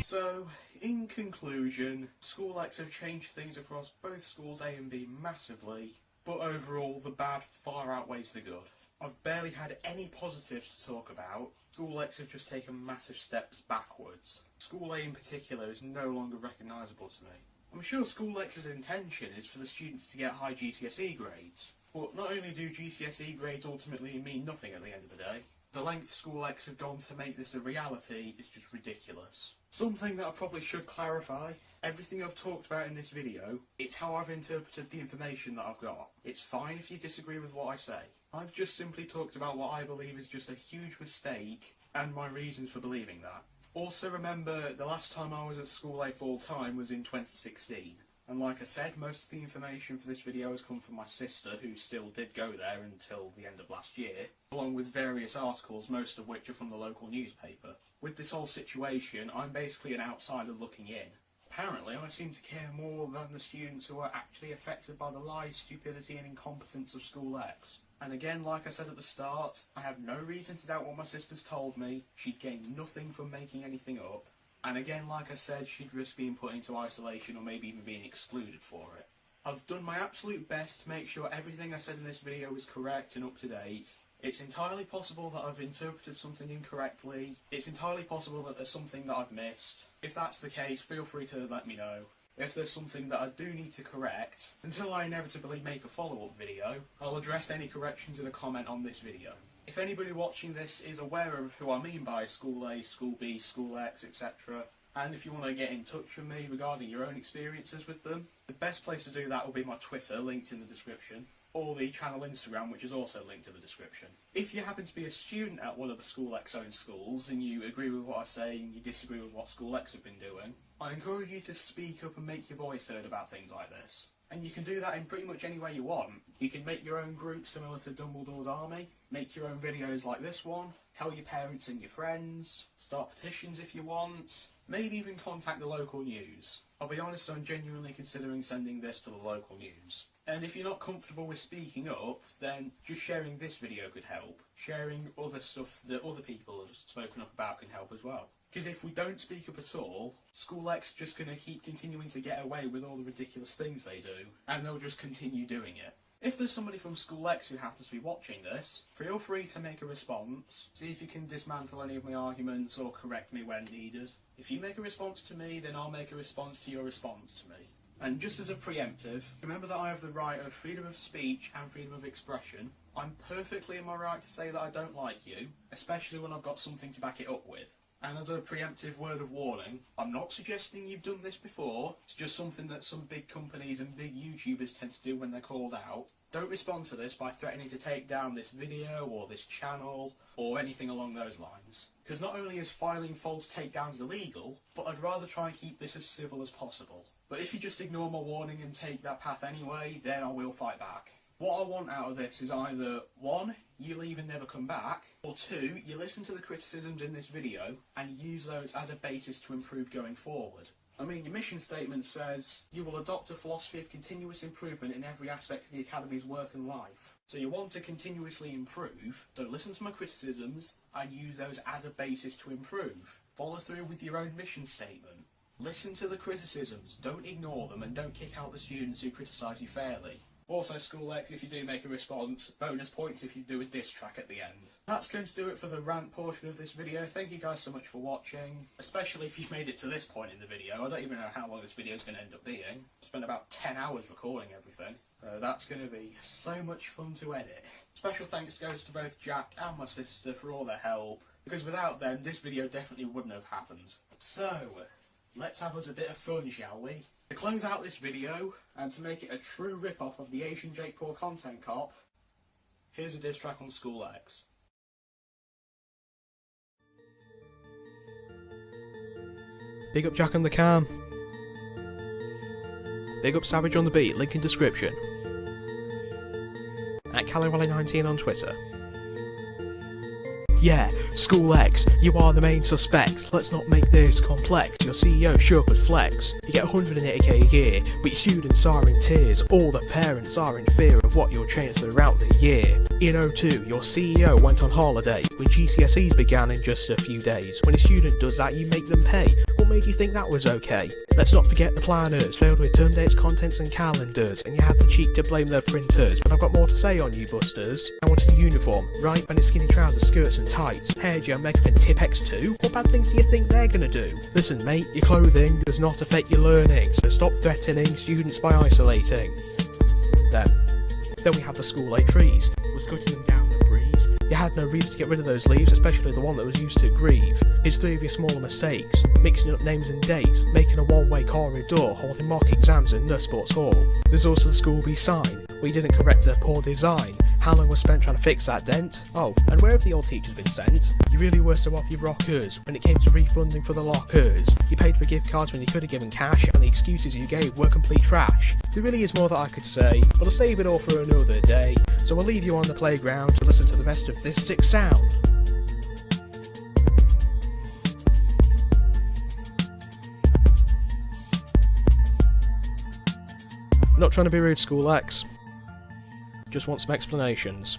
So, in conclusion, School X have changed things across both schools A and B massively, but overall the bad far outweighs the good. I've barely had any positives to talk about. School X have just taken massive steps backwards. School A in particular is no longer recognisable to me. I'm sure School X's intention is for the students to get high GCSE grades, but not only do GCSE grades ultimately mean nothing at the end of the day, the length School X have gone to make this a reality is just ridiculous. Something that I probably should clarify, everything I've talked about in this video, it's how I've interpreted the information that I've got. It's fine if you disagree with what I say. I've just simply talked about what I believe is just a huge mistake and my reasons for believing that. Also remember, the last time I was at School A full time was in 2016. And like I said, most of the information for this video has come from my sister, who still did go there until the end of last year, along with various articles, most of which are from the local newspaper. With this whole situation, I'm basically an outsider looking in. Apparently, I seem to care more than the students who are actually affected by the lies, stupidity and incompetence of School X. And again, like I said at the start, I have no reason to doubt what my sister's told me. She'd gain nothing from making anything up. And again, like I said, she'd risk being put into isolation or maybe even being excluded for it. I've done my absolute best to make sure everything I said in this video is correct and up to date. It's entirely possible that I've interpreted something incorrectly. It's entirely possible that there's something that I've missed. If that's the case, feel free to let me know. If there's something that I do need to correct, until I inevitably make a follow-up video, I'll address any corrections in a comment on this video. If anybody watching this is aware of who I mean by School A, School B, School X, etc., and if you want to get in touch with me regarding your own experiences with them, the best place to do that will be my Twitter, linked in the description, or the channel Instagram, which is also linked in the description. If you happen to be a student at one of the School X owned schools, and you agree with what I say and you disagree with what School X have been doing, I encourage you to speak up and make your voice heard about things like this. And you can do that in pretty much any way you want. You can make your own group similar to Dumbledore's army, make your own videos like this one, tell your parents and your friends, start petitions if you want, maybe even contact the local news. I'll be honest, I'm genuinely considering sending this to the local news. And if you're not comfortable with speaking up, then just sharing this video could help. Sharing other stuff that other people have spoken up about can help as well. Because if we don't speak up at all, School X are just going to keep continuing to get away with all the ridiculous things they do, and they'll just continue doing it. If there's somebody from School X who happens to be watching this, feel free to make a response, see if you can dismantle any of my arguments or correct me when needed. If you make a response to me, then I'll make a response to your response to me. And just as a preemptive, remember that I have the right of freedom of speech and freedom of expression. I'm perfectly in my right to say that I don't like you, especially when I've got something to back it up with. And as a preemptive word of warning, I'm not suggesting you've done this before, it's just something that some big companies and big YouTubers tend to do when they're called out. Don't respond to this by threatening to take down this video or this channel or anything along those lines. Because not only is filing false takedowns illegal, but I'd rather try and keep this as civil as possible. But if you just ignore my warning and take that path anyway, then I will fight back. What I want out of this is either 1, you leave and never come back, or 2, you listen to the criticisms in this video and use those as a basis to improve going forward. I mean, your mission statement says, you will adopt a philosophy of continuous improvement in every aspect of the Academy's work and life. So you want to continuously improve, so listen to my criticisms and use those as a basis to improve. Follow through with your own mission statement. Listen to the criticisms, don't ignore them, and don't kick out the students who criticise you fairly. Also, School X, if you do make a response, bonus points if you do a diss track at the end. That's going to do it for the rant portion of this video. Thank you guys so much for watching, especially if you've made it to this point in the video. I don't even know how long this video is going to end up being. I spent about 10 hours recording everything, so that's going to be so much fun to edit. Special thanks goes to both Jack and my sister for all their help, because without them, this video definitely wouldn't have happened. So, let's have us a bit of fun, shall we? To close out this video, and to make it a true rip-off of the Asian Jake Paul content cop, here's a diss track on School X. Big up Jack and the Cam. Big up Savage on the Beat, link in description. At CaliWally19 on Twitter. Yeah, School X, you are the main suspects. Let's not make this complex. Your CEO sure could flex. You get 180k a year, but your students are in tears. All the parents are in fear of what you'll change throughout the year. In 02, your CEO went on holiday when GCSEs began in just a few days. When a student does that, you make them pay. What made you think that was okay? Let's not forget the planners, failed with term dates, contents and calendars, and you had the cheek to blame their printers. But I've got more to say on you busters. I wanted a uniform, right? And skinny trousers, skirts and tights, hair gel, makeup and tip X2? What bad things do you think they're gonna do? Listen mate, your clothing does not affect your learning, so stop threatening students by isolating them. Then we have the School A trees. Was cutting them down a breeze. You had no reason to get rid of those leaves, especially the one that was used to grieve. Here's 3 of your smaller mistakes: mixing up names and dates, making a one-way corridor, holding mock exams in the sports hall. There's also the School B sign, where you didn't correct their poor design. How long was spent trying to fix that dent? Oh, and where have the old teachers been sent? You really were so off your rockers when it came to refunding for the lockers. You paid for gift cards when you could have given cash, and the excuses you gave were complete trash. There really is more that I could say, but I'll save it all for another day. So I'll leave you on the playground to listen to the rest of this sick sound. I'm not trying to be rude, School X. Just want some explanations.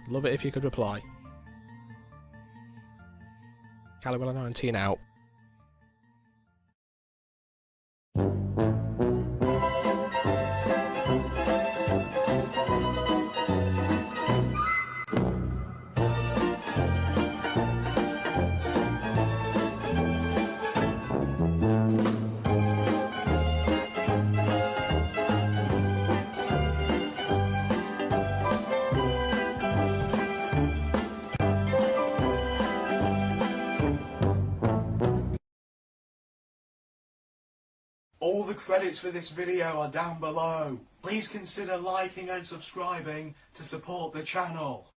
Love it if you could reply. CaliWally19 out. All the credits for this video are down below. Please consider liking and subscribing to support the channel.